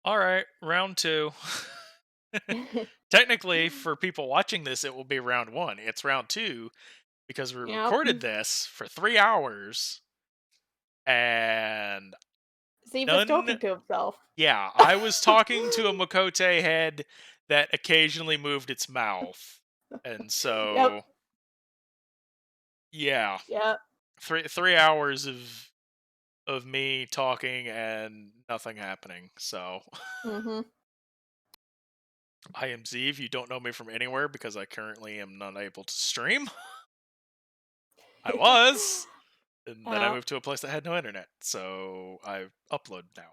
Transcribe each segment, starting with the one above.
All right, round two. Technically, for people watching this, it will be round one. It's round two because we Yep. recorded this for 3 hours and Ze'ev was none. talking to himself. Yeah, I was talking to a Makote head that occasionally moved its mouth. And Yep. so, yeah, Yep. 3 hours of me talking and nothing happening. So, Mhm. I am Zeev. You don't know me from anywhere because I currently am not able to stream. I was, and then I Yeah. moved to a place that had no internet, so I upload now.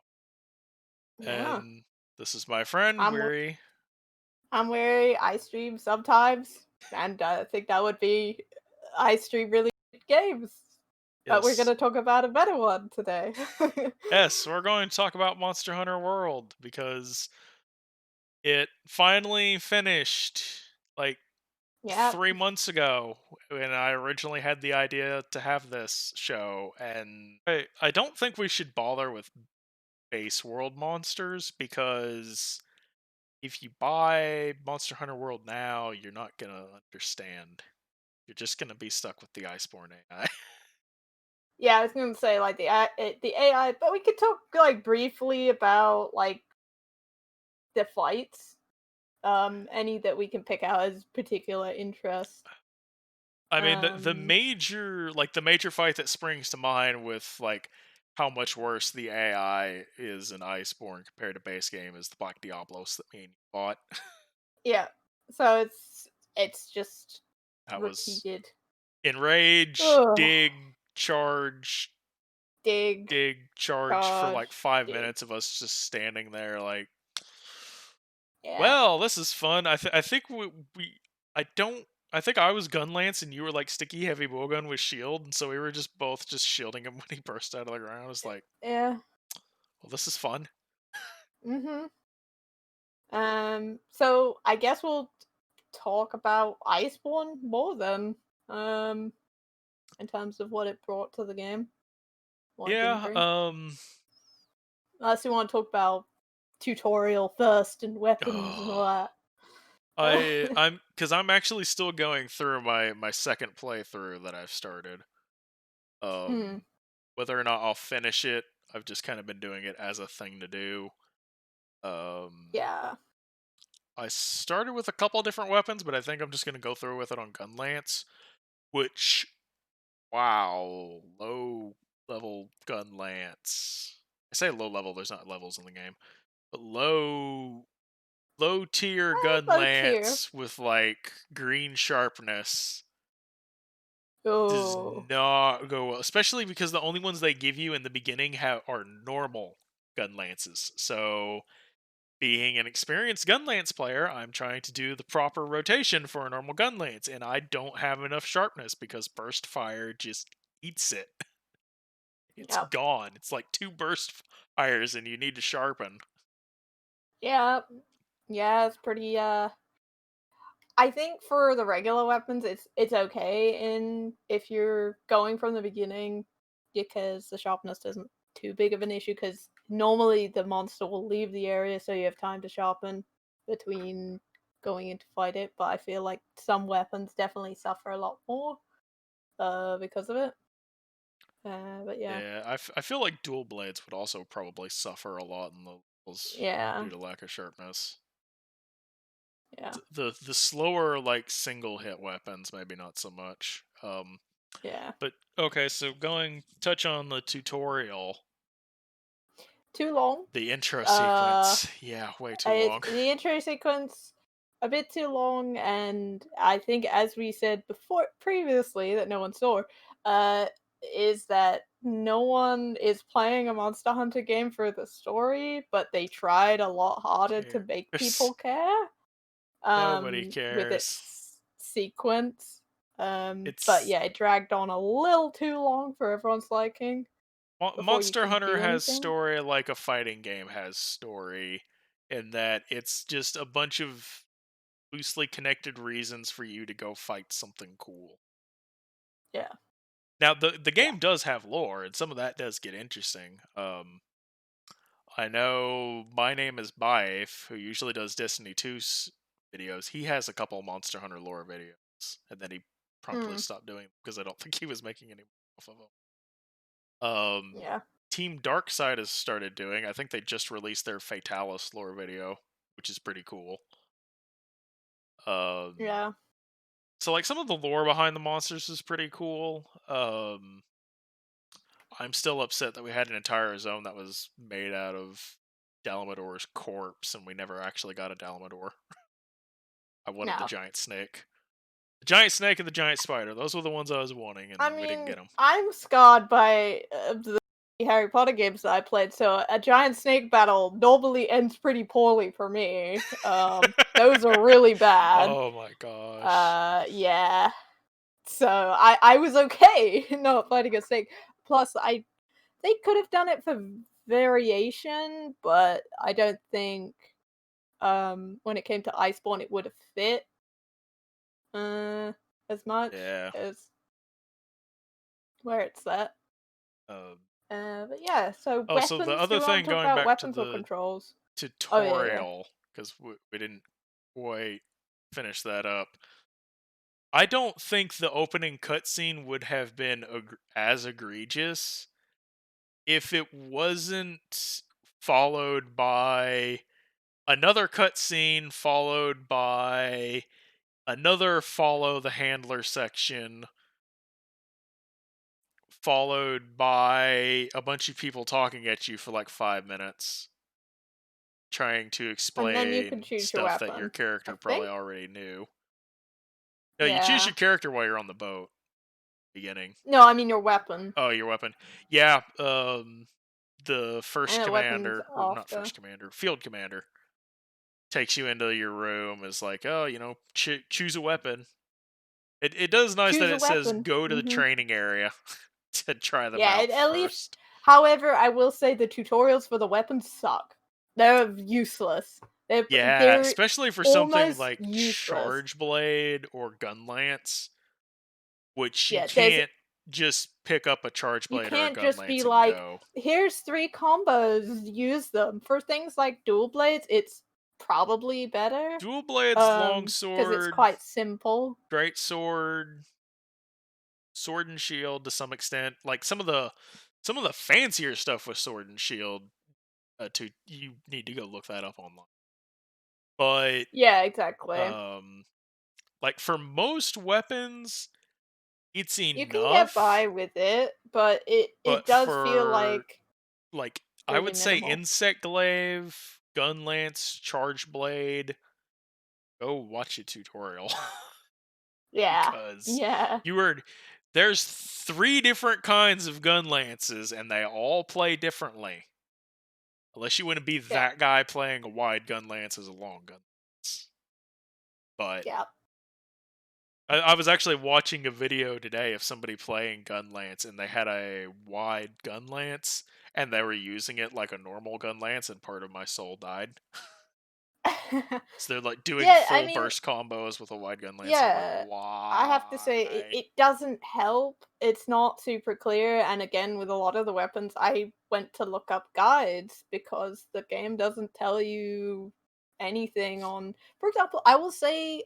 Yeah. And this is my friend I'm Weary. I'm wary. I stream sometimes, and I think that would be I stream really good games. But we're Yes, gonna talk about a better one today. yes, we're going to talk about Monster Hunter World because it finally finished like Yep. 3 months ago when I originally had the idea to have this show, and I don't think we should bother with base world monsters because if you buy Monster Hunter World now, you're not gonna understand. You're just gonna be stuck with the Iceborne AI. Yeah, I was gonna say like the AI, but we could talk like briefly about like the fights. Any that we can pick out as particular interest. I mean, the Um, major fight that springs to mind with like how much worse the AI is in Iceborne compared to base game is the Black Diablos that me and you fought. yeah. So it's just That was repeated. enrage, Ugh. Dig, dig, charge for like charge, 5 dig. minutes of us just standing there like, Yeah. well, this is fun. I think we I don't I think I was Gunlance and you were like sticky heavy bowgun with shield, and so we were just both just shielding him when he burst out of the ground. I was like, Yeah. well, this is fun. Mhm. So I guess we'll talk about Iceborne more then. Um, in terms of what it brought to the game, what it didn't Yeah, bring. Unless you want to talk about tutorial first and weapons and all that. I'm because I'm actually still going through my second playthrough that I've started. Hmm. Whether or not I'll finish it, I've just kind of been doing it as a thing to do. Um, Yeah. I started with a couple different weapons, but I think I'm just gonna go through with it on Gunlance, which wow, low level Gunlance. I say low level, there's not levels in the game, but low tier Low tier. Gunlance with like green sharpness does Oh. not go well, especially because the only ones they give you in the beginning are normal gun lances. So, being an experienced gun lance player, I'm trying to do the proper rotation for a normal gun lance, and I don't have enough sharpness because burst fire just eats it. It's Yep. gone. It's like two burst fires, and you need to sharpen. Yeah. Yeah, it's pretty I think for the regular weapons it's okay in if you're going from the beginning because the sharpness isn't too big of an issue because normally the monster will leave the area so you have time to sharpen between going in to fight it, but I feel like some weapons definitely suffer a lot more because of it. But yeah. Yeah, I feel like dual blades would also probably suffer a lot in the levels Yeah. due to lack of sharpness. Yeah. The slower like single hit weapons maybe not so much. Yeah. But okay, so going touch on the tutorial, Too long. the intro Uh sequence. Yeah, way too It's long. the intro sequence a bit too long, and I think as we said before previously that no one saw, uh, is that no one is playing a Monster Hunter game for the story, but they tried a lot harder to make Cares. people care. Nobody With cares. its sequence. But It's yeah, it dragged on a little too long for everyone's liking before you Monster could Hunter do has anything. story like a fighting game has story, in that it's just a bunch of loosely connected reasons for you to go fight something cool. Yeah. Now the Yeah. game does have lore, and some of that does get interesting. I know My Name is Bife, who usually does Destiny 2's videos. He has a couple Monster Hunter lore videos, and then he promptly Mm, stopped doing them because I don't think he was making any money off of them. Um, yeah, Team Darkside has started doing. I think they just released their Fatalis lore video, which is pretty cool. Um, yeah. so like some of the lore behind the monsters is pretty cool. I'm still upset that we had an entire zone that was made out of Dalamador's corpse, and we never actually got a Dalamador. I wanted the No. giant snake. The giant snake and the giant spider. Those were the ones I was wanting, I and we didn't mean, get them. I'm scarred by the Harry Potter games that I played, so a giant snake battle normally ends pretty poorly for me. Those are really bad. Oh my gosh. Yeah. So I was okay not fighting a snake. Plus, they could have done it for variation, but I don't think when it came to Iceborne it would have fit uh as much Yeah. as where it's at. Um, But yeah, so oh, so the weapons. Do other you want thing to talk going about back to weapons or the controls? Oh yeah, yeah. tutorial, because we didn't quite finish that up. I don't think the opening cutscene would have been as egregious if it wasn't followed by another cutscene, followed by another follow the handler section, followed by a bunch of people talking at you for like 5 minutes, trying to And then you can explain choose your stuff that your weapon. I character probably think. already knew. No, you choose Yeah. your character while you're on the boat. Beginning. No, I mean your weapon. Oh, your weapon. Yeah. The And first the weapons commander, or not after. first commander, field commander, takes you into your room. Is like, oh, choose a weapon. It does nice that Choose a it says weapon. go to the Mhm. training area to try them Yeah, out at least. first. However, I will say the tutorials for the weapons suck. They're useless. Yeah, They're especially for something almost like useless. charge blade or gun lance, which you Yeah, there's can't just pick up a charge you blade or a can't gun just be lance and like, go. here's 3 combos, use them. For things like dual blades, it's probably better. Dual blades, long Because it's sword, quite simple. great sword, sword and shield to some extent. Like some of the fancier stuff with sword and shield. To you need to go look that up online. But Yeah, exactly. um, like for most weapons, it's You can get enough. by with it, but it But does feel for like like I really would say minimal. insect glaive, gun lance, charge blade, go watch a tutorial Yeah. because Yeah. you are there's three different kinds of gun lances and they all play differently. Unless you want to be Yeah. that guy playing a wide gun lance as a long gun lance. But Yeah. I was actually watching a video today of somebody playing gun lance and they had a wide gun lance and they were using it like a normal gun lance and part of my soul died. So they're like doing Yeah, I full mean, burst combos with a wide gun lance. And I'm like, yeah. I have to say why? it doesn't help. It's not super clear, and again with a lot of the weapons I went to look up guides because the game doesn't tell you anything on, for example, I will say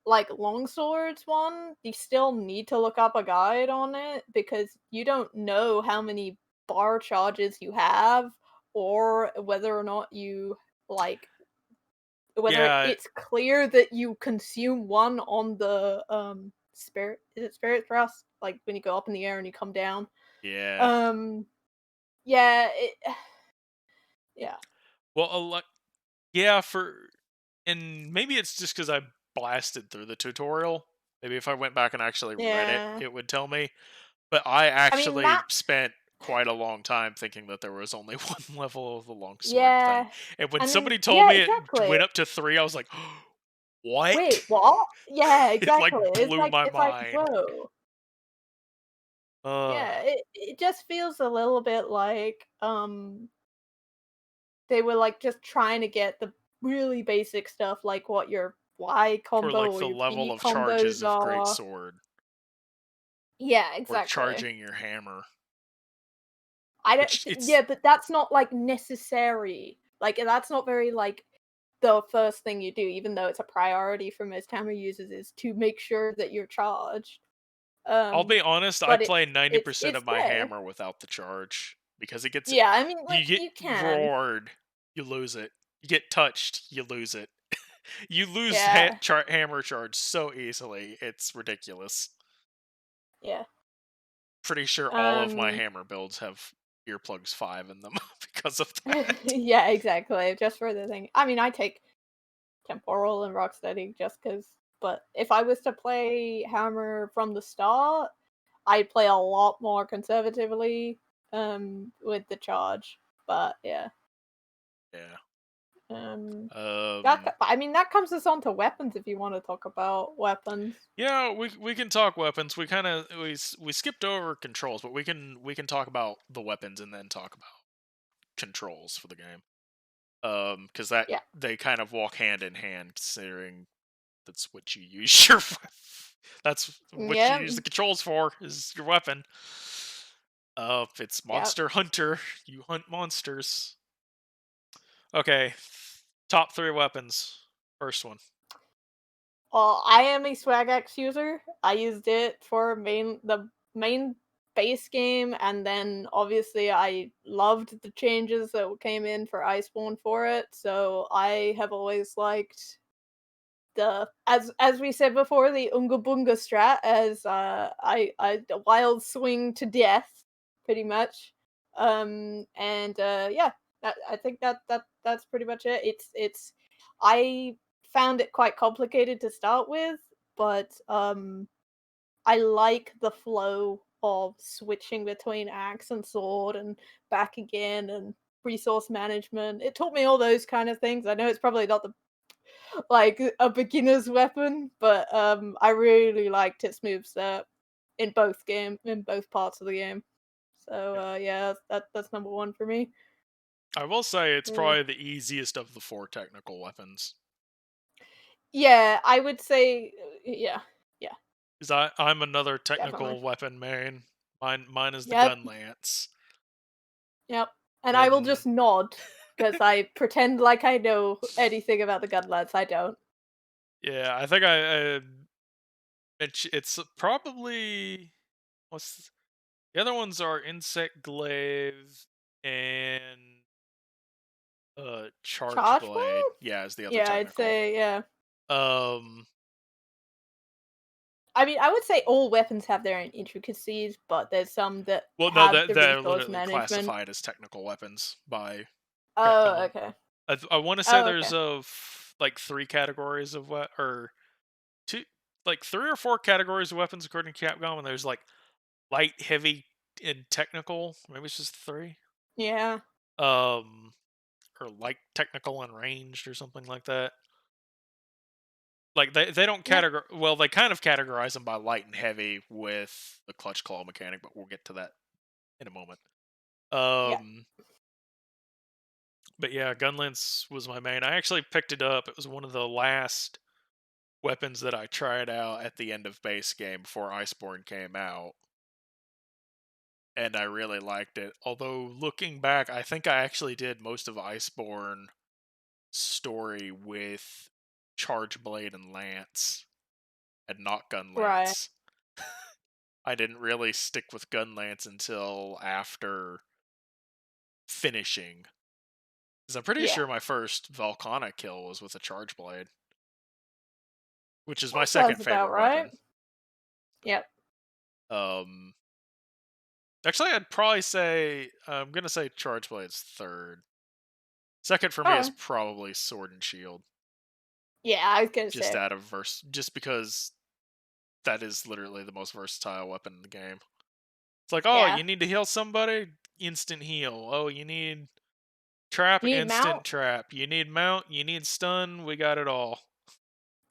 like longswords one, you still need to look up a guide on it because you don't know how many bar charges you have or whether or not you like whether Yeah, it's clear that you consume one on the spirit, is it spirit thrust? Like when you go up in the air and you come down. yeah. Um yeah, yeah. Well, yeah, and maybe it's just because I blasted through the tutorial. Maybe if I went back and actually read it, Yeah. it would tell me. But I I mean actually that spent quite a long time thinking that there was only one level of the longsword thing. yeah. And when I mean, somebody told yeah, me it exactly. went up to 3, I was like, "What?" Wait, what? Yeah, It, like, exactly. blew my It's like, mind. whoa. Uh, Yeah, it just feels a little bit like they were like just trying to get the really basic stuff like what your Y or, combo like, or the your level P of charges combos of great are. sword Yeah, or exactly. charging your hammer. I don't which it's yeah, but that's not, like, necessary. Like, that's not very, like, the first thing you do, even though it's a priority for most hammer users is to make sure that you're charged. I'll Um, be honest, I but play 90% it's of my there. hammer without the charge because it gets Yeah, I mean, like, you get you can. roared, you lose it. You get touched, you lose it. You lose Yeah, hammer charge so easily, it's ridiculous. yeah. Pretty sure all of my Um, hammer builds have earplugs 5 in them because of that. yeah, exactly, just for the thing. I mean, I take temporal and rocksteady just because. But if I was to play hammer from the start, I'd play a lot more conservatively, with the charge. But yeah, Yeah. um, Um I mean, that comes us on to weapons if you wanna talk about weapons. yeah, we can talk weapons. We kind of we skipped over controls, but we can talk about the weapons and then talk about controls for the game. Because that Yeah. they kind of walk hand in hand, considering that's what you use your that's what you Yeah, use the controls for is your weapon. It's yeah. Monster Hunter. You hunt monsters. Okay, top three weapons. First one. Well, I am a Swag X user. I used it for the main base game, and then obviously I loved the changes that came in for Iceborne for it. So I have always liked the as we said before, the Unga Bunga strat as I the wild swing to death, pretty much. And yeah, I think that's pretty much it. It's I found it quite complicated to start with, but I like the flow of switching between axe and sword and back again and resource management. It taught me all those kind of things. I know it's probably not the like a beginner's weapon, but I really liked its moveset in both parts of the game. So Yeah. yeah, that's number one for me. I will say it's Uh, probably the easiest of the four technical weapons. yeah, I would say yeah, yeah, Because I'm another definitely. technical weapon main. Mine is the Yep, gun lance. yep. And I will And just nod because I pretend like I know anything about the gunlets. I don't. yeah, I think I it's probably what's the other ones are insect glaive and charge Charge blade. blade? Yeah, is the other Yeah, I'd technical. say yeah. Um I mean, I would say all weapons have their own intricacies, but there's some that well no, have the they're resource literally management. classified as technical weapons by Oh, Capcom. okay. I want to say Oh, there's okay. like three categories of what or two like three or four categories of weapons according to Capcom, and there's like light, heavy, and technical. Maybe it's just three. Yeah. Um, or light, technical, and ranged, or something like that. Like they don't Yep. categorize. Well, they kind of categorize them by light and heavy with the clutch claw mechanic, but we'll get to that in a moment. Yeah. Um, but yeah, Gunlance was my main. I actually picked it up. It was one of the last weapons that I tried out at the end of base game before Iceborne came out, and I really liked it. Although looking back, I think I actually did most of Iceborne story with Charge Blade and Lance, and not Gun Right. Lance. I didn't really stick with Gun Lance until after finishing. Because I'm pretty Yeah. sure my first Volcana kill was with a Charge Blade, which is my That sounds second about favorite right. weapon. Yep. Um, Actually, I'd probably say I'm gonna say Charge Blade's third. Second for me is Oh. probably Sword and Shield, Yeah, I was gonna just say. out of just because that is literally the most versatile weapon in the game. It's like, oh, Yeah. you need to heal somebody, instant heal. Oh, you need trap, You need instant mount? trap. You need mount, you need stun. We got it all.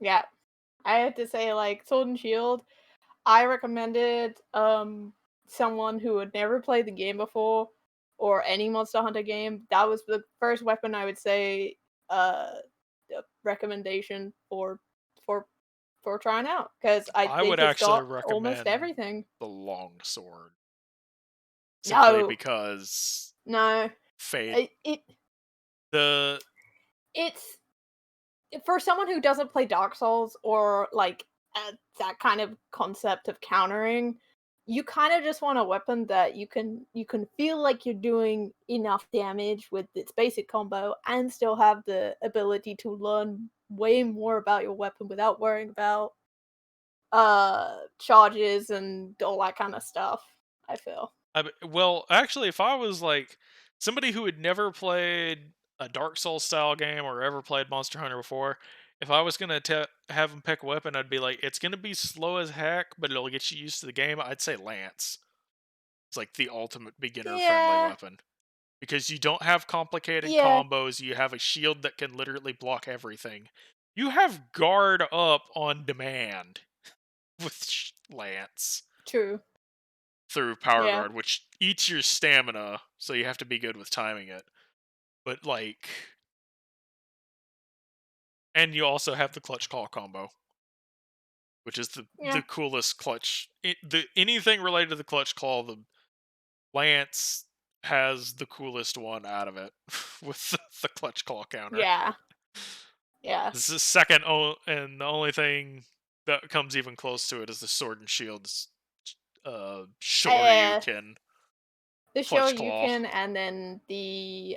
Yeah. I had to say, like, Sword and Shield, I recommended someone who had never played the game before or any Monster Hunter game. That was the first weapon I would say uh recommendation for for trying out because I I would think it's actually got almost recommend everything. the long sword. simply No, because no. fate. It The it's for someone who doesn't play Dark Souls or like that kind of concept of countering, you kind of just want a weapon that you can feel like you're doing enough damage with its basic combo and still have the ability to learn way more about your weapon without worrying about charges and all that kind of stuff. I feel. well, actually, if I was like somebody who had never played a Dark Souls style game or ever played Monster Hunter before, if I was gonna have them pick a weapon, I'd be like, it's gonna be slow as heck, but it'll get you used to the game. I'd say Lance. It's like the ultimate beginner friendly Yeah, weapon because you don't have complicated yeah, combos. You have a shield that can literally block everything. You have guard up on demand with Lance true. through Power Yeah, Guard, which eats your stamina, so you have to be good with timing it. But like, and you also have the clutch call combo, which is the yeah, coolest clutch. Anything related to the clutch call, the Lance has the coolest one out of it with the clutch claw counter. yeah, yeah, This is and the only thing that comes even close to it is the sword and shield's uh, Shoryuken the show clutch you claw. can, and then the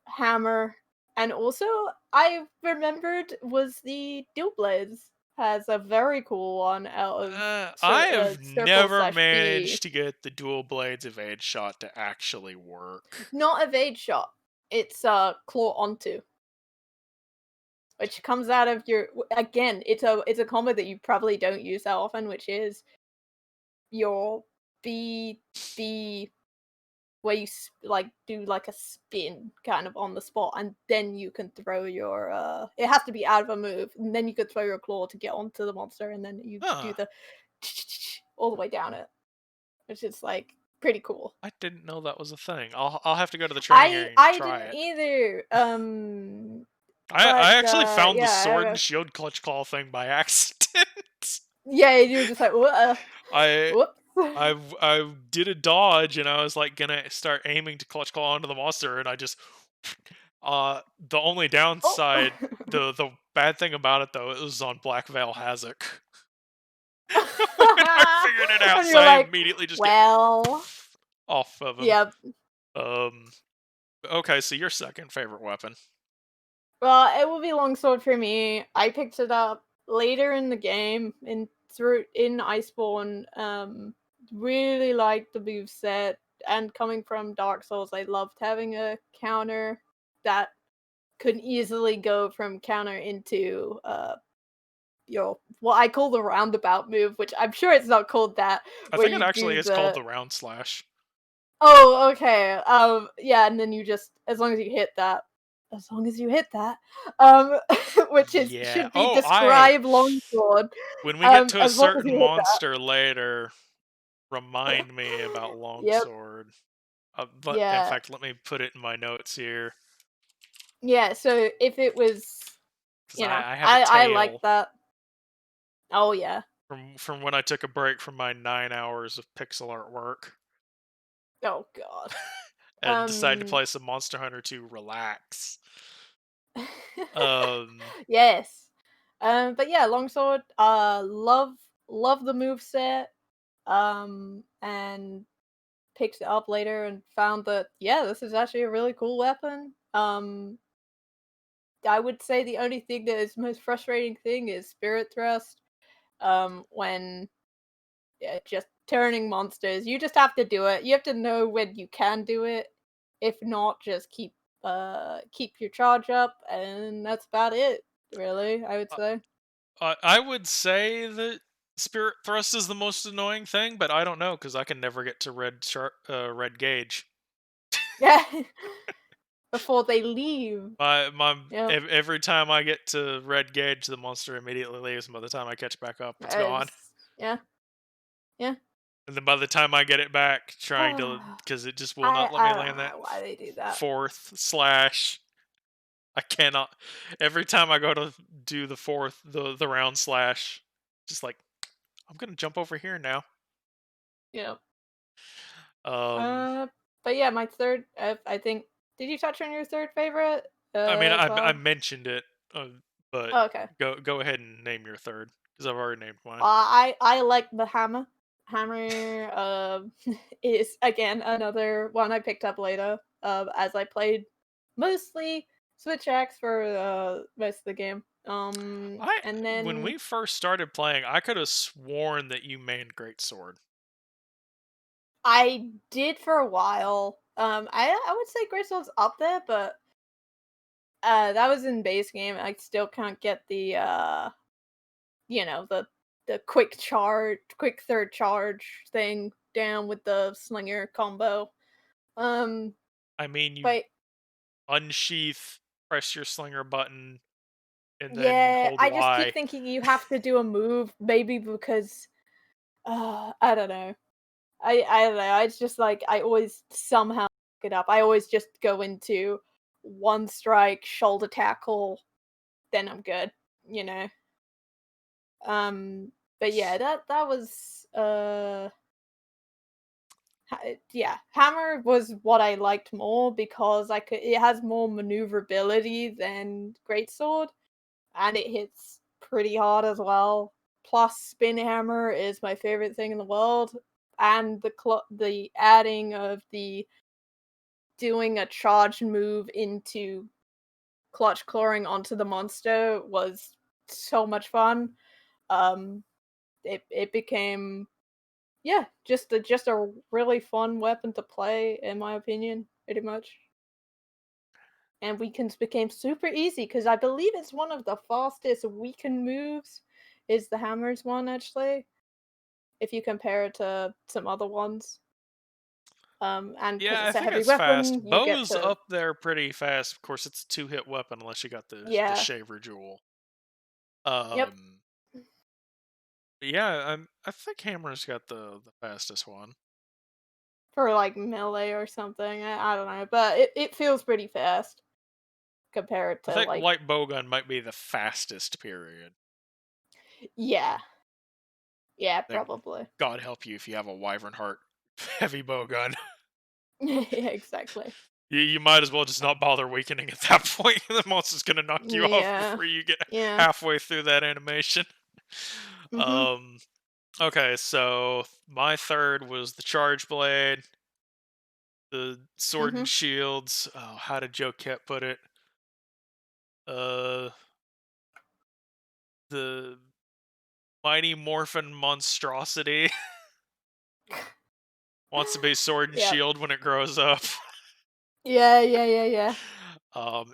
hammer, and also I remembered was the dual blades has a very cool one out of I have circle never slash B. managed to get the dual blades evade shot to actually work. Not evade shot. It's claw onto, which comes out of your again. It's a combo that you probably don't use that often, which is your B where you like do like a spin kind of on the spot, and then you can throw your it has to be out of a move, and then you could throw your claw to get onto the monster, and then you do Huh. the all the way down it, which is like pretty cool. I didn't know that was a thing. I'll have to go to the training I area and I try didn't it. either. I But actually found the sword yeah, and shield clutch claw thing by accident. yeah, you're just like I whoops. I did a dodge and I was like gonna start aiming to clutch claw onto the monster and I just the only Oh. downside, the bad thing about it though, it was on Black Veil Hazak. When I figured it out, And so you're I like, immediately just get well, off of him. yep. Um okay, so your second favorite weapon. Well, it will be longsword for me. I picked it up later in the game in Iceborne. Really liked the move set, and coming from Dark Souls, I loved having a counter that could easily go from counter into your what I call the roundabout move, which I'm sure it's not called that, I where think it you actually do is called the the round slash. oh, okay. Yeah, and then you just as long as you hit that, as long as you hit that, um, which is Yeah. should be Oh, I describe longsword. when we get to a As long as certain you hit that. monster later, remind me about Yep. longsword. In Yeah. fact, let me put it in my notes here Yeah. So if it was, because I have a I like tale that. Oh yeah. from when I took a break from my 9 hours of pixel art work Oh god. and decided to Um. play some Monster Hunter to relax. Um, Yes. But yeah, longsword. Love the move set. And picked it up later and found that yeah, this is actually a really cool weapon. I would say the only thing that is most frustrating thing is spirit thrust. When yeah, just turning monsters, you just have to do it. You have to know when you can do it. If not, just keep your charge up, and that's about it. Really, I would uh, say. I would say that Spirit Thrust is the most annoying thing, but I don't know because I can never get to red gauge. Yeah, before they leave. Yeah, Every time I get to red gauge, the monster immediately leaves, and by the time I catch back up, it's gone. yeah, yeah. And then by the time I get it back, trying to because it just will not let me I don't land that know why they do that. fourth slash. I cannot. Every time I go to do the fourth, the round slash, just like I'm gonna jump over here now. Yeah. Um, Uh, but yeah, my third, I think. Did you touch on your third favorite I mean, as I well? mentioned it, but Oh, okay. go ahead and name your third because I've already named mine. I like the hammer. Hammer is again another one I picked up later. As I played mostly Switch X for most of the game. I And When then we first started playing, I could have sworn that you mained Greatsword. I did for a while. I would say Greatsword's up there, but that was in base game. I still can't get the the quick third charge thing down with the slinger combo. Um, I mean, you but unsheath, press your slinger button, and then yeah, hold I just keep Y. thinking you have to do a move, maybe because I don't know. I don't know. It's just like I always somehow fuck it up. I always just go into one strike, shoulder tackle, then I'm good. You know. But yeah, that was yeah, hammer was what I liked more because it has more maneuverability than greatsword, and it hits pretty hard as well. Plus, spin hammer is my favorite thing in the world, and the adding of the doing a charge move into clutch clawing onto the monster was so much fun. Um, it became yeah, just a really fun weapon to play, in my opinion, pretty much. And weakens became super easy because I believe it's one of the fastest weaken moves. Is the hammers one actually? If you compare it to some other ones, and because Yeah, I it's a think heavy it's fast. weapon, you get Bow's to up there pretty fast. Of course, it's a two-hit weapon unless you got the yeah, shaver jewel. yep, Um, yeah, I think Hammer's got the fastest one. for like melee or something. I don't know, but it feels pretty fast compared I to think like light bowgun might be the fastest. Period. yeah, yeah, Then probably. God help you if you have a wyvern heart heavy bowgun. Yeah, exactly. You might as well just not bother weakening at that point. The monster's gonna knock you off Yeah, before you get yeah. halfway through that animation. Mhm, Um, okay, so my third was the charge blade, the sword and mhm. shields. Oh, how did Joe Kett put it? Uh, the mighty morphin monstrosity wants to be sword and Yep. shield when it grows up. Yeah, yeah, yeah, yeah.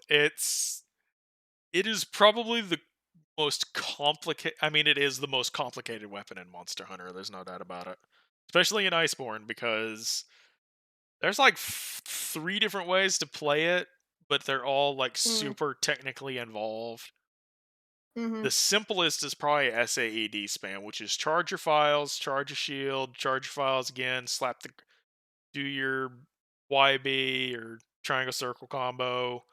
It's it is probably the most complicated. I mean, it is the most complicated weapon in Monster Hunter. There's no doubt about it, especially in Iceborne because there's like three different ways to play it, but they're all like Mm, super technically involved. mhm. The simplest is probably SAED spam, which is charge your files, charge your shield, charge your files again, do your YB or triangle circle combo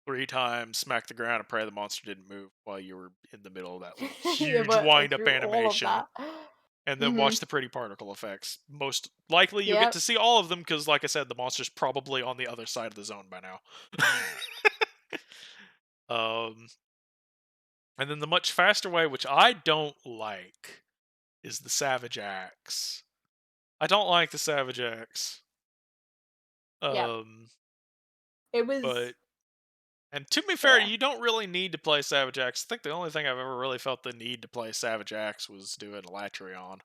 3 times, smack the ground, and pray the monster didn't move while you were in the middle of that Yeah, huge but wind up through all of animation. that. And then watch Mhm. the pretty particle effects. Most likely you'll get Yep. to see all of them because, like I said, the monster's probably on the other side of the zone by now. um, and then the much faster way, which I don't like, is the Savage Axe. I don't like the Savage Axe. Yep. Um, It was but and to be fair, yeah. you don't really need to play Savage Axe. I think the only thing I've ever really felt the need to play Savage Axe was doing Latreon,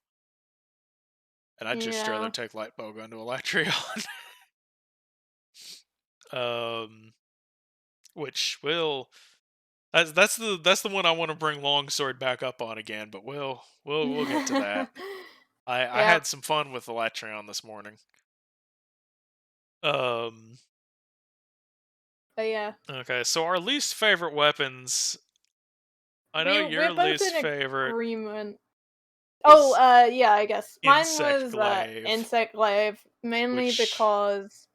and I'd just rather Yeah. take Light Bowgun to a Latreon. um, which will that's the one I want to bring Longsword back up on again, but we'll get to that. I Yep. had some fun with the Latreon this morning. Um, But yeah. okay, so our least favorite weapons. I know We're your both least in favorite agreement. Oh, was yeah, I guess. Mine Insect was Glaive, insect glaive mainly which because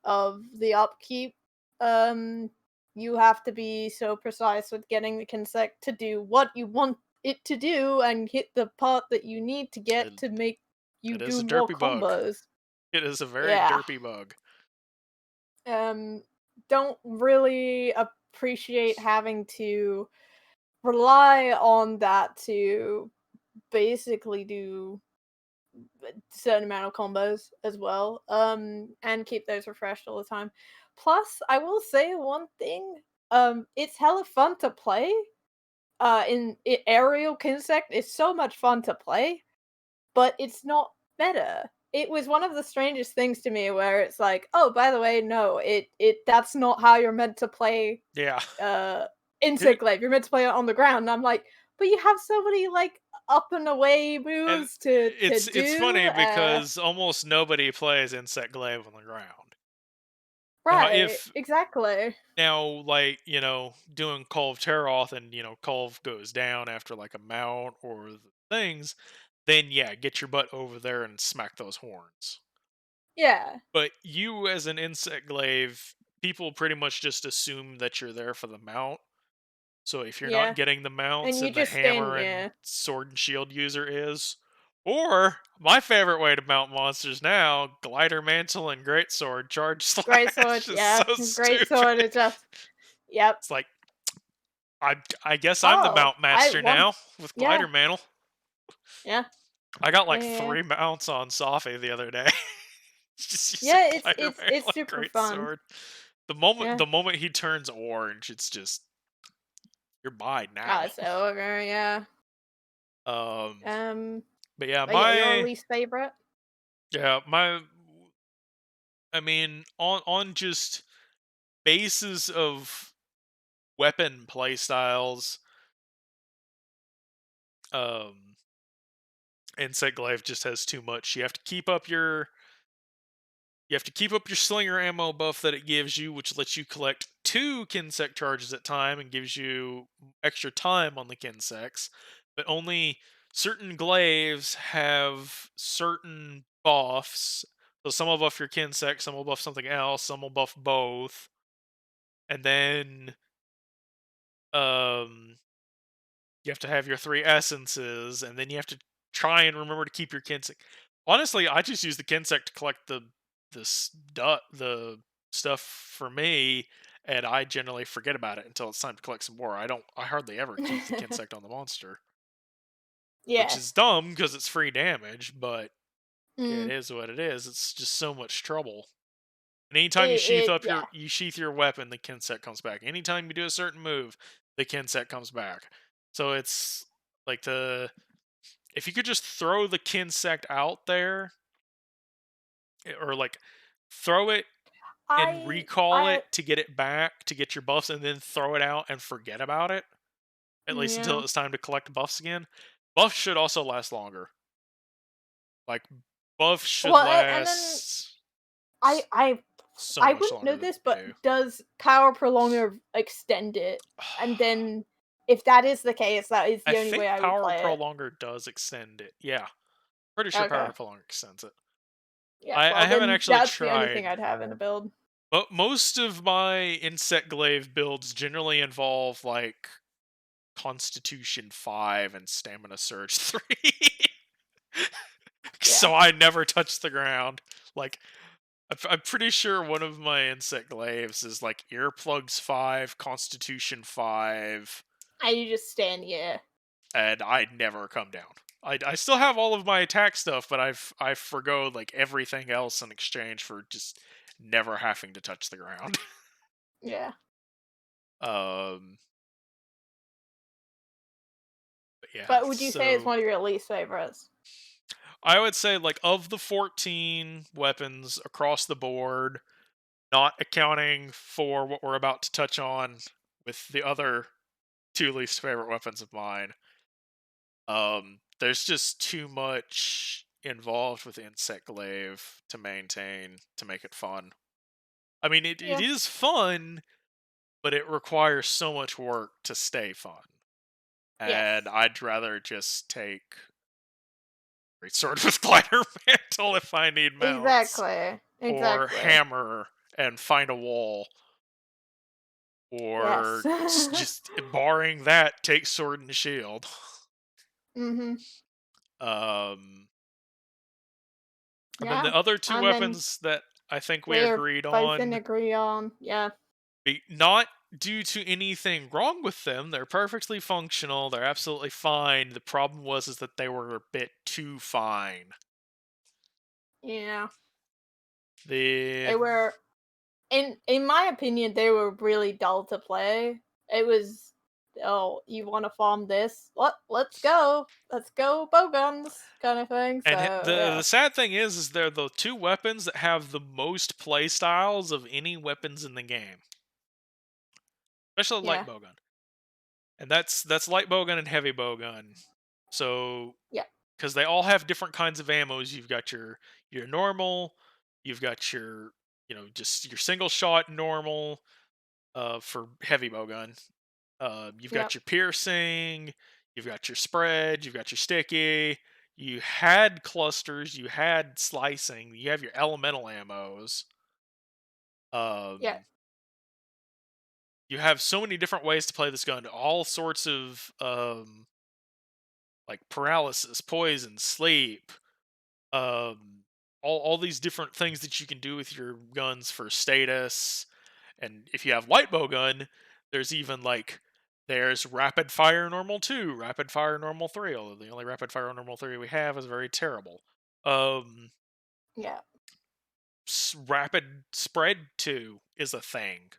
of the upkeep. Um you have to be so precise with getting the insect to do what you want it to do and hit the part that you need to get it, to make you it is do a more derpy bug. combos. It is a very Yeah. derpy bug. Um, don't really appreciate having to rely on that to basically do a certain amount of combos as well, and keep those refreshed all the time. Plus, I will say one thing, it's hella fun to play. Aerial Kinsect is so much fun to play, but it's not meta. It was one of the strangest things to me where it's like, "Oh, by the way, no, it that's not how you're meant to play, Yeah. uh, Here- Insect Glaive. You're meant to play it on the ground." And I'm like, "But you have so many, like, up and away and moves to it's do." funny because almost nobody plays Insect Glaive on the ground. Now, Right, if exactly. now, like, doing Call of Teroth and, Call of goes down after like a mount or things, then yeah, get your butt over there and smack those horns. Yeah, But you as an Insect Glaive, people pretty much just assume that you're there for the mount. So if you're not yeah, getting the and mounts, you and the just stand hammer and yeah. sword and shield user is. Or my favorite way to mount monsters now, glider mantle and greatsword charge Great sword, slash is yeah, so great sword, stupid. it just yep. It's like I guess I'm the Oh, mount I master want now with yeah, glider mantle. yeah, I got yeah, like yeah, yeah. 3 mounts on Safi the other day. Just using Yeah, glider it's mantle and super fun. greatsword. The moment Yeah. the moment he turns orange, it's just you're mine Oh, now. it's over, yeah. Um Um, but yeah, but yeah, your my least favorite? yeah, my I mean, on just basis of weapon playstyles, um, Insect Glaive just has too much. You have to keep up your slinger ammo buff that it gives you, which lets you collect 2 Kinsect charges at a time and gives you extra time on the Kinsects. But only certain glaives have certain buffs. So some will buff your Kinsect, some will buff something else, some will buff both. And then um you have to have your 3 essences, and then you have to try and remember to keep your Kinsect. Honestly, I just use the Kinsect to collect the stuff for me, and I generally forget about it until it's time to collect some more. I hardly ever keep the Kinsect on the monster, which is Yes. dumb because it's free damage, but it Mm. is what it is. It's just so much trouble. And anytime Yeah. you sheath your weapon, the Kinsect comes back. Anytime you do a certain move, the Kinsect comes back. So it's like the if you could just throw the Kinsect out there, or like throw it and recall I it to get it back to get your buffs, and then throw it out and forget about it at least until yeah. it's time to collect buffs again. Buffs should also last longer. Like buffs should Well, and then last I I so I much wouldn't know longer than this, they but do. does Power Prolonger extend it? And then if that is the case, that is I the only way think I would Power play it. Prolonger does extend it. Yeah, pretty sure Okay. Power Prolonger extends it. Yeah, I well haven't then actually that's the only thing tried, I'd have in a build. but most of my Insect Glaive builds generally involve like Constitution 5 and Stamina Surge 3. Yeah. So I never touch the ground. Like, I'm pretty sure one of my Insect Glaives is like Earplugs 5, Constitution 5, And you just stand, yeah. and I never come down. I still have all of my attack stuff, but I forgo like everything else in exchange for just never having to touch the ground. Yeah. um, but yeah, But would you say it's so one of your least favorites? I would say like of the 14 weapons across the board, not accounting for what we're about to touch on with the other 2 least favorite weapons of mine, there's just too much involved with Insect Glaive to maintain to make it fun. I mean, it Yeah. is fun, but it requires so much work to stay fun. And Yes. I'd rather just take Great Sword with Glider Mantle if I need mounts, Exactly. or Exactly. Hammer and find a wall, Yes. or just barring that, take Sword and Shield. Mhm. Um, And then Yeah, the other two and then weapons that I think we we're agreed both in on, agree on. Yeah, not due to anything wrong with them, they're perfectly functional, they're absolutely fine. The problem was is that they were a bit too fine. yeah. The They were in my opinion, they were really dull to play. It was, "Oh, you wanna farm this? Let's go. Let's go bowguns," kinda thing, and so, the yeah. sad thing is they're the two weapons that have the most play styles of any weapons in the game, especially light Yeah, bowgun. And that's light bowgun and heavy bowgun. So yeah, because they all have different kinds of ammos. You've got your normal, you've got your just your single shot normal for heavy bowgun. You've got yep, your piercing, you've got your spread, you've got your sticky. You had clusters, you had slicing, you have your elemental ammos. yeah, Um, you have so many different ways to play this gun. All sorts of like paralysis, poison, sleep, um, all these different things that you can do with your guns for status. And if you have light bow gun, there's even like there's rapid fire normal 2, rapid fire normal 3, although the only rapid fire normal 3 we have is very terrible. Um yeah, Rapid spread 2 is a thing.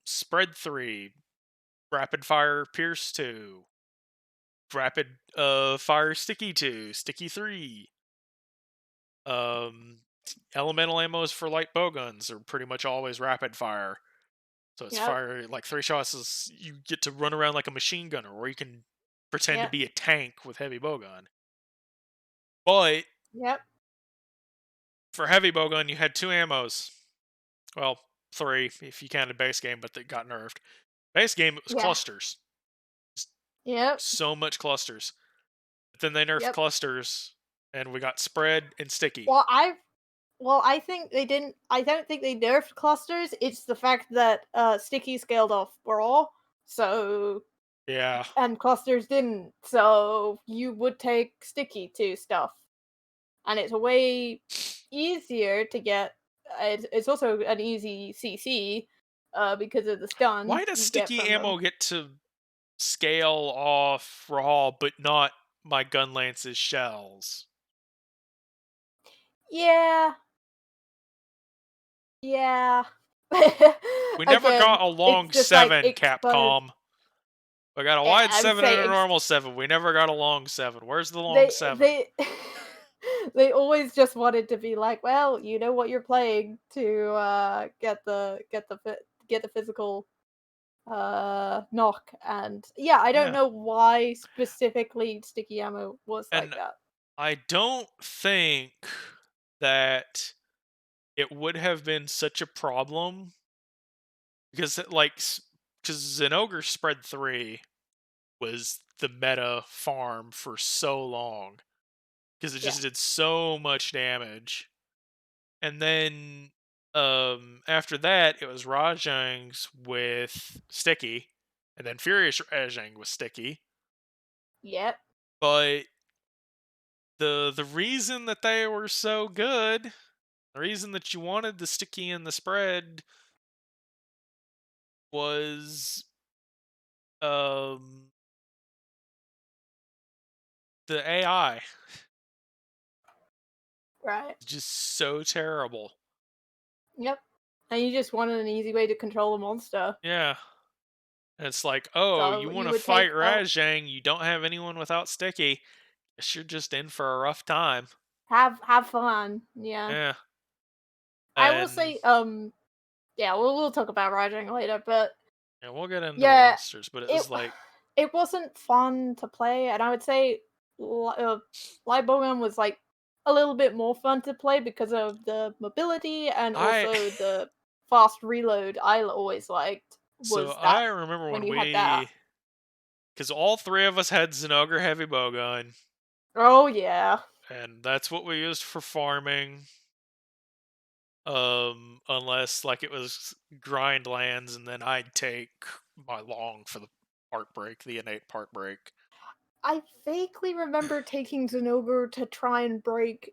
Spread 3, rapid fire pierce 2, rapid fire sticky 2, sticky 3. Um, Elemental ammos for light bowguns are pretty much always rapid fire. So it's yep, fire like 3 shots is you get to run around like a machine gunner, or you can pretend to yep, be a tank with heavy bowgun. But yep, for heavy bowgun, you had 2 ammos. Well, 3 if you counted base game, but they got nerfed. Base game it was yeah, clusters. Just yep, so much clusters. But then they nerfed yep. clusters, and we got spread and sticky. Well, I think they didn't I don't think they nerfed clusters, it's the fact that, Sticky scaled off Brawl, so Yeah. and clusters didn't, so you would take Sticky to stuff, and it's way easier to get it's also an easy CC, because of the stun Why does you get sticky from them. ammo get to scale off raw, but not my gun lance's shells? Yeah, yeah. We never Again, got a it's long just, like, 7, exposed. Capcom. We got a Yeah, wide I would 7 and say a normal 7. We never got a long 7. Where's the long they 7? they they always just wanted to be like, "Well, you know what you're playing to, get the physical, knock," and yeah, I don't Yeah. know why specifically sticky ammo was like And that. I don't think that it would have been such a problem because because Zenogre Spread 3 was the meta farm for so long because it Yeah, just did so much damage. And then after that, it was Rajang's with Sticky, and then Furious Rajang with Sticky. yep, But the reason that they were so good, the reason that you wanted the Sticky and the Spread was um the AI. right, Just so terrible. yep, and you just wanted an easy way to control a monster, Yeah. And it's like, oh, you so want you to would fight take Rajang, you don't have anyone without Sticky. Guess you're just in for a rough time. have fun, yeah. Yeah. I will And say, yeah, we'll talk about Rajang later, but yeah, we'll get into the yeah, monsters, but it it was like it wasn't fun to play, and I would say Light Bowman was like a little bit more fun to play because of the mobility and I also the fast reload. I always liked so was that I remember when when you had that. because all 3 of us had Zenogre heavy bowgun, Oh yeah, and that's what we used for farming. Unless like it was grind lands, and then I'd take my long for the part break, the innate part break. I vaguely remember taking Zenogre to try and break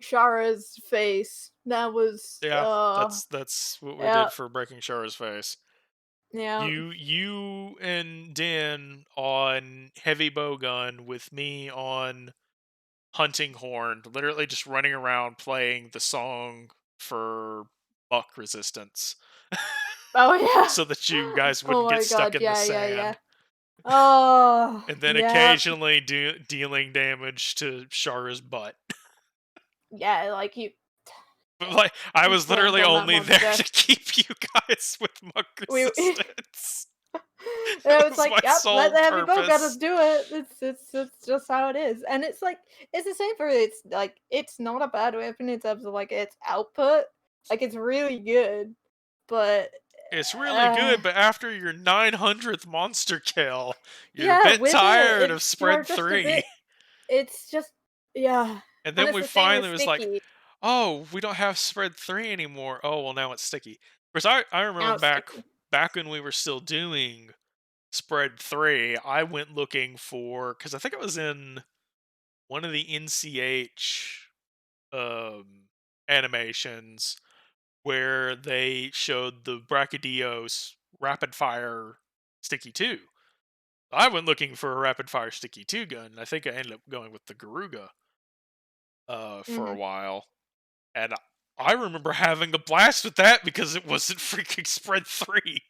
Shara's face. That was Yeah, that's what we yeah, did for breaking Shara's face. yeah. You and Dan on heavy bowgun with me on Huntinghorn, literally just running around playing the song for buck resistance, Oh yeah. so that you guys Oh wouldn't get my stuck god, in the yeah, yeah, yeah. sand, Oh, and then yeah. occasionally dealing damage to Shara's butt. Yeah, like But yeah, like, I you was slammed literally on that only there monster. to keep you guys with buck We resistance. and I That was was like, my "Yep, let sole the heavy bow gunners purpose. do it." It's just how it is, and it's like it's the same for it's like it's not a bad weapon in terms of like its output, like it's really good, but It's really uh, good, but after your 900th monster kill, you're a yeah, bit with it, tired of it's you're spread just a 3. bit. It's just yeah, And and then it's we the same with finally was like, sticky. "Oh, we don't have spread 3 anymore. Oh, well, now it's sticky." Because I Now remember it's sticky. back when we were still doing spread 3, I went looking for, because I think it was in one of the NCH animations where they showed the Brachydios rapid fire sticky 2. I went looking for a rapid fire sticky 2 gun. And I think I ended up going with the Garuga for a Mhm. while. And I remember having a blast with that because it wasn't freaking spread 3.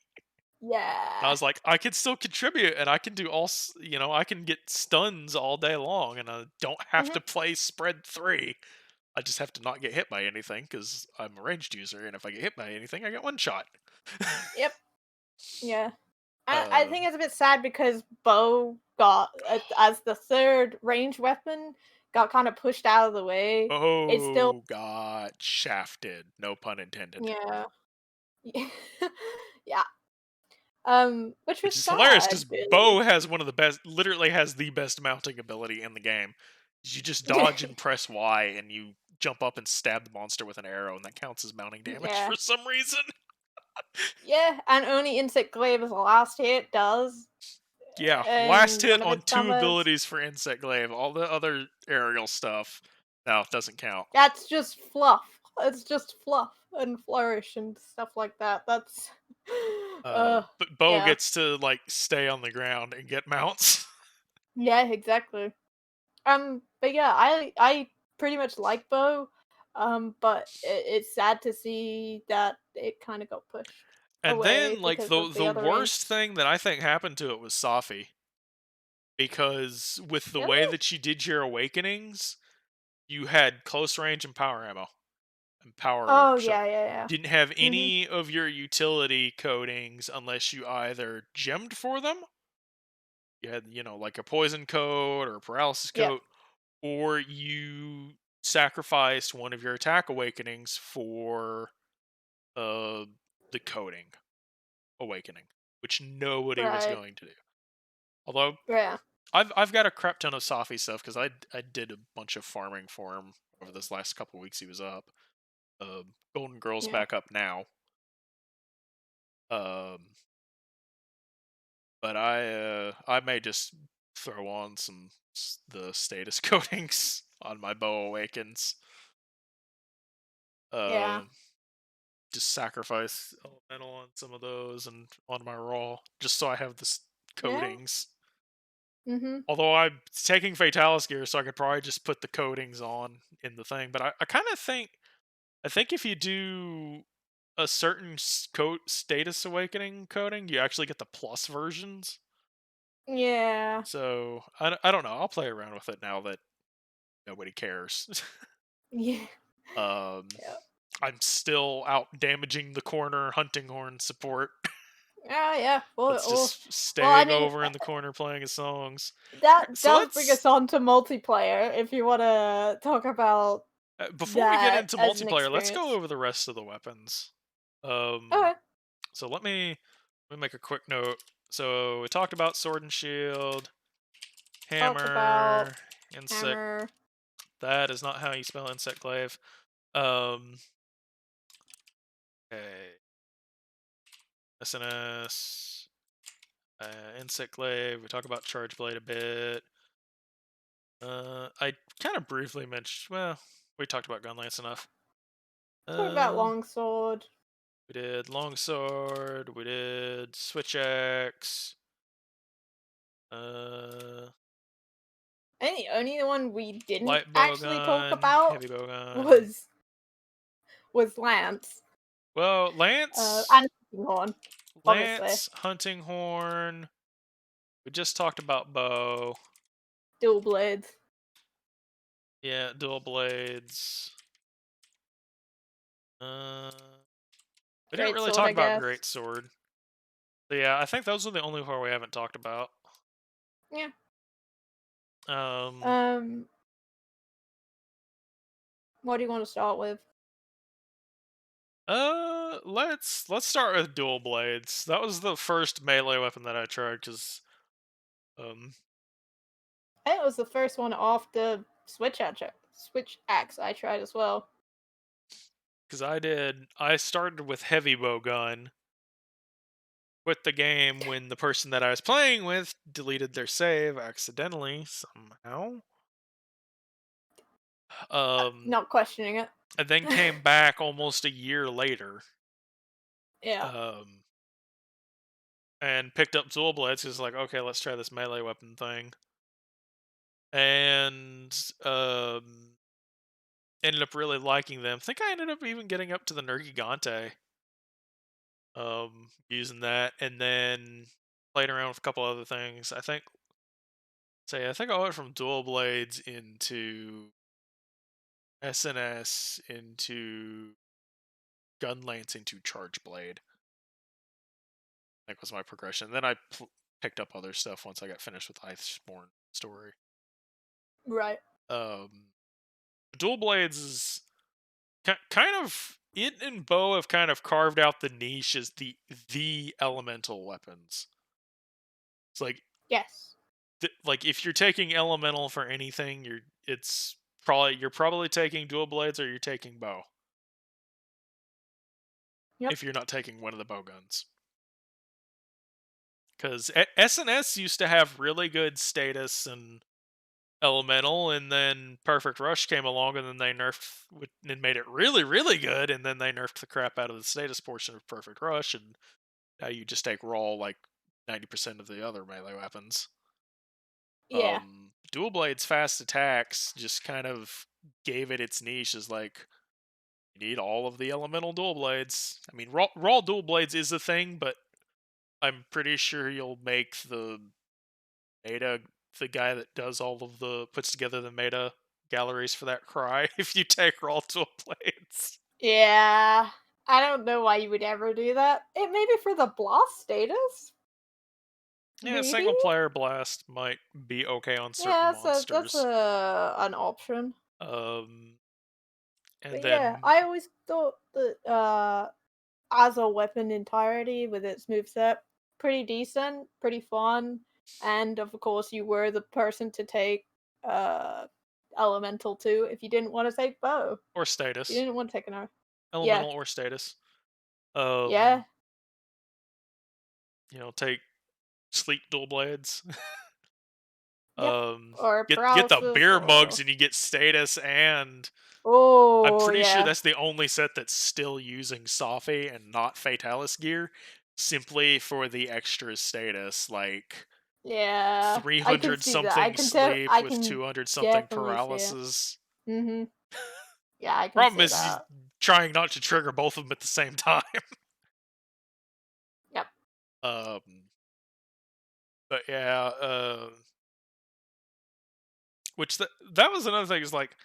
And I Yeah. was like, I can still contribute, and I can do I can get stuns all day long, and I don't have Mhm. to play spread 3. I just have to not get hit by anything because I'm a ranged user, and if I get hit by anything, I get one shot. Yep. Yeah. I um, think it's a bit sad because bow got as the third range weapon got kind of pushed out of the way. It's still oh, got shafted. No pun intended. yeah. Yeah. Which was Which is hilarious because sad, Bo really. has one of the best, literally has the best mounting ability in the game. You just dodge and press Y, and you jump up and stab the monster with an arrow, and that counts as mounting damage Yeah. for some reason. Yeah, and only insect glaive as the last hit does Yeah, last and hit none of on its 2 combos. abilities for Insect Glaive. All the other aerial stuff, no, doesn't count. That's just fluff. It's just fluff and flourish and stuff like that. That's But Bo yeah. gets to like stay on the ground and get mounts. Yeah, exactly. But yeah, I pretty much like Bo, but it's sad to see that it kind of got pushed And then away like because of the the other range. worst thing that I think happened to it was Safi, because with the way Really? that you did your awakenings, you had close range and power ammo and power Oh shot. yeah, yeah, yeah. Didn't have Mhm. any of your utility coatings unless you either gemmed for them. You had, like a poison coat or a paralysis Yep. coat, or you sacrificed one of your attack awakenings for uh the coating awakening, which nobody was Right. going to do. Although Yeah. I've got a crap ton of Safi stuff because I did a bunch of farming for him over this last couple weeks he was up. Golden Girl's Yeah. back up now. Um, but I may just throw on the status coatings on my bow awakens. Yeah. Um, just sacrifice elemental on some of those and on my raw, just so I have this Yeah. coatings. Mhm. Although I'm taking Fatalis gear, so I could probably just put the coatings on in the thing. But I kind of think if you do a certain coat status awakening coating, you actually get the plus versions. Yeah. So I don't know. I'll play around with it now that nobody cares. Yeah. um, Yeah. I'm still out damaging the corner Huntinghorn support. Yeah, yeah. That's just Well, I staying mean, over in the corner playing his songs. Okay, that so does bring let's us on to multiplayer if you want to talk about before we get that into as an multiplayer, let's go experience. over the rest of the weapons. Um, Okay. so let me make a quick note. So we talked about sword and shield, Talked about hammer, insect. hammer. That is not how you spell insect glaive. Um, okay, SNS, insect glaive. We talk about charge blade a bit. I kind of briefly mentioned. Well, We talked about Gunlance enough. Talk about Uh, longsword. we did Longsword. We did Switch Axe. Uh, And the only one we didn't Light actually talk Bowgun, about Heavy Bowgun. was Lance. Well, And Huntinghorn, obviously. Hunting Horn. We just talked about bow. Dual blades. Yeah, dual blades. Uh, we didn't Great really sword, talk I about guess. great sword. So yeah, I think those are the only four we haven't talked about. Yeah. Um, Um, what do you want to start with? let's start with dual blades. That was the first melee weapon that I tried because um I think it was the first one off the Switch axe I tried as well. I started with heavy bow gun with the game when the person that I was playing with deleted their save accidentally somehow. Um, Not questioning it. and then came back almost a year later. Yeah. Um, and picked up dual blades. Cause like, okay, let's try this melee weapon thing. And ended up really liking them. Think I ended up even getting up to the Nergigante. Using that, and then played around with a couple other things. I think I went from dual blades into SNS into gun lance into charge blade. I think was my progression. Then picked up other stuff once I got finished with Iceborne story. Right. Um, dual blades is kind of it and bow have kind of carved out the niche as the elemental weapons. It's like Yes. like if you're taking elemental for anything, you're probably taking dual blades or you're taking bow. Yep. If you're not taking one of the bow guns, because SNS used to have really good status and elemental, and then Perfect Rush came along, and then they and made it really good, and then they nerfed the crap out of the status portion of Perfect Rush, and now you just take raw like 90% of the other melee weapons. Yeah. Dual Blade's fast attacks just kind of gave it its niche as like you need all of the elemental dual blades. I mean, raw dual blades is a thing, but I'm pretty sure you'll make the meta the guy that does all of the puts together the meta galleries for that cry if you take raw dual blades. Yeah. I don't know why you would ever do that. It may be for the blast status. Yeah, Maybe. single player blast might be okay on certain Yeah, so that's monsters. a an option. Um, and But yeah, then I always thought that as a weapon entirety with its moveset, pretty decent, pretty fun, and of course you were the person to take uh elemental too if you didn't want to take bow. or You status, didn't want to take an arrow. Yeah. elemental or status. Yeah. Take sleep dual blades. Yep. Or Get the paralysis beer mugs or and you get status, and I'm oh pretty sure yeah. that's the only set that's still using Safi and not Fatalis gear, simply for the extra status, like Yeah. I can 300 see that. I something can tell sleep I with can 200 something definitely see it. paralysis. Mhm. Yeah, I can Problem see is he's that. trying not to trigger both of them at the same time. Yep. um, but yeah, that was another thing is like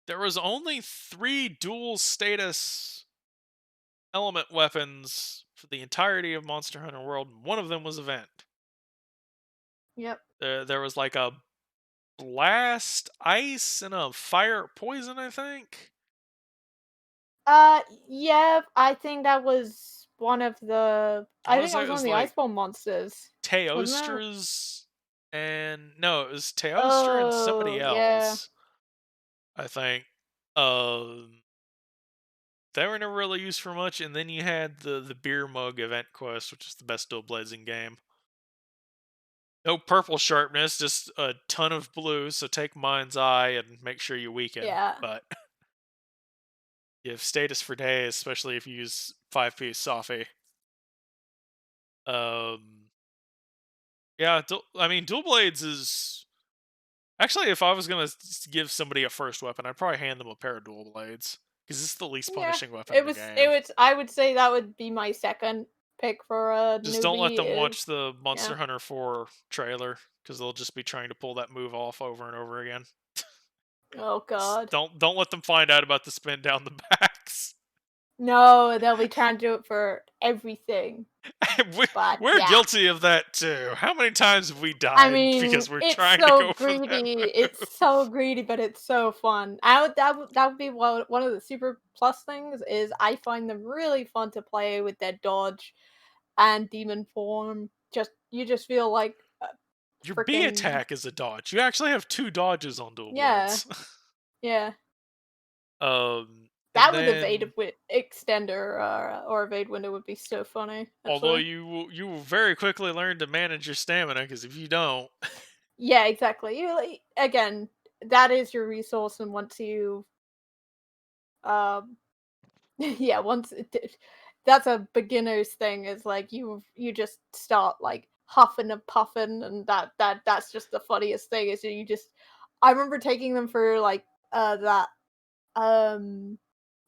there was only 3 dual status element weapons for the entirety of Monster Hunter World, and one of them was event. Yep. There was like a blast, ice, and a fire poison, I think. Yeah, I think that was one of the I I want to think that say was it one of was the like Iceborne monsters, wasn't it? Teostra's, and no, it was Teostra and somebody Oh, yeah. else, I think. Um, they were never really used for much, and then you had the beer mug event quest, which is the best dual blades in game. No purple sharpness, just a ton of blue. So take Mind's Eye and make sure you weaken. Yeah. But You have status for days, especially if you use 5-piece Safi. Um, yeah, I mean, dual blades is actually, if I was gonna give somebody a first weapon, I'd probably hand them a pair of dual blades because it's the least Yeah, punishing weapon in the it game. was I would say that would be my second pick for a Just don't let newbie them is watch the yeah. Monster Hunter 4 trailer because they'll just be trying to pull that move off over and over again. Oh god. Don't let them find out about the spin down the backs. No, they'll be trying to do it for everything. we, But we're yeah. guilty of that too. How many times have we I died mean, because we're it's trying to so go for that greedy. It's move? so greedy, but it's so fun. That would be one of the super plus things is I find them really fun to play with their dodge and demon form. Just you just feel like Your B freaking attack is a dodge. You actually have two dodges on dual yeah, blades. yeah. And That with evade then with extender or evade window would be so funny. although Actually, you will very quickly learn to manage your stamina because if you don't, yeah, exactly. You again, that is your resource, and once you um yeah, that's a beginner's thing is like you just start like huffing and puffing and that's just the funniest thing is you just I remember taking them for like um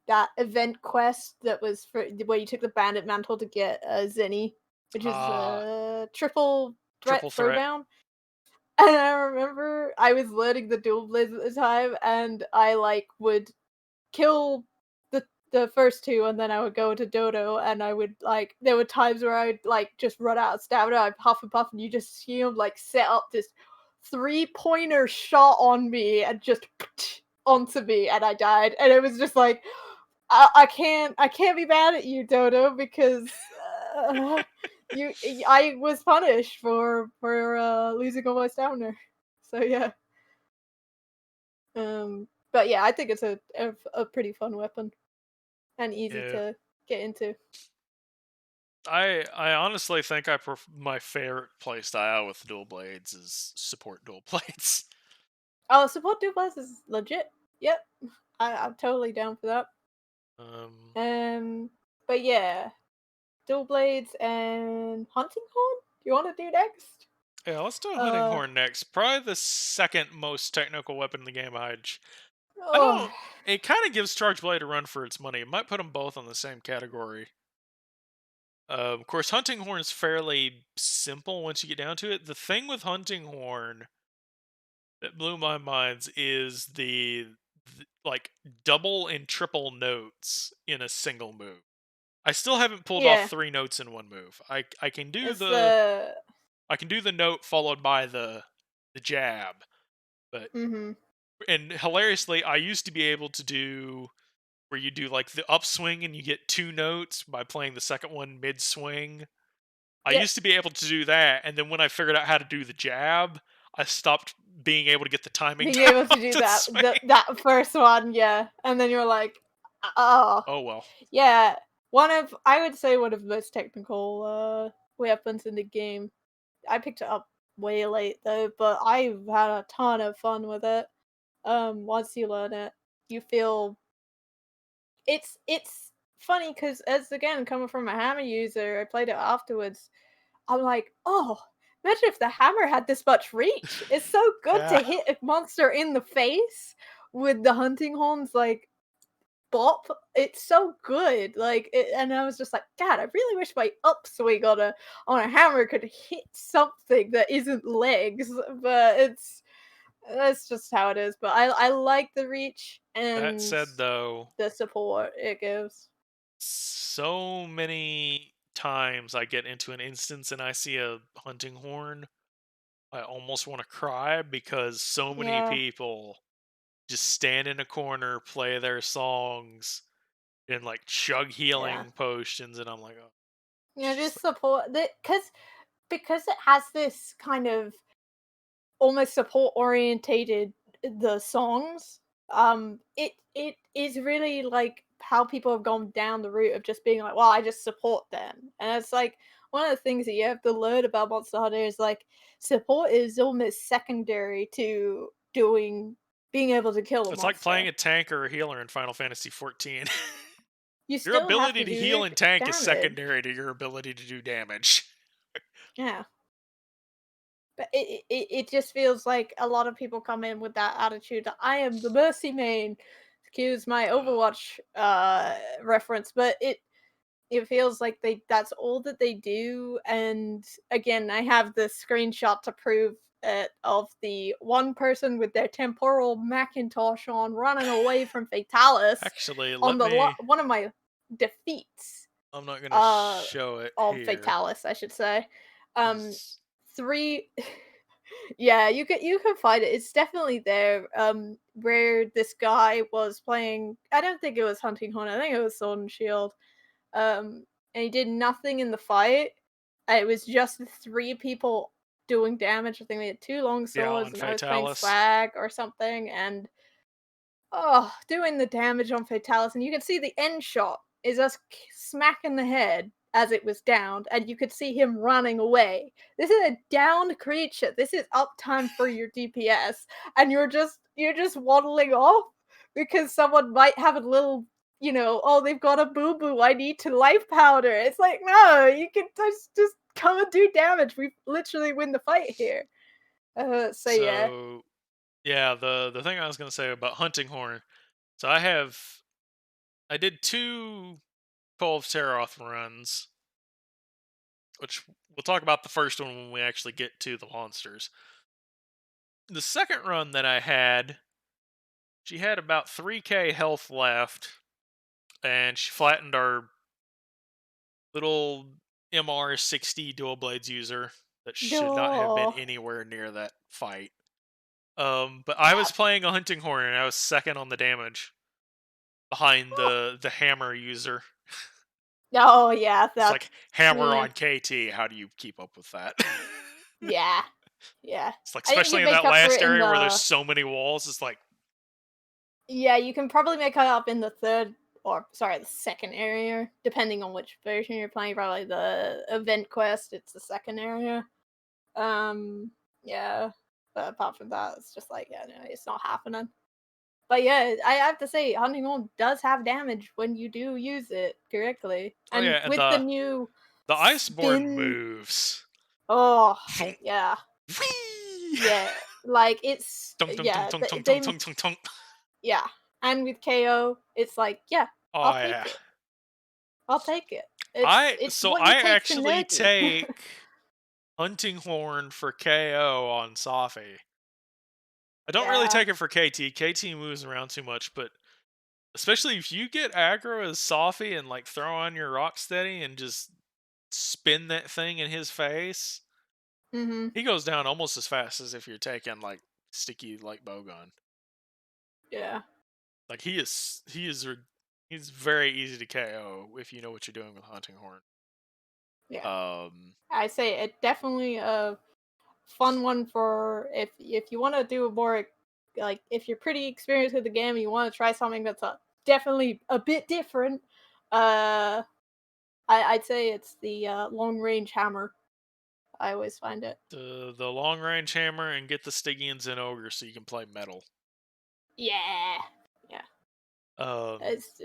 that event quest that was for where you took the bandit mantle to get Zenny, which is ah, triple threat triple threat. throwdown. And I remember I was learning the dual blades at the time and I like would kill the first two, and then I would go to Dodo, and I would like there were times where I would like just run out of stamina, I'd huff and puff, and you just see him like set up this 3-pointer shot on me and just onto me, and I died, and it was just like I can't be mad at you, Dodo, because I was punished for losing all my stamina. So yeah, but yeah, I think it's a pretty fun weapon and easy Yeah. to get into. I honestly think my favorite playstyle with dual blades is support dual blades. Oh, support dupless is legit. Yep, I'm totally down for that. Um, Um, but yeah, dual blades and hunting horn. You want to do next? yeah, let's do a Uh, Huntinghorn next. Probably the second most technical weapon in the game. I oh, don't. It kind of gives Charge Blade a run for its money. It might put them both on the same category. Of course, Hunting Horn is fairly simple once you get down to it. The thing with Hunting Horn that blew my minds is the like double and triple notes in a single move. I still haven't pulled off yeah, three notes in one move. it's I can do the note followed by the jab, but mm-hmm. and hilariously, I used to be able to do where you do like the upswing and you get two notes by playing the second one mid swing. I Yep, used to be able to do that, and then when I figured out how to do the jab, I stopped being able to get the timing being down able to on do the that swing. that first one, yeah, and then you're like, oh, Oh well. yeah. One of I would say one of the most technical weapons in the game. I picked it up way late though, but I've had a ton of fun with it. Once you learn it, you feel it's funny because as again coming from a hammer user, I played it afterwards. I'm like, oh, imagine if the hammer had this much reach. It's so good Yeah. to hit a monster in the face with the hunting horns, like bop. It's so good. And I was just like, God, I really wish my upswing on a hammer could hit something that isn't legs. But that's just how it is. But I like the reach That and said, though, the support it gives. so many times I get into an instance and I see a hunting horn, I almost want to cry because so many Yeah, people just stand in a corner, play their songs, and like chug yeah. healing potions, and I'm like, oh, You it's know, just just like, support that because it has this kind of almost support orientated the songs. It is really like how people have gone down the route of just being like, well, I just support them, and it's like one of the things that you have to learn about Monster Hunter is like support is almost secondary to doing being able to kill a It's like playing monster. a tank or a healer in Final Fantasy 14. You Your still have ability to to do heal your and tank is damage. secondary to your ability to do damage. Yeah. But it just feels like a lot of people come in with that attitude that I am the mercy main. Excuse my Overwatch reference, but it feels like that's all that they do. And again, I have the screenshot to prove it of the one person with their temporal Macintosh on running away from Fatalis Actually, on let the me. one of my defeats I'm not gonna uh show it of here. Fatalis, I should say. Um 'Cause- three Yeah, you can find it. It's definitely there. Where this guy was playing, I don't think it was Huntinghorn, I think it was Sword and Shield. And he did nothing in the fight. It was just the three people doing damage. I think they had two long yeah, swords, on and I was playing Fatalis. Swag or something, and oh, doing the damage on Fatalis, and you can see the end shot is us smacking the head as it was downed, and you could see him running away. This is a downed creature. This is uptime for your DPS, and you're just waddling off because someone might have a little, oh, they've got a boo boo. I need to life powder. It's like, no, you can just come and do damage. We literally win the fight here. So yeah. So yeah, the thing I was gonna say about Huntinghorn. So I did two Call of Teroth runs, which we'll talk about the first one when we actually get to the monsters. The second run that I had, she had about 3k health left, and she flattened our little MR60 dual blades user that should not have been Oh, anywhere near that fight. But I yeah. was playing a Huntinghorn and I was second on the damage behind the hammer user. Oh, yeah, It's like that's hammer eh, on KT. How do you keep up with that? yeah, yeah. It's like I think you especially in make that up for last it in area where there's the so many walls. It's like yeah, you can probably make it up in the third or sorry, the second area, depending on which version you're playing. Probably the event quest, it's the second area. Yeah. But apart from that, it's just like, yeah, no, it's not happening. But yeah, I have to say, Hunting Horn does have damage when you do use it correctly. oh And yeah, and with the the new the Iceborne spin, moves. oh, Thunk, yeah. whee! Yeah, like it's Tung tung tung yeah, tung tung tung they tung tung tung. yeah, and with KO, it's like, yeah, Oh I'll take yeah. it. I'll take it. It's I it's so what you I take to actually Nerky. take Hunting Horn for KO on Safi. I don't really Yeah. take it for KT. KT moves around too much, but especially if you get aggro as Safi and like throw on your rock steady and just spin that thing in his face, Mhm. he goes down almost as fast as if you're taking like sticky like bowgun. Yeah. Like he's very easy to KO if you know what you're doing with Hunting Horn. Yeah. Um, I say it definitely a fun one for if you want to do a more like if you're pretty experienced with the game and you want to try something that's definitely a bit different. Uh, I'd say it's the long range hammer. I always find it. the long range hammer and get the Stygians and ogre so you can play metal. Yeah. Yeah. Um, It's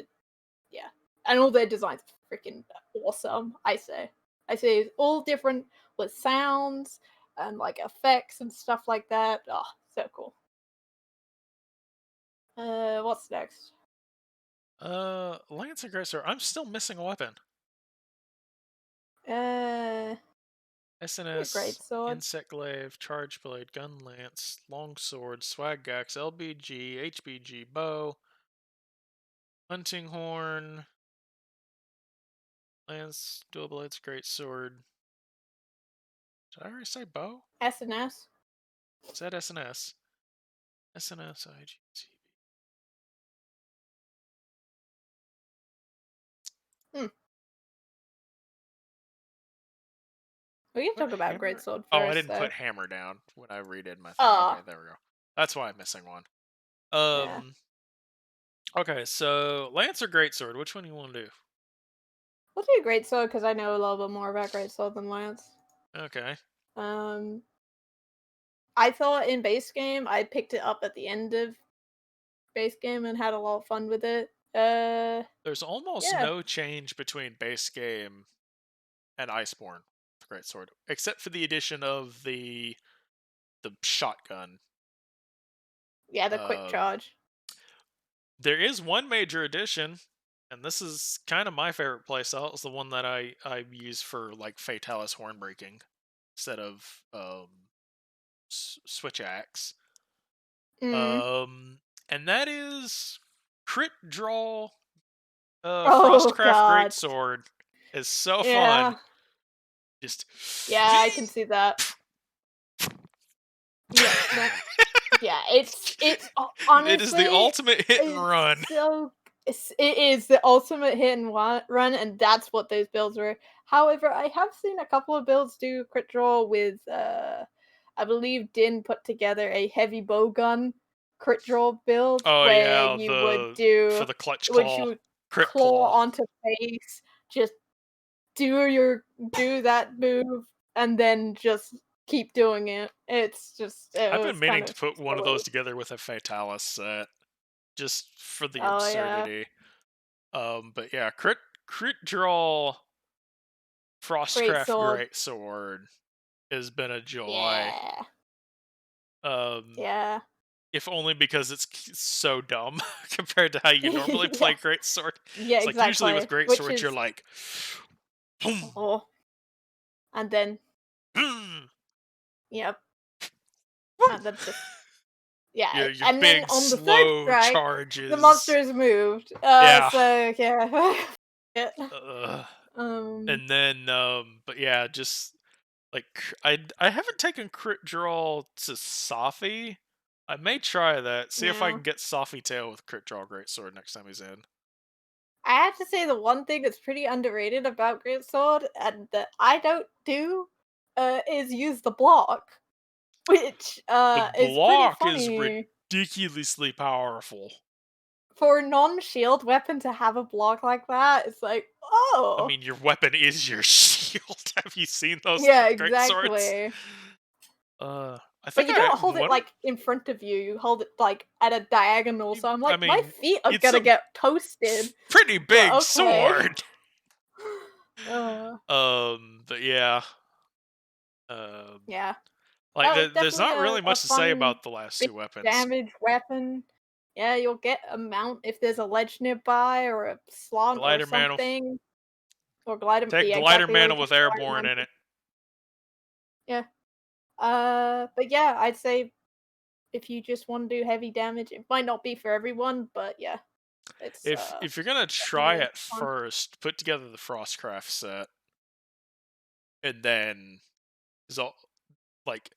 yeah. And all their designs are freaking awesome, I say. I say it's all different with sounds and like effects and stuff like that. Oh, so cool. What's next? Lance Aggressor. I'm still missing a weapon. Uh, a great SNS, sword. Insect Glaive, Charge Blade, Gun Lance, Long Sword, Swag Gax, LBG, HBG, Bow, Hunting Horn, Lance, Dual Blades, Great Sword. Did I already say bow? SNS. Said SNS. SNS, IGT. Hmm. We can Put talk about great hammer. sword Oh, I first, didn't though. put hammer down when I redid my thing. Oh, Okay, there we go. That's why I'm missing one. yeah. Okay, so Lance or Greatsword? Which one do you want to do? We'll do great sword because I know a little bit more about great sword than Lance. Okay. Um, I thought in base game I picked it up at the end of base game and had a lot of fun with it. There's almost Yeah. no change between base game and Iceborne, Greatsword, except for the addition of the shotgun. Yeah, the quick Um, charge. there is one major addition, and this is kind of my favorite playstyle. It's the one that I use for like Fatalis horn breaking instead of switch axe. Mm. Um, and that is crit draw. Oh Frostcraft god. Greatsword is so fun. Yeah. Just Yeah, I can see that. Yeah, no. Yeah, it is the honestly, ultimate hit and it's run. it is the ultimate hit and run, and that's what those builds were. However, I have seen a couple of builds do crit draw with I believe Din put together a heavy bowgun crit draw build Oh where yeah, you would the do for the clutch which you claw, would crit claw claw. onto face, just do that move, and then just keep doing it. It's just it I've been was kind meaning to of put one of those silly. together with a Fatalis set, just for the Oh yeah. absurdity. But yeah, crit draw Great Frostcraft sword. Greatsword has been a joy. Yeah. Um, Yeah. if only because it's so dumb compared to how you normally Yeah. play Greatsword. Yeah, It's like usually with exactly. Which Greatsword you're is like, boom, oh, and then boom, yep, woo. and then just yeah, Your and then big on the third slow strike, the monster charges. is moved. Yeah. So yeah. Yeah. Uh, Um, and then but yeah, just like I haven't taken crit draw to Safi. I may try that. See if I yeah. can get Safi tail with crit draw greatsword next time he's in. I have to say the one thing that's pretty underrated about Great Sword and that I don't do is use the block, which The is pretty block is funny. ridiculously powerful. For a non-shield weapon to have a block like that, it's like, I oh, mean, your weapon is your shield. Have you seen those yeah, great swords? exactly. I But think you I don't hold it one. like in front of you. You hold it like at a diagonal. So I'm I like, my mean, feet are it's gonna a get toasted. pretty But big okay. sword. uh, But yeah. Um, yeah. like No, there's definitely not really a much to say fun about the last big two weapons. damage weapon. Yeah, you'll get a mount if there's a ledge nearby or a slant or Glider mantle. something. Or glider. Take Yeah, glider exactly. Or mantle with just glider airborne in mantle. it. Yeah. But yeah, I'd say if you just want to do heavy damage, it might not be for everyone, but yeah, it's If you're gonna try definitely it fun. first, put together the Frostcraft set, and then is all like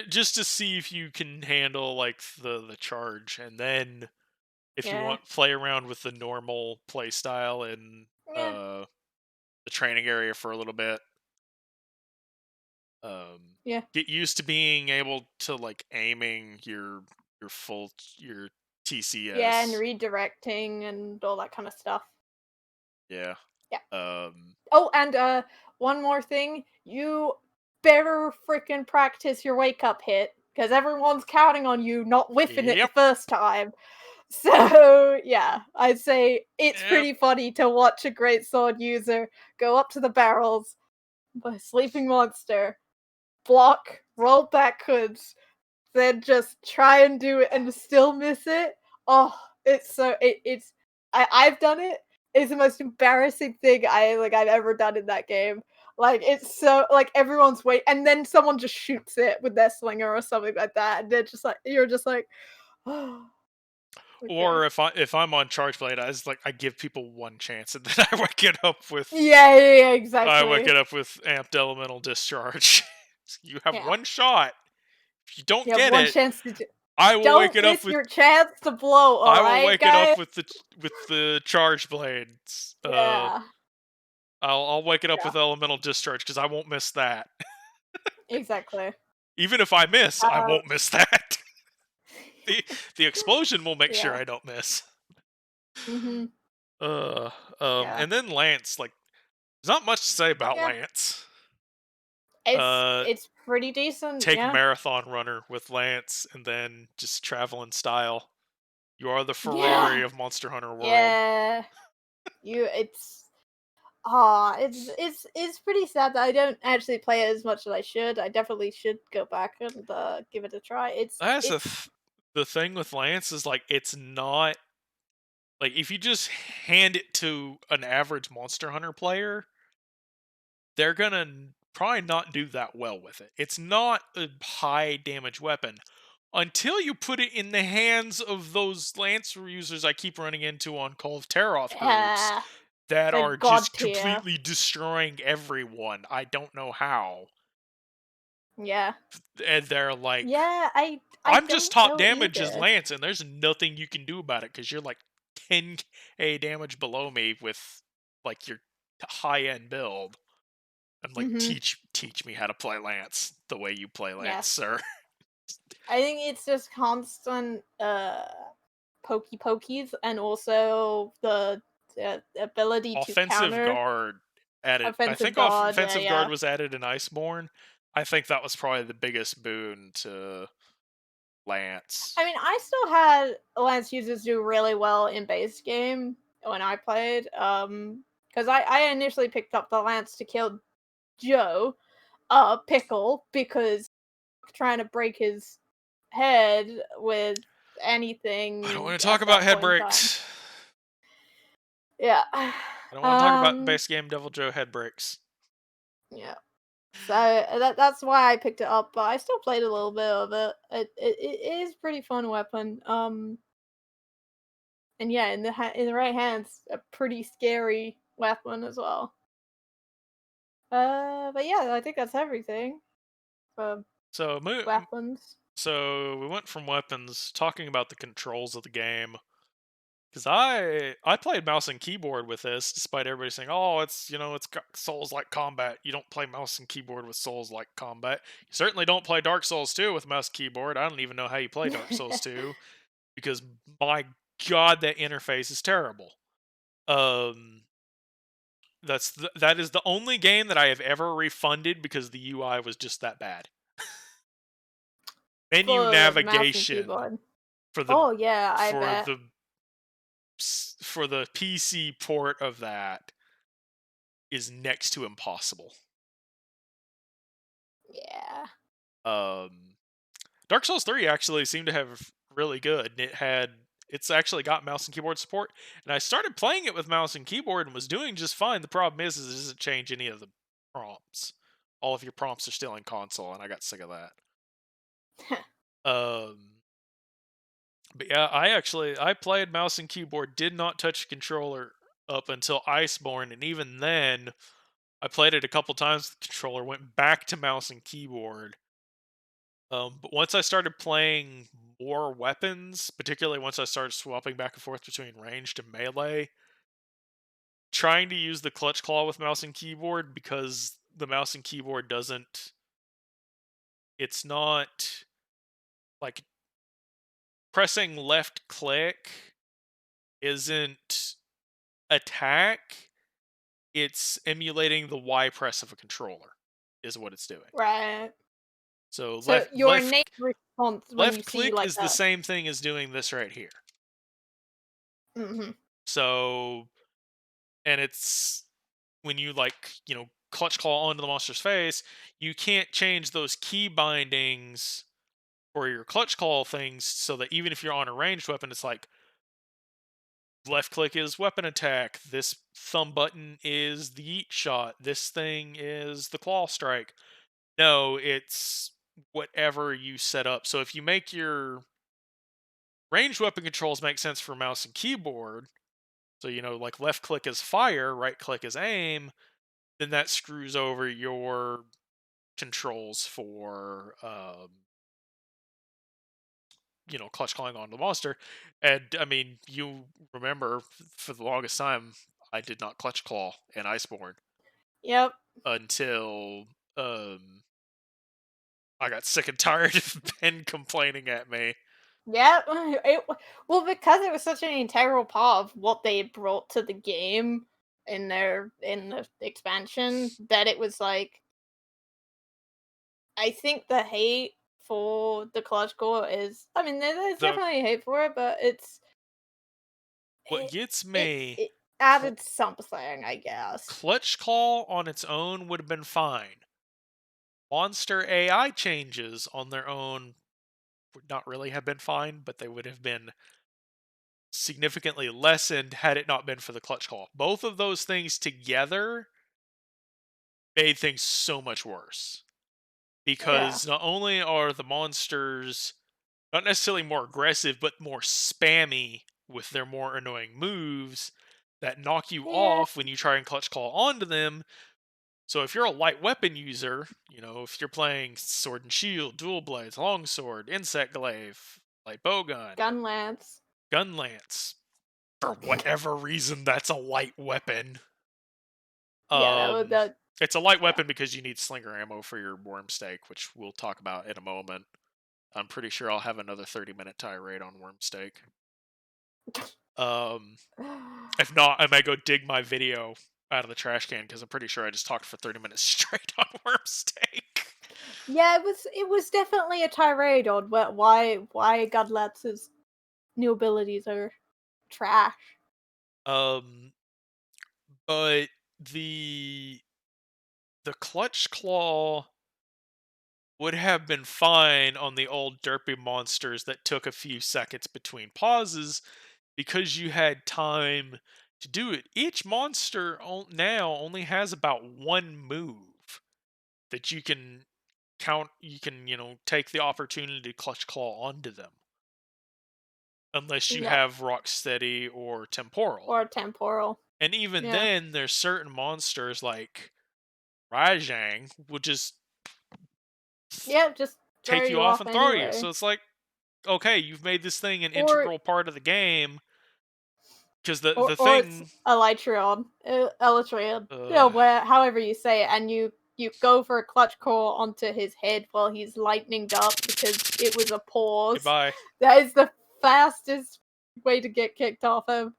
just to see if you can handle like the charge, and then if you Yeah. want play around with the normal play style in Yeah. the training area for a little bit. Yeah. Get used to being able to like aiming your full your Yeah, and TCS. redirecting and all that kind of stuff. Yeah. Yeah. Um Oh, and one more thing, you better freaking practice your wake up hit because everyone's counting on you not whiffing it the yep. first time. So yeah, I'd say it's Yep. pretty funny to watch a great sword user go up to the barrels, by sleeping monster, block, roll backwards, then just try and do it and still miss it. Oh, it's I've done it. It's the most embarrassing thing I've ever done in that game. Like it's so like everyone's wait and then someone just shoots it with their slinger or something like that, and they're just like you're just like, oh, okay. Or if I'm on charge blade, I give people one chance and then Yeah, yeah, yeah, I wake exactly. it up with amped elemental discharge. You have Yeah. one shot. If you don't You have get one it, chance to do I will wake don't it up miss with your chance to blow, alright, guys? with the charge blades. Yeah. I'll wake it up Yeah, with elemental discharge because I won't miss that. exactly. Even if I miss, I Uh, won't miss that. the the explosion will make sure yeah. I don't miss. Mhm. Uh, Yeah. and then Lance, like, there's not much to say about Yeah. Lance. It's Uh, it's pretty decent, take yeah. marathon runner with Lance, and then just travel in style. You are the Yeah, Ferrari of Monster Hunter World. yeah. You it's ah, it's pretty sad that I don't actually play it as much as I should. I definitely should go back and, give it a try. That's It's the thing with Lance is like it's not like if you just hand it to an average Monster Hunter player, they're gonna probably not do that well with it. It's not a high damage weapon until you put it in the hands of those Lancer users I keep running into on Call of Teroth groups uh, that the are god just tier. completely destroying everyone. I don't know how. Yeah. And they're like, Yeah, I I'm just don't top know damage as either. Lance, and there's nothing you can do about it because you're like 10k damage below me with like your high end build. I'm like, Mhm. teach me how to play Lance the way you play Lance, Yes. sir. I think it's just constant, pokies and also the ability to Offensive counter guard added. I offensive think guard, yeah, offensive guard yeah. was added in Iceborne. I think that was probably the biggest boon to Lance. I mean, I still had Lance users do really well in base game when I played, because I initially picked up the Lance to kill Joe, Pickle, because trying to break his head with I don't anything want to talk at about that head point in time. breaks. Yeah. I don't want to talk about Um, base game Devil Joe head breaks. yeah. So that's why I picked it up, but I still played a little bit of it. It is pretty fun weapon. And yeah, in the right hands, a pretty scary weapon as well. But yeah, I think that's everything for So weapons. so we went from weapons talking about the controls of the game because I played mouse and keyboard with this, despite everybody saying, "Oh, it's it's got Souls like combat." You don't play mouse and keyboard with Souls like combat. You certainly don't play Dark Souls 2 with mouse keyboard. I don't even know how you play Dark Souls 2 because my god, that interface is terrible. Um, that is the only game that I have ever refunded because the UI was just that bad. Menu For mouse and navigation keyboard. for the Oh yeah, I for bet. the for the PC port of that is next to impossible. Yeah. Um, Dark Souls 3 actually seemed to have really good. It's actually got mouse and keyboard support, and I started playing it with mouse and keyboard and was doing just fine. The problem is it doesn't change any of the prompts. All of your prompts are still in console, and I got sick of that. Um, but yeah, I played mouse and keyboard, did not touch the controller up until Iceborne, and even then I played it a couple times with the controller, went back to mouse and keyboard. But once I started playing more weapons, particularly once I started swapping back and forth between ranged and melee, trying to use the clutch claw with mouse and keyboard because the mouse and keyboard doesn't it's not like pressing left click isn't attack, it's emulating the Y press of a controller is what it's doing. Right. So So your innate response when you left see click like is the a same thing as doing this right here. mhm. So and it's when you clutch claw onto the monster's face, you can't change those key bindings for your clutch claw things so that even if you're on a ranged weapon, it's like left click is weapon attack, this thumb button is the eat shot, this thing is the claw strike. No, it's whatever you set up. So if you make your ranged weapon controls make sense for mouse and keyboard, so like left click is fire, right click is aim, then that screws over your controls for clutch clawing onto the monster. And I mean, you remember for the longest time I did not clutch claw in Iceborne Yep. until I got sick and tired of Ben complaining at me. Yep. Well, because it was such an integral part of what they brought to the game in the expansion that it was like I think the hate for the clutch core is I mean there's The definitely hate for it, but What It gets it me, it cl- added something, I guess. Clutch Claw on its own would have been fine. Monster AI changes on their own would not really have been fine, but they would have been significantly lessened had it not been for the Clutch Claw. Both of those things together made things so much worse. Yeah. Because not only are the monsters not necessarily more aggressive, but more spammy with their more annoying moves that knock you Yeah. off when you try and clutch claw onto them. So if you're a light weapon user, if you're playing sword and shield, dual blades, longsword, insect glaive, light bowgun, Gun lance. gun lance, for whatever reason that's a light weapon. Yeah, that would Um, that it's a light yeah. weapon because you need slinger ammo for your worm stake, which we'll talk about in a moment. I'm pretty sure I'll have another 30-minute tirade on worm stake. Um, if not, I might go dig my video out of the trash can because I'm pretty sure I just talked for 30 minutes straight on worm steak. Yeah, it was definitely a tirade on why Godlatz's new abilities are trash. Um, but the the clutch claw would have been fine on the old derpy monsters that took a few seconds between pauses because you had time to do it. Each monster now only has about one move that you can take the opportunity to clutch claw onto them unless you Yeah, have rocksteady or temporal. or temporal. And even Yeah. then there's certain monsters like Rajang will just Yeah, just throw take you you off off and throw you. So anyway. it's like, okay, you've made this thing an Or integral part of the game because the or it's thing Elytrion. Elytrion. Yeah, uh where however you say it, and you go for a clutch call onto his head while he's lightninged up because it was a pause. goodbye. That is the fastest way to get kicked off of,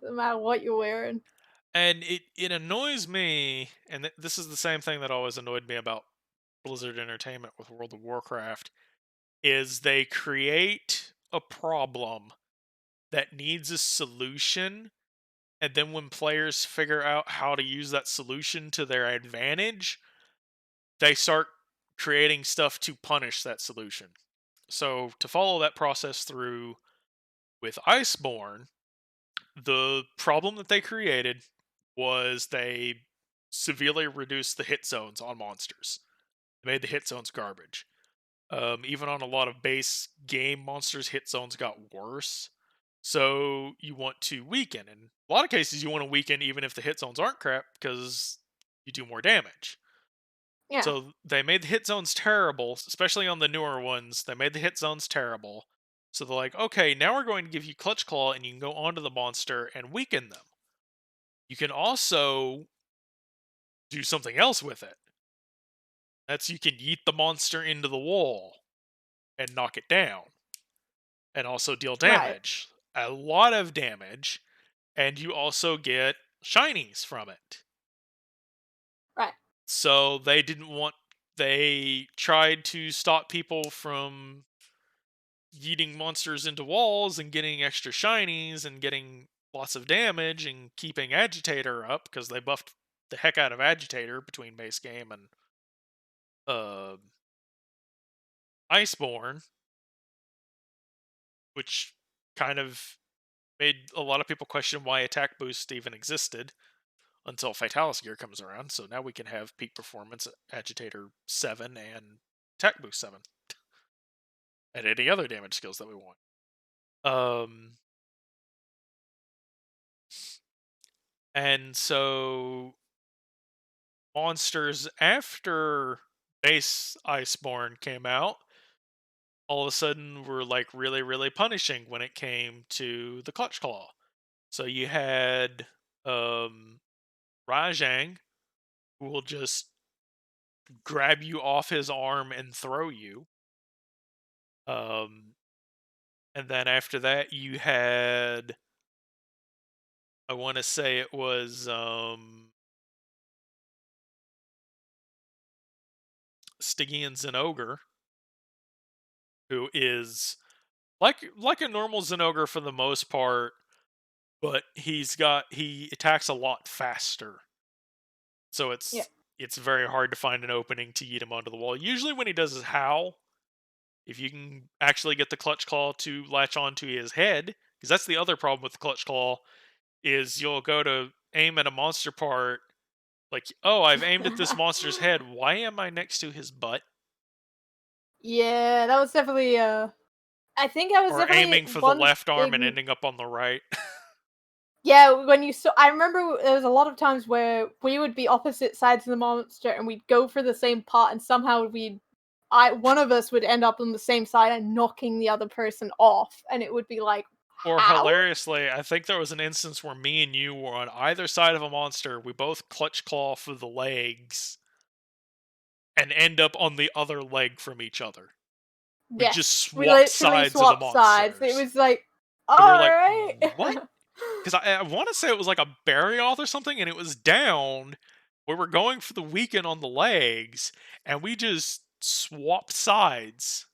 no matter what you're wearing. And it annoys me, and this is the same thing that always annoyed me about Blizzard Entertainment with World of Warcraft, is they create a problem that needs a solution, and then when players figure out how to use that solution to their advantage, they start creating stuff to punish that solution. So to follow that process through with Iceborne, the problem that they created was they severely reduced the hit zones on monsters. They made the hit zones garbage. Even on a lot of base game monsters, hit zones got worse. So you want to weaken. In a lot of cases, you want to weaken even if the hit zones aren't crap because you do more damage. Yeah, So they made the hit zones terrible, especially on the newer ones. They made the hit zones terrible. So they're like, okay, now we're going to give you Clutch Claw and you can go onto the monster and weaken them. You can also do something else with it. That's you can yeet the monster into the wall and knock it down and also deal right, damage. A lot of damage, and you also get shinies from it. right, So they tried to stop people from yeeting monsters into walls and getting extra shinies and getting lots of damage and keeping Agitator up because they buffed the heck out of Agitator between base game and uh, Iceborne, which kind of made a lot of people question why attack boost even existed until Fatalis gear comes around. So now we can have peak performance Agitator 7 and attack boost 7 and any other damage skills that we want. Um, and so monsters after base Iceborne came out, all of a sudden were like really, really punishing when it came to the Clutch Claw. So you had um, Rajang, who will just grab you off his arm and throw you. Um, and then after that, you had, I want to say it was Stygian Zenogre, who is like a normal Zenogre for the most part, but he attacks a lot faster. So Yeah. it's very hard to find an opening to yeet him onto the wall. Usually when he does his howl, if you can actually get the clutch claw to latch onto his head, because that's the other problem with the clutch claw, is you'll go to aim at a monster part, like, oh, I've aimed at this monster's head. Why am I next to his butt? Yeah, that was definitely, I think that was Or definitely aiming for the one left arm and thing. ending up on the right. Yeah, when you saw, I remember there was a lot of times where we would be opposite sides of the monster and we'd go for the same part and somehow one of us would end up on the same side and knocking the other person off and it would be like, Or "How?" hilariously, I think there was an instance where me and you were on either side of a monster. We both clutch claw for the legs and end up on the other leg from each other. We just Yes, we swap literally sides of the swapped sides. It monsters. was like, And we're like, "Alright." what? Because I want to say it was like a Barioth or something, and it was down. We were going for the weaken on the legs, and we just swapped sides.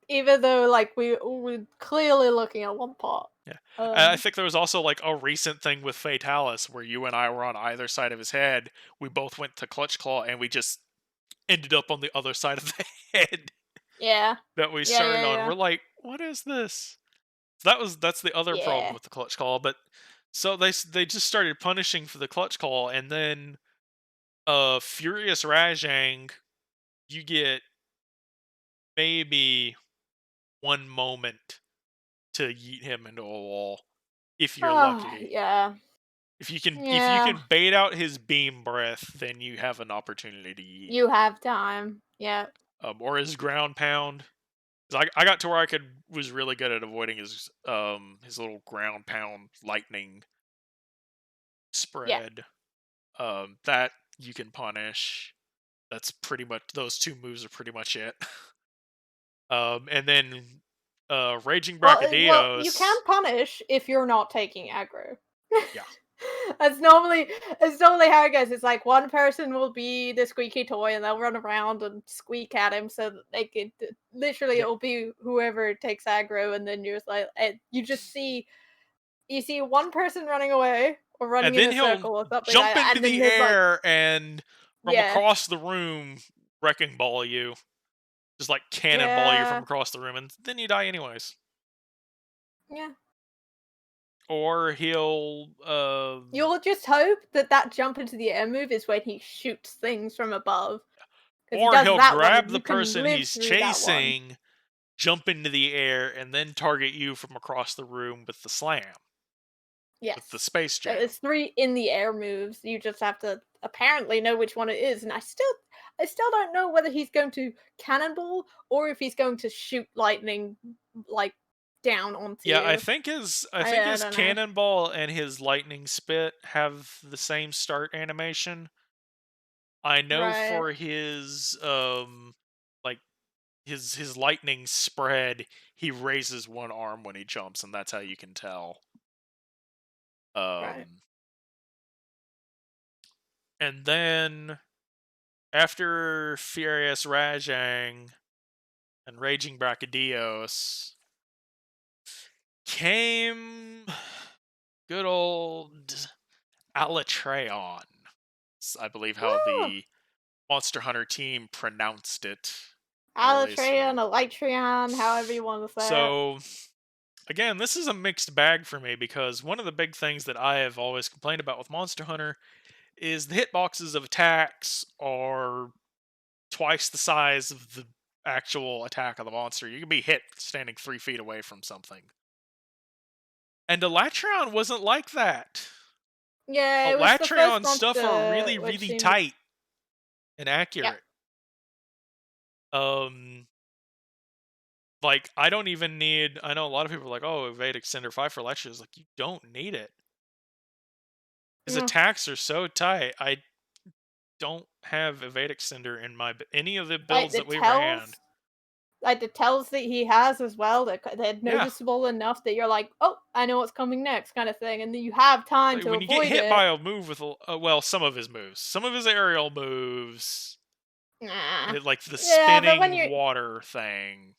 Even though, like, we were clearly looking at one part. Yeah. I Um, think there was also like a recent thing with Fatalis where you and I were on either side of his head. We both went to Clutch Claw and we just ended up on the other side of the head yeah. that we Yeah, started yeah, on. yeah. We're like, what is this? So that's the other problem Yeah. with the Clutch Claw. But so they just started punishing for the Clutch Claw, and then Furious Rajang, you get maybe one moment to yeet him into a wall if you're Oh, lucky. yeah. If you Yeah. can bait out his beam breath, then you have an opportunity to yeet. You have time. Yeah. Or his ground pound. 'Cause I got to where I could was really good at avoiding his little ground pound lightning Yeah. spread. That you can punish. That's pretty much those two moves are pretty much it. And then Raging Well, you can Brachydios. punish if you're not taking aggro. Yeah. That's normally how it goes. It's like one person will be the squeaky toy and they'll run around and squeak at him so that they could literally Yep. it'll be whoever takes aggro and then you're just like and you see one person running away or And running in then a he'll circle or something like jump that, into and then the there's like air and from yeah, across the room wrecking ball you. Just like cannonball you from yeah, across the room, and then you die anyways. yeah. Or he'll, You'll just hope that that jump into the air move is when he shoots things from above. Because he or does he'll that one, grab and the you can person live he's through that one. chasing, jump into the air, and then target you from across the room with the slam, with the Yes. space jam. It's 3 in the air moves, you just have to apparently know which one it is, and I still don't know whether he's going to cannonball or if he's going to shoot lightning, like, down onto Yeah, you. I think I his don't know. cannonball and his lightning spit have the same start animation. I know Right, for his like his lightning spread, he raises one arm when he jumps, and that's how you can tell. right. Um, and then after Furious Rajang and Raging Brachydios came good old Alatreon. I believe how Woo! the Monster Hunter team pronounced it, or at least Alatreon, Elytrion, however you wanna say it. so. Again, this is a mixed bag for me because one of the big things that I have always complained about with Monster Hunter is the hitboxes of attacks are twice the size of the actual attack of the monster. You can be hit standing 3 feet away from something. And Elatreon wasn't like that. Yeah, it was the first Elatreon's stuff are monster really, which really seemed tight and yep, accurate. Um, like I don't even need. I know a lot of people are like, "Oh, evade extender 5 for Elatreon." It's like you don't need it. His yeah. attacks are so tight. I don't have evade extender in any of the Like, builds the that we ran. tells like, the tells that he has as well, they're Yeah, noticeable enough that you're like, "Oh, I know what's coming next," kinda thing, and then you have time like to when you get avoid hit by it. a move with well, some of his moves, some of his aerial moves, Nah. like the Yeah, but when spinning you're water thing.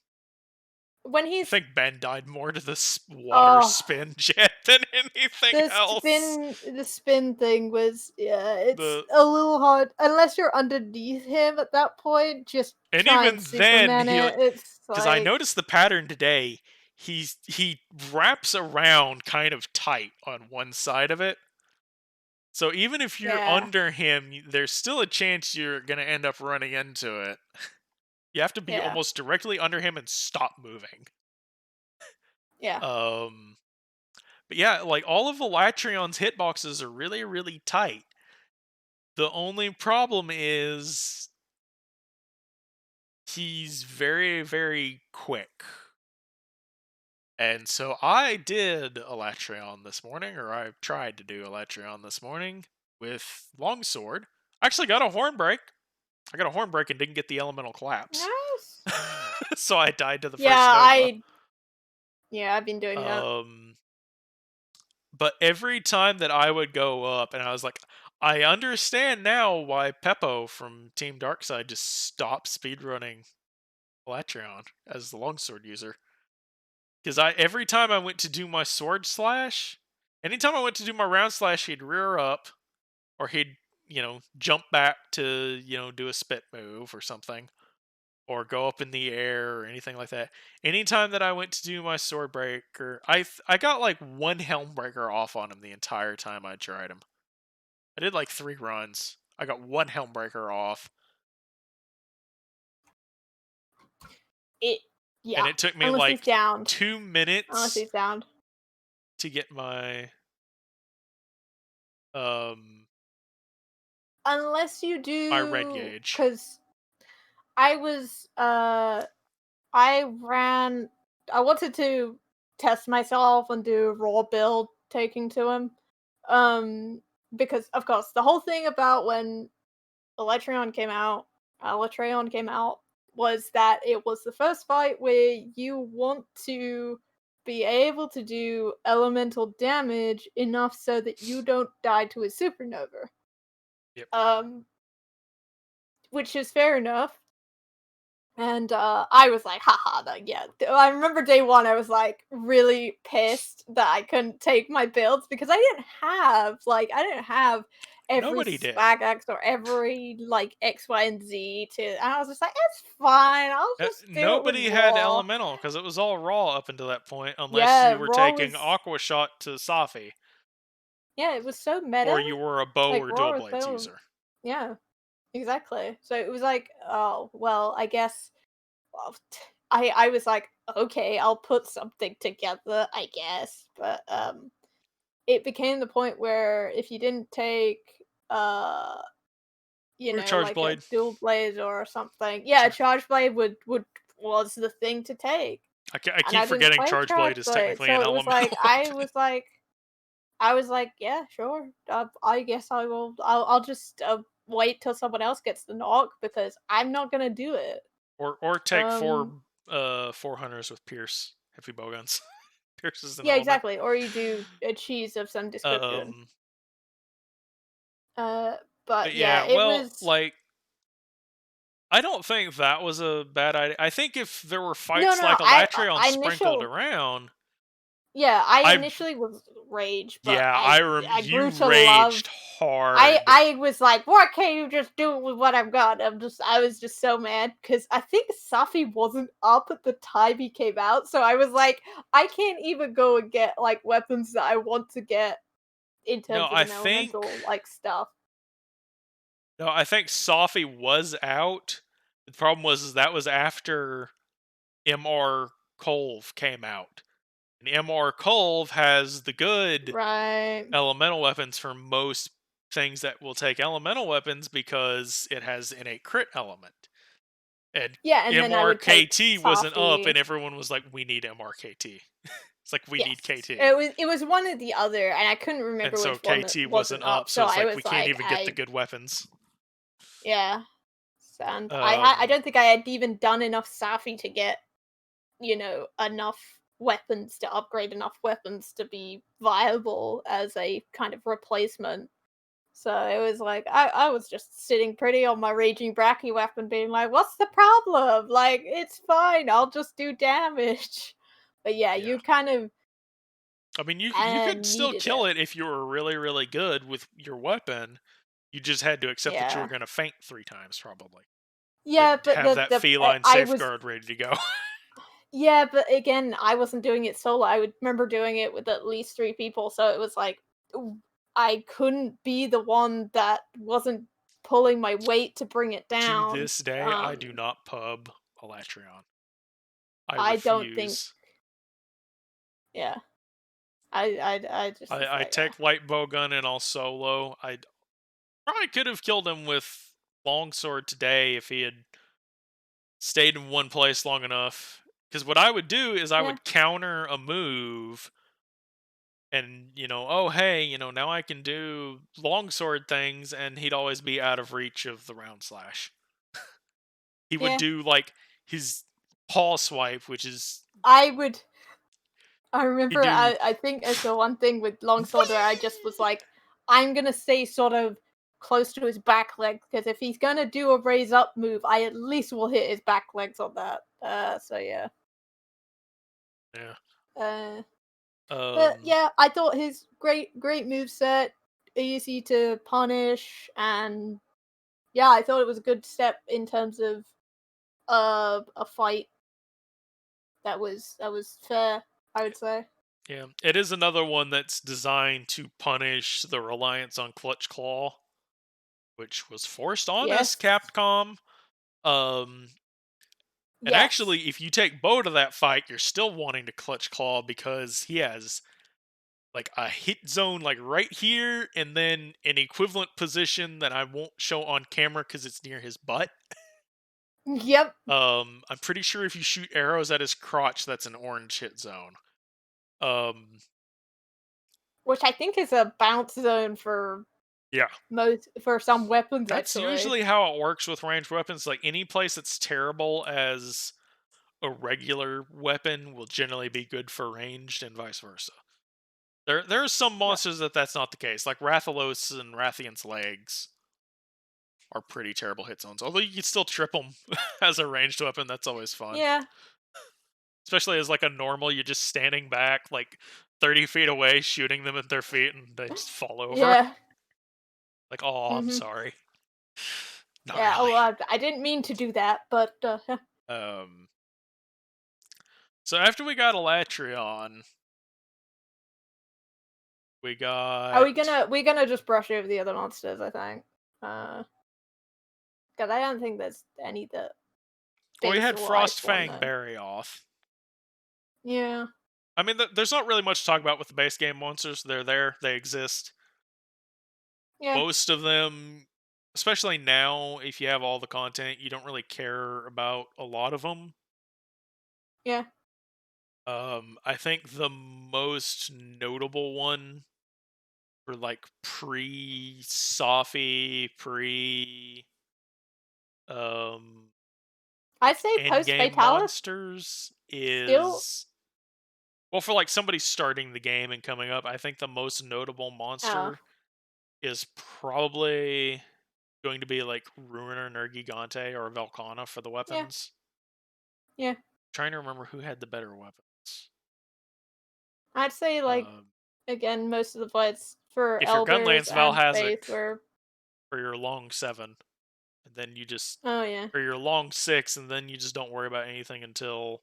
when I he's think Ben died more to the water oh, spin jet than anything else. the spin thing was, yeah, it's The a little hard unless you're underneath him at that point. Just and try and even then, Superman it. It's because I like, noticed the pattern today. He wraps around kind of tight on one side of it. So even if you're yeah, under him, there's still a chance you're gonna end up running into it. You have to be yeah, almost directly under him and stop moving. yeah, Um, but yeah, like all of Elatrion's hitboxes are really, really tight. The only problem is he's very, very quick. And so I did Elatrion this morning, or I tried to do Elatrion this morning with Longsword. I actually got a horn break. I got a horn break and didn't get the elemental collapse. nice. So I died to the Yeah, first Nova. I've been doing that. Um, but every time that I would go up, and I was like, I understand now why Peppo from Team Darkside just stopped speedrunning Elatrion as the longsword user. Because every time I went to do my sword slash, anytime I went to do my round slash, he'd rear up, or he'd, jump back to, do a spit move or something, or go up in the air or anything like that. Anytime that I went to do my sword breaker, I got like one helm breaker off on him the entire time I tried him. I did like 3 runs. I got one helm breaker off, It, and yeah, it took me unless he's like downed. two Unless minutes he's downed. to get um Unless you my red do, gauge. because I was, I ran. I wanted to test myself and do raw build taking to him. Um, because of course the whole thing about when Electron came out, Electron came out was that it was the first fight where you want to be able to do elemental damage enough so that you don't die to a supernova. Yep. Um, which is fair enough. And, I was like, "Haha, that yeah." I remember day 1, I was, like, really pissed that I couldn't take my builds because I didn't have every Nobody did. swag X or every, like, X, Y, and Z to and I was just like, "It's fine, I'll just do it with Nobody had raw." elemental because it was all raw up until that point, unless Yeah, you were raw taking was aqua shot to Safi, yeah, it was so or meta. you were a bow Like, or raw dual was blades so user. yeah, exactly. So it was like, "Oh, well, I guess." Well, I was like, "Okay, I'll put something together, I guess." But, it became the point where if you didn't take, uh, Or charge like a blade. dual blade or something, yeah, a Sure. charge blade would was the thing to take, I and keep I didn't forgetting play charge charge blade is blade, technically so an it was like elemental weapon. I was like, "Yeah, sure, I guess I will I'll just, wait till someone else gets the knock because I'm not gonna do it." Or take Um, four hunters with Pierce heavy bowguns. Pierce is an yeah, element. exactly, or you do a cheese of some description. Um Uh, but but yeah, yeah, it well, was like I don't think that was a bad idea. I think if there were no, fights no, no. like Elatrion sprinkled around, I I initially was rage, but yeah, I you grew to love. raged hard. I was like, why can't you just do it with what I've got? I was just so mad because I think Safi wasn't up at the time he came out, so I was like, I can't even go and get like weapons that I want to get in No, terms of I an think elemental like stuff. no, I think Sophie was out. The problem was is that was after MR Colv came out. And MR Colv has the good Right. elemental weapons for most things that will take elemental weapons because it has innate crit element. And Yeah, and then I would take MRKT wasn't up, and Safi. everyone was like, "We need MRKT." It's like we need Yes. KT, It was one or the other, and I couldn't and remember so which one that KT wasn't wasn't up, up. so So it's I like we was can't like, even get the good weapons. yeah. And I Um, don't think I had even done enough Safi to get, enough weapons to upgrade enough weapons to be viable as a kind of replacement. So it was like I was just sitting pretty on my raging bracky weapon, being like, "What's the problem? Like, it's fine. I'll just do damage." But yeah, Yeah. you kind of I mean, you could still needed kill it. it if you were really really good with your weapon. You just had to accept that you were Yeah, going to faint 3 times probably. To yeah, but have the that the feline I was safeguard ready to go. yeah, but again, I wasn't doing it solo. I would remember doing it with at least 3 people, so it was like I couldn't be the one that wasn't pulling my weight to bring it To down. this day, I do not pub Elatrion. I I don't think, refuse. yeah. I just was I like, take light bowgun and I'll solo. I probably could have killed him with longsword today if he had stayed in one place long enough. Because what I would do is I yeah, would counter a move, and oh hey, now I can do longsword things, and he'd always be out of reach of the round slash. He would yeah. do like his paw swipe, which is I would. I he'd remember. do I think as the one thing with longsword where I just was Whee! like, I'm gonna stay sort of close to his back leg because if he's gonna do a raise up move, I at least will hit his back legs on that. So yeah. Yeah. Uh, but Um. yeah, I thought his great move set, easy to punish, and yeah, I thought it was a good step in terms of a fight that was fair. I would say. Yeah. It is another one that's designed to punish the reliance on Clutch Claw, which was forced on us, Yes. Capcom. Um. And Yes. actually, if you take Bo to that fight, you're still wanting to Clutch Claw because he has like a hit zone like right here, and then an equivalent position that I won't show on camera because it's near his butt. Yep. I'm pretty sure if you shoot arrows at his crotch, that's an orange hit zone. Um, Which I think is a bounce zone for yeah, most for some weapons that's actually. usually how it works with ranged weapons. Like any place that's terrible as a regular weapon will generally be good for ranged, and vice versa. There are some No. monsters that's not the case, like Rathalos and Rathian's legs are pretty terrible hit zones. Although you can still trip them as a ranged weapon, that's always fun. Yeah. Especially as like a normal, you're just standing back like 30 feet away, shooting them at their feet, and they just fall over. Yeah. Like, oh, I'm Mhm. sorry. Not Yeah. Oh, really. I didn't mean to do that, but Um, so after we got Elatrion, we are got. we gonna just brush over the other monsters? I think. Because I don't think there's any that Well, we base had or Iceborne Frostfang though. Berry off. Yeah. I mean, there's not really much to talk about with the base game monsters. They're there, they exist. Yeah. Most of them, especially now, if you have all the content, you don't really care about a lot of them. Yeah. I think the most notable one for like pre Sophie, pre um I'd like say end post game Fatalis monsters still. is, well, for like somebody starting the game and coming up, I think the most notable Oh. monster is probably going to be like Ruiner Nergigante or Velkhana for the Yeah. weapons. Yeah. Trying to remember who had the better weapons. I'd say like Um, again most of the fights for if your elders Gunlance Val and Hazak base were. for your long 7, and then you just, Oh yeah. or your long 6, and then you just don't worry about anything until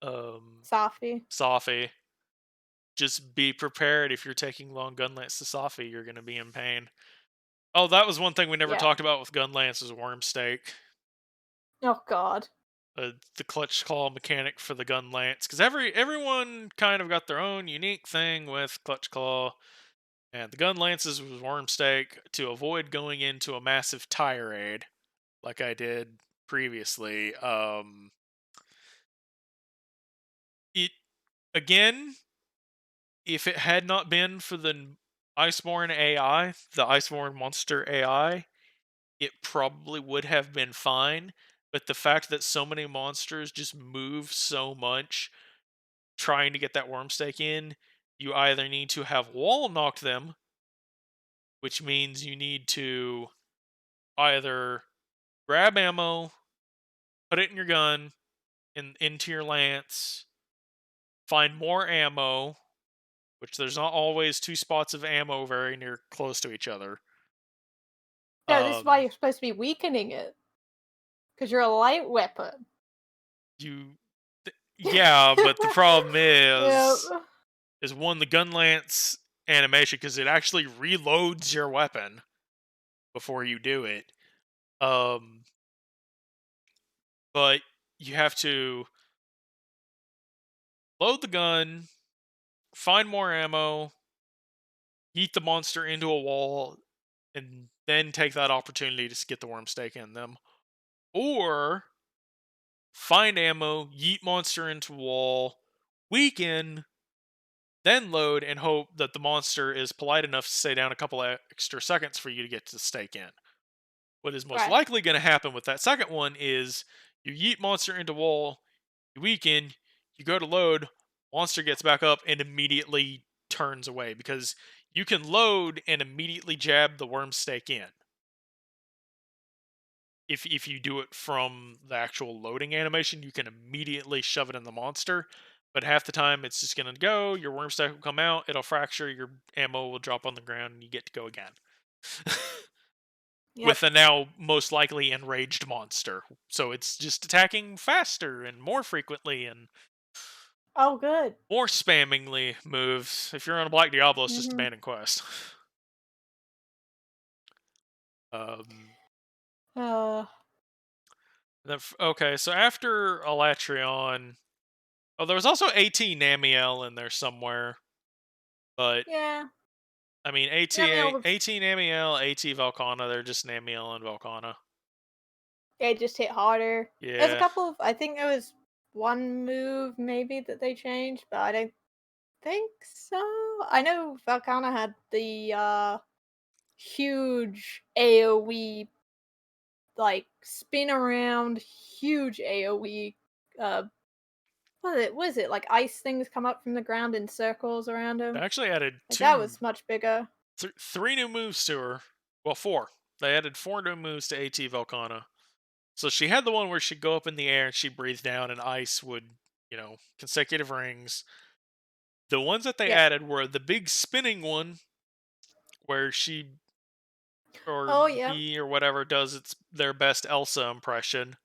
Safi. Safi. Just be prepared if you're taking long Gunlance to Safi, you're going to be in pain. Oh, that was one thing we never Yeah. talked about with Gunlance is Worm Stake. Oh god. The clutch claw mechanic for the gun lance, because everyone kind of got their own unique thing with clutch claw, and the gun lances was worm stake to avoid going into a massive tirade like I did previously. It again, if it had not been for the Iceborne AI, the Iceborne monster AI, it probably would have been fine. But the fact that so many monsters just move so much trying to get that worm stake in, you either need to have wall knock them, which means you need to either grab ammo, put it in your gun, into your lance, find more ammo, which there's not always two spots of ammo very near close to each other. No, this is why Um, you're supposed to be weakening it, because 'cause you're a light weapon. you, yeah, but the problem Yep. is one the gun lance animation because it actually reloads your weapon before you do it. Um, but you have to load the gun, find more ammo, eat the monster into a wall, and then take that opportunity to get the worm stake in them. Or find ammo, yeet monster into wall, weaken, then load and hope that the monster is polite enough to stay down a couple extra seconds for you to get to the stake in. What is most Right. likely going to happen with that second one is you yeet monster into wall, you weaken, you go to load, monster gets back up and immediately turns away because you can load and immediately jab the worm stake in. If you do it from the actual loading animation, you can immediately shove it in the monster. But half the time, it's just gonna go. Your worm stack will come out. It'll fracture. Your ammo will drop on the ground, and you get to go again. Yep. With a now most likely enraged monster. So it's just attacking faster and more frequently and Oh, good. more spammingly moves. If you're on a Black Diablo, it's just Mhm. abandoned quest. Um, Uh, okay, so after Alatrion, oh, there was also AT Namiel in there somewhere, but yeah. I mean Namiel was AT Namiel, AT Velkhana, they're just Namiel and Velkhana. They just hit harder. There's a Yeah, couple of I think there was one move maybe that they changed, but I don't think so. I know Valkana had the huge AoE like spin around huge AoE uh what is it? Like ice things come up from the ground in circles around they him. actually added Like that was much bigger. three new moves to her. Well, four. They added four new moves to AT Velkhana. So she had the one where she'd go up in the air and she'd breathe down and ice would, consecutive rings. The ones that they Yep. added were the big spinning one where she or Oh yeah. he or whatever does their best Elsa impression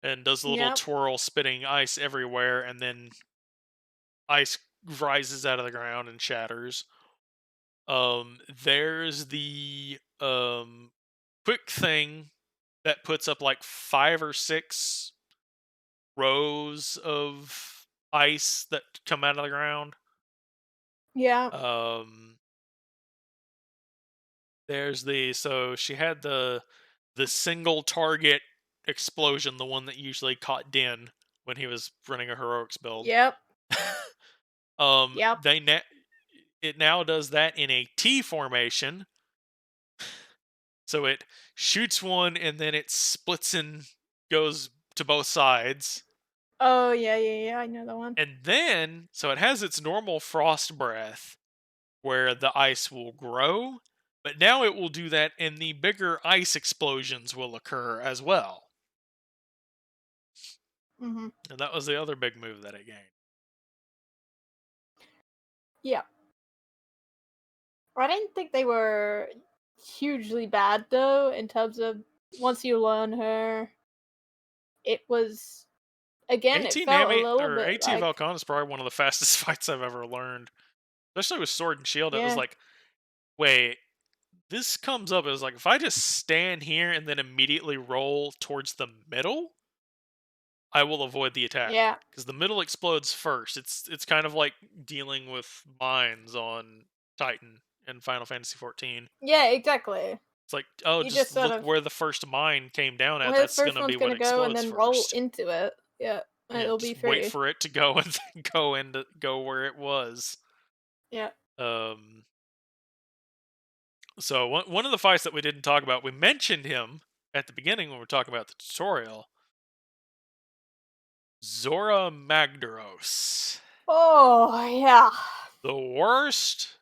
and does a little Yep. twirl spitting ice everywhere and then ice rises out of the ground and shatters. There's the quick thing that puts up like 5 or 6 rows of ice that come out of the ground. Yeah. Um, there's the so she had the single target explosion, the one that usually caught Din when he was running a heroics build. Yep. Yep. They it now does that in a T formation, so it shoots one and then it splits and goes to both sides. Oh yeah, yeah, yeah. I know the one. And then, so it has its normal frost breath where the ice will grow, but now it will do that and the bigger ice explosions will occur as well. Mhm. And that was the other big move that it gained. Yeah. I didn't think they were hugely bad though, in terms of once you learn her, it was again, it AT felt a Nami little or bit AT like Valkon is probably one of the fastest fights I've ever learned. Especially with Sword and Shield, it was yeah, like, wait, this comes up as like if I just stand here and then immediately roll towards the middle, I will avoid the attack yeah, because the middle explodes first. It's kind of like dealing with mines on Titan in Final Fantasy 14. yeah, exactly. It's like, oh, You just just sort look of where the first mine came down at. where the That's first gonna one's be what gonna go and explodes then roll first. into it. Yeah, and Yeah, it'll be just wait free. for it to go and then go where it was. Yeah. Um, so one of the fights that we didn't talk about, we mentioned him at the beginning when we were talking about the tutorial. Zora Magdaros, Oh yeah. the worst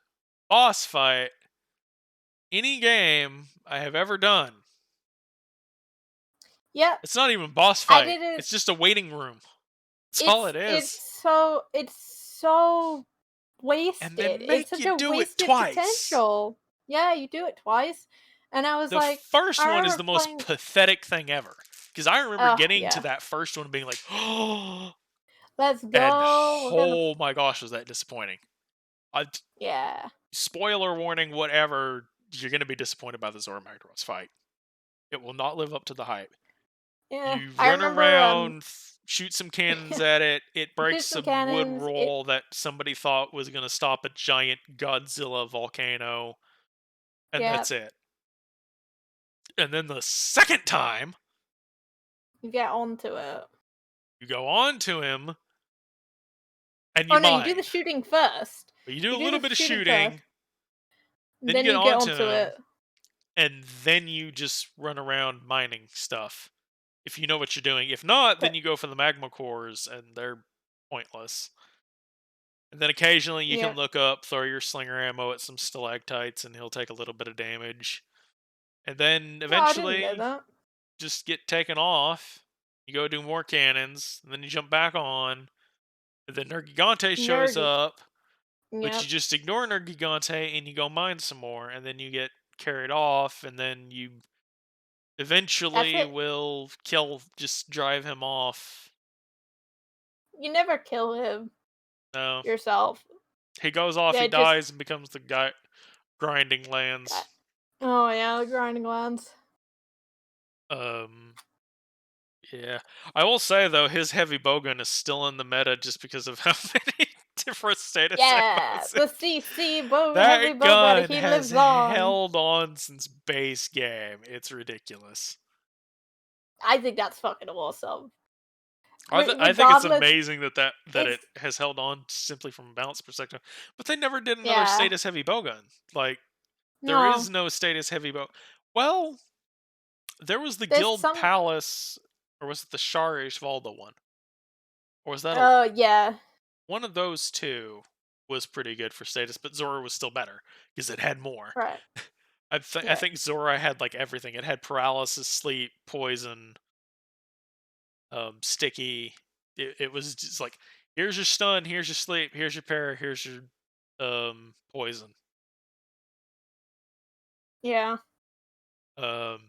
boss fight any game I have ever done, Yep, it's not even boss I fight. did it. It's just a waiting room. That's all it is. It's so And they wasted. It's make such you a do it wasted twice. potential. Yeah, you do it twice, and I was The like, first I one is remember the most playing. pathetic thing ever. Because I remember Oh getting to yeah, that first one and being like, oh, let's and go. We're gonna. oh my gosh, was that disappointing. I, Yeah, spoiler warning, whatever, you're going to be disappointed by the Zora Magdaros fight. It will not live up to the hype. yeah. You I run remember. around, shoot some cannons at it. It You shoot breaks some a wood cannons. It roll that somebody thought was going to stop a giant Godzilla volcano, and yeah. that's it. And then the second time, You get onto it. you go on to him and you Oh no, you do the mine. shooting first. But you do You a do little the bit of shooting first, shooting, then you then get you get onto onto him, it. and then you just run around mining stuff. If you know what you're doing. If not, then But you go for the magma cores, and they're pointless. And then occasionally you can yeah. look up, throw your slinger ammo at some stalactites, and he'll take a little bit of damage. And then No, I didn't know eventually, that. just get taken off. You go do more cannons, and then you jump back on. And then Nergigante shows Nerdy. up, but you Yep. just ignore Nergigante and you go mine some more, and then you get carried off, and then you That's eventually it. will just drive him off. You never kill him No, yourself. he goes off, he They just dies, and becomes the guy grinding got. lands. Oh yeah, the grinding lands. Um, yeah. I will say though, his heavy bowgun is still in the meta just because of how many different status Yeah, ammos. the CC bow heavy That bowgun. gun He has lives on. held on since base game. It's ridiculous. I think that's fucking awesome. I think it's Regardless, amazing that it's it has held on simply from a balance perspective. But they never did another yeah. status heavy bowgun. Like there is No, no status heavy bow. Well, there was the there's Guild some. Palace, or was it the Sharish Valda one? Or was that a Yeah. one of those two was pretty good for status, but Zora was still better because it had more. Right. I Yeah. think Zora had like everything. It had paralysis, sleep, poison, sticky. It was just like, here's your stun, here's your sleep, here's your para, here's your poison. Yeah. Um,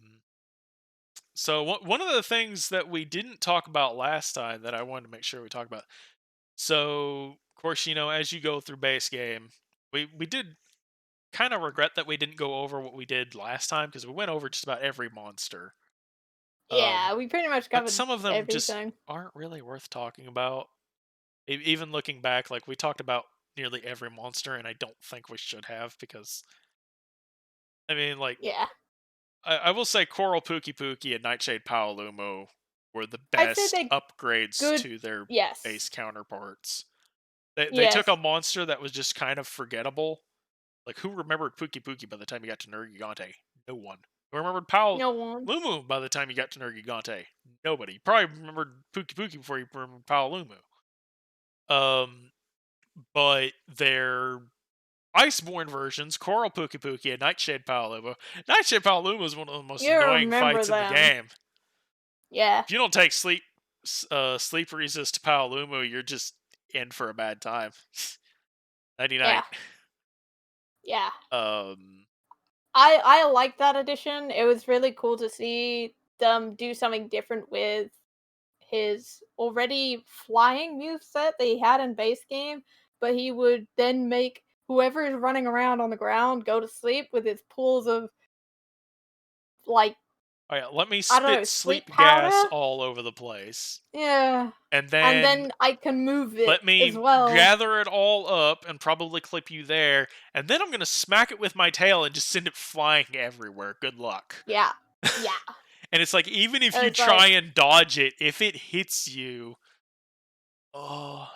so one of the things that we didn't talk about last time that I wanted to make sure we talk about. So of course, as you go through base game, we did kind of regret that we didn't go over what we did last time because we went over just about every monster. Yeah. We pretty much But covered some of them just everything. aren't really worth talking about. Even looking back, like we talked about nearly every monster, and I don't think we should have because I mean, like Yeah. I will say, Coral Pookie Pookie and Nightshade Paolumu were the I'd say best they upgrades good. to their base Yes. counterparts. They took a Yes. monster that was just kind of forgettable. Like who remembered Pookie Pookie by the time you got to Nergigante? No one. Who remembered No one. Paolumu by the time you got to Nergigante? Nobody. You probably remembered Pookie Pookie before you remembered Paolumu. Um, but their Iceborne versions, Coral Pookie Pookie and Nightshade Paolumu. Nightshade Paolumu is one of the most You annoying remember fights in the them. game. Yeah. If you don't take sleep resist to Paolumu, you're just in for a bad time. Nighty Yeah. night. Yeah. Um, I like that addition. It was really cool to see them do something different with his already flying moveset that he had in base game, but he would then make whoever is running around on the ground go to sleep with his pools of like oh yeah, let me I don't spit know, sleep sleep gas powder? all over the place, Yeah. and And then then I can move it let as me well. gather it all up and probably clip you there, and then I'm gonna smack it with my tail and just send it flying everywhere. Good luck. Yeah. Yeah. And it's like, even if It you was try like, and dodge it, if it hits you, oh,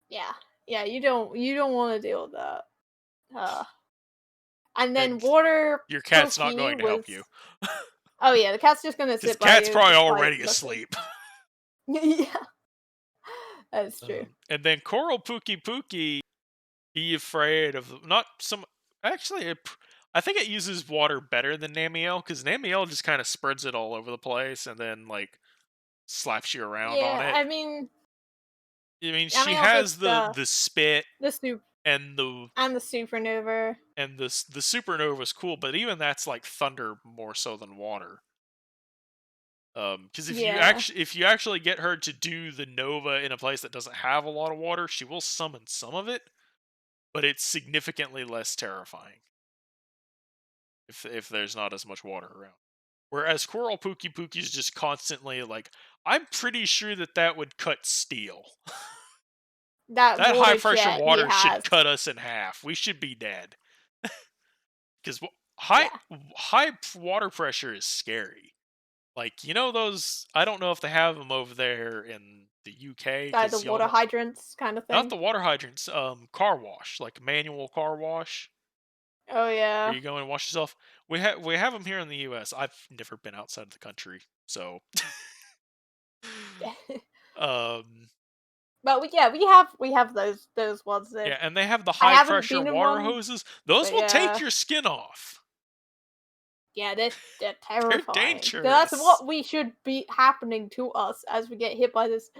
yeah. Yeah, you don't want to deal with that. Uh and then and water your cat's not pookie going to help was you oh yeah, the cat's just gonna because sit by cat's you probably despite already looking. asleep. Yeah, that's true. And then Coral Pookie Pookie, be afraid of not some. Actually, I think it uses water better than Namielle, because Namielle just kind of spreads it all over the place and then like slaps you around on Yeah, it. I mean, I she mean also has the spit the soup and the and the supernova. the supernova is cool, but even that's like thunder more so than water. Because Yeah. if you actually get her to do the nova in a place that doesn't have a lot of water, she will summon some of it, but it's significantly less terrifying if there's not as much water around. Whereas Coral Pookie is just constantly like, I'm pretty sure that would cut steel. That That high water pressure jet he water should has. cut us in half. We should be dead. Because Yeah. water pressure is scary. Like, you know those? I don't know if they have them over there in the UK The because y'all water don't. hydrants kind of Not thing. the water hydrants. Car wash, like manual car wash, Oh where yeah. you go and wash yourself. We have them here in the US. I've never been outside of the country, so um, But we have those ones there. yeah, and they have the I high haven't pressure been in water one, hoses. Those but will take yeah. your skin off. Yeah, they're They're terrifying. That's dangerous. what we should be happening to us as we get hit by this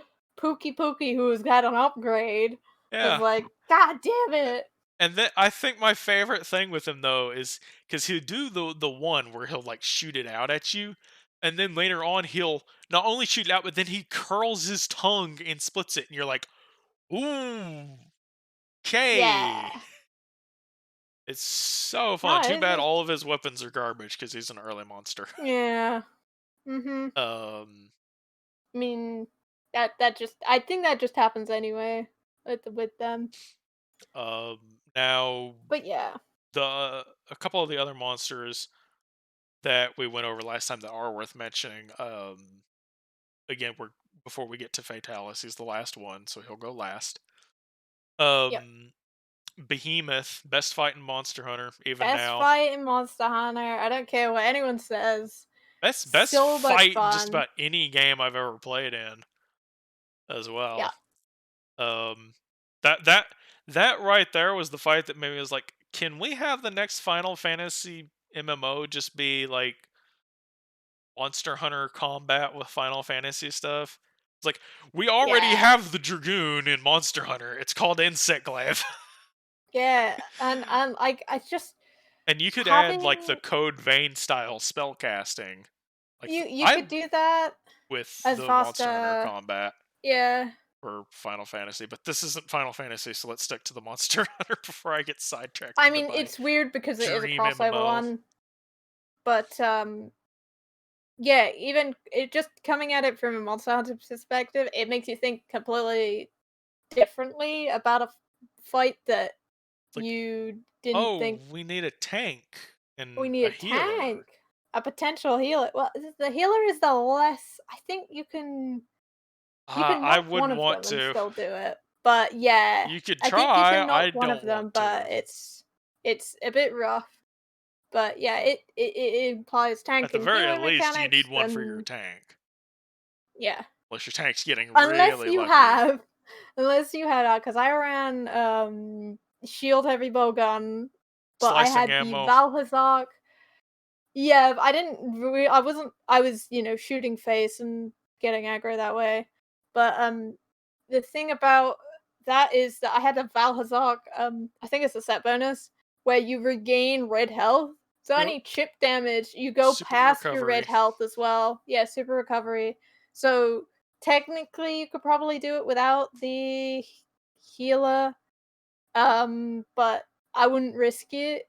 Pookie who has got an upgrade. It's Yeah. like, God damn it. And then I think my favorite thing with him though is because he'll do the one where he'll like shoot it out at you, and then later on he'll not only shoot it out, but then he curls his tongue and splits it, and you're like, ooh, Yeah. okay. It's so fun. No, Too bad it's all of his weapons are garbage because he's an early monster. yeah. Mhm. um, I mean, that just I think that just happens anyway with them. now But yeah. a couple of the other monsters that we went over last time that are worth mentioning. Again, we're before we get to Fatalis, he's the last one, so he'll go last. Yep. Um, Behemoth, best fight in Monster Hunter, even Best now. fight in Monster Hunter. I don't care what anyone says. Best So much fight in just fun. about any game I've ever played in, as Yeah. well. Um, that that that right there was the fight that maybe was like, can we have the next Final Fantasy MMO just be like Monster Hunter combat with Final Fantasy stuff? It's like we already Yeah. have the Dragoon in Monster Hunter. It's called Insect Glaive. Yeah. And like I just And you could add like the having Code Vein style spellcasting, like you I could do that with as the Monster Hunter faster. combat Yeah. for Final Fantasy, but this isn't Final Fantasy, so let's stick to the Monster Hunter before I get sidetracked I into mean, my it's weird because it is a dream crossover MMO. one, but yeah, even it just coming at it from a Monster Hunter perspective, it makes you think completely differently about a fight that It's like, you didn't oh, think we need a tank we and need a a healer. tank, a potential healer. Well, the healer is the less. I think you can I knock one wouldn't of want them and to. still do it. But yeah, You could I think you try. can I knock one of don't them, want but to. it's a bit rough. But yeah, it implies At tank the and very healer least, you need mechanics, one for your and tank. yeah. Unless your tank's getting Unless really you lucky. have unless you had because I ran, shield heavy bowgun, but I Slicing had the ammo. Valhazak. Yeah, I wasn't I was, shooting face and getting aggro that way. But, the thing about that is that I had a Valhazak, I think it's a set bonus, where you regain red health. So Yep. any chip damage, you go Super past your red recovery. health as well. Yeah, super recovery. So technically you could probably do it without the healer, but I wouldn't risk it.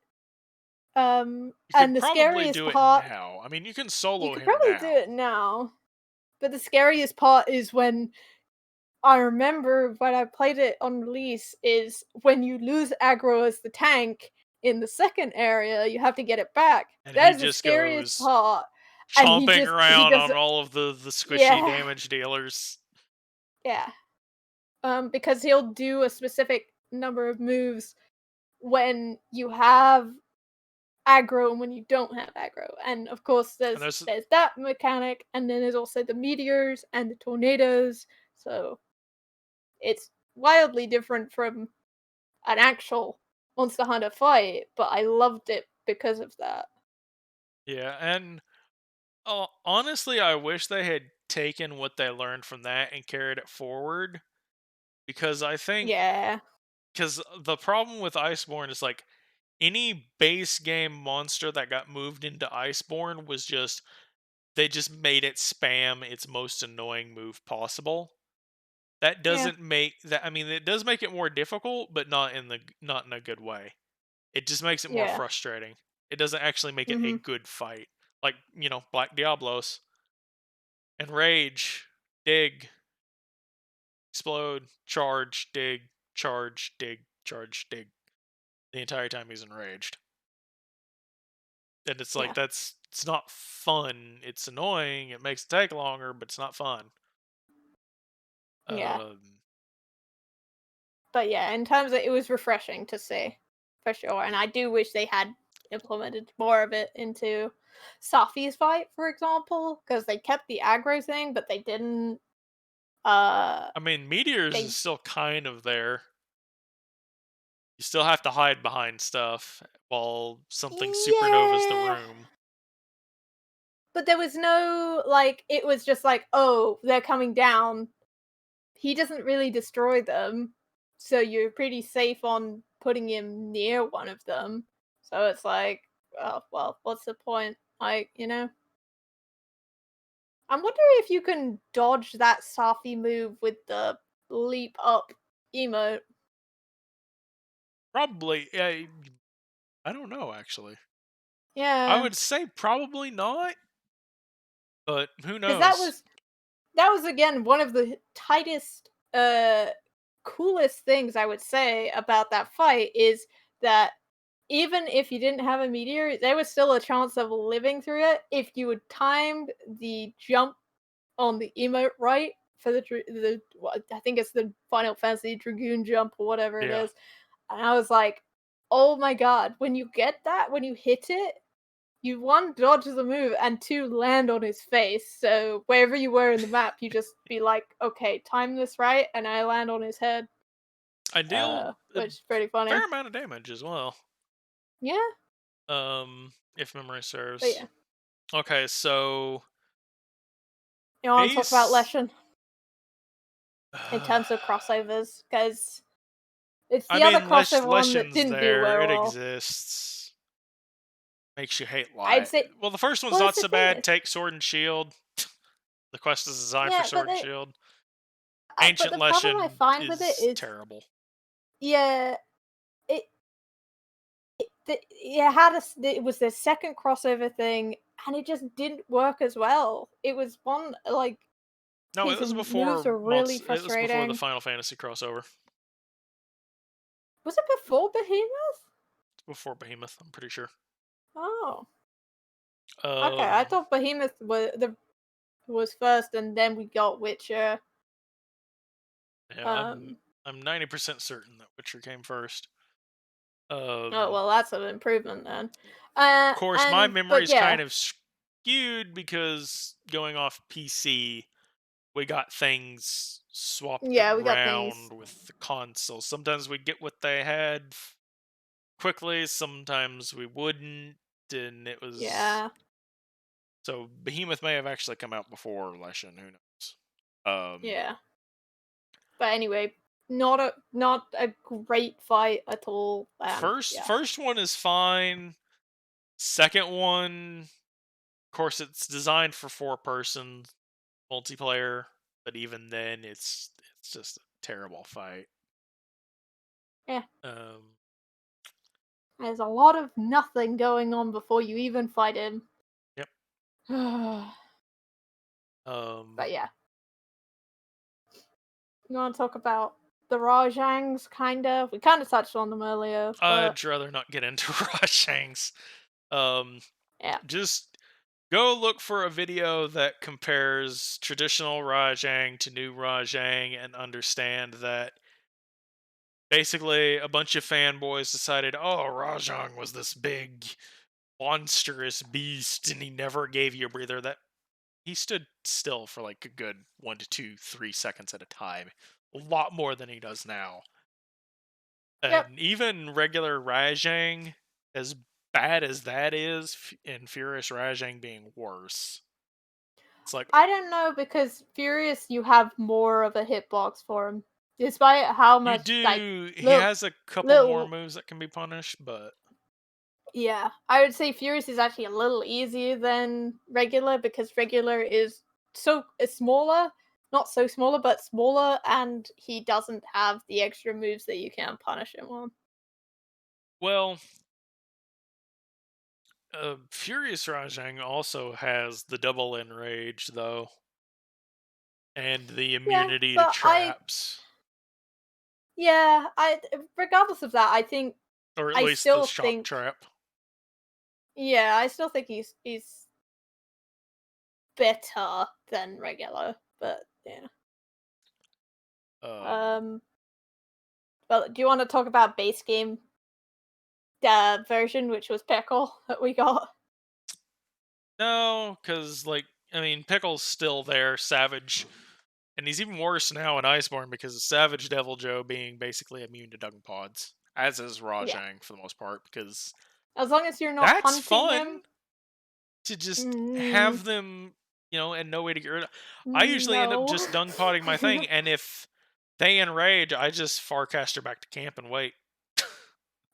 You And could the probably scariest do it part now. I mean, you can you solo could him probably do now. it now, but the scariest part is when I remember when I played it on release is when you lose aggro as the tank in the second area, you have to get it back. And he That is the just scariest goes part, and chomping he around does on all of the squishy yeah, damage dealers. yeah, because he'll do a specific number of moves when you have aggro and when you don't have aggro. And of course, And there's that mechanic, and then there's also the meteors and the tornadoes. So it's wildly different from an actual Monster Hunter fight, but I loved it because of that. Yeah, and honestly, I wish they had taken what they learned from that and carried it forward because I think Yeah. because the problem with Iceborne is like any base game monster that got moved into Iceborne was just they just made it spam its most annoying move possible. That Yeah. doesn't make that I mean it does make it more difficult, but not in a good way. It just makes it more Yeah. frustrating. It doesn't actually make it a Mhm. good fight. Like, Black Diablos. Enrage, dig, explode, charge, dig, charge, dig, charge, dig. The entire time he's enraged. And it's like Yeah. it's not fun. It's annoying. It makes it take longer, but it's not fun. Yeah. Um But yeah, in terms of it was refreshing to see, for sure, and I do wish they had implemented more of it into Safi's fight, for example, because they kept the aggro thing, but they didn't, uh, I mean, Meteors is they still kind of there. You still have to hide behind stuff while something supernovas the yeah, room. but there was no, like it was just like, "Oh, they're coming down." He doesn't really destroy them, so you're pretty safe on putting him near one of them. So it's like, oh, well, what's the point? Like, I'm wondering if you can dodge that Safi move with the leap up emote. Probably I don't know actually. I Yeah, would say probably not, but who because knows? that was again one of the tightest, coolest things I would say about that fight is that even if you didn't have a meteor, there was still a chance of living through it if you had timed the jump on the emote right for I think it's the Final Fantasy Dragoon jump or whatever it Yeah. is. And I was like, "Oh my god, when you get that, when you hit it, you one dodge the move and two land on his face. So wherever you were in the map, you just be like, okay, time this right, and I land on his head, I deal a which is pretty funny. fair amount of damage as well. Yeah, If memory but serves. yeah, Okay, so you want to talk about base. Leshen in terms of crossovers because it's I the other mean, crossover one that Lesion's didn't do there. very It well. exists. Makes you hate I'd light. say, Well, the first one's well, not that's the so thing bad. is, Take sword and shield. The quest is designed for yeah, sword and shield. but Ancient the problem I Leshen find with it is is, terrible. yeah, it it had it was the second crossover thing, and it just didn't work as well. It was one like No, it his was moves before are really It was before the frustrating. Final Fantasy crossover. Was it before Behemoth? It's before Behemoth, I'm pretty sure. Oh, okay. I Um, thought Behemoth was first, and then we got Witcher. yeah, Um. I'm 90% certain that Witcher came first. Oh Um, well, that's an improvement then. of course, my And memory but is yeah, kind of skewed because going off PC, we got things swapped yeah, we got things. around with the console. Sometimes we get what they had quickly, sometimes we wouldn't, and it was Yeah, so Behemoth may have actually come out before Leshen. Who knows? Um, yeah. But anyway, not a great fight at all. And yeah, first one is fine. Second one, of course, it's designed for 4 person multiplayer, but even then, it's just a terrible fight. yeah. Um, There's a lot of nothing going on before you even fight him. yep. But Um, yeah, you want to talk about the Rajangs? Kind of. We kind of touched on them earlier, but I'd rather not get into Roshanks. Um, yeah, just go look for a video that compares traditional Rajang to new Rajang and understand that basically a bunch of fanboys decided, oh, Rajang was this big monstrous beast and he never gave you a breather. That he stood still for like a good 1 to 2, 3 seconds at a time, a lot more than he does now. yep, And even regular Rajang has bad as that is, and Furious Rajang being worse. It's like I don't know because Furious, you have more of a hitbox for him, despite how you much like do. He little has a couple more little. moves that can be punished, but Yeah, I would say Furious is actually a little easier than regular because regular is smaller, not so smaller, but smaller, and he doesn't have the extra moves that you can punish him on. well, Furious Rajang also has the double enrage though, and the Yeah, immunity to but traps, I regardless of that, I think or at I least the still shock think trap. I still think he's better than regular, but yeah. Um, Um, but do you want to talk about base game version, which was Pickle that we got? no, because like I mean, Pickle's still there, Savage, and he's even worse now in Iceborne because of Savage Devil Joe being basically immune to dung pods, as is Yeah. Rajang for the most part, because As long as you're not that's hunting him. fun to just Mm, have them, and no way to get rid of. I usually end up no. just dung potting my thing, and if they enrage, I just farcaster back to camp and wait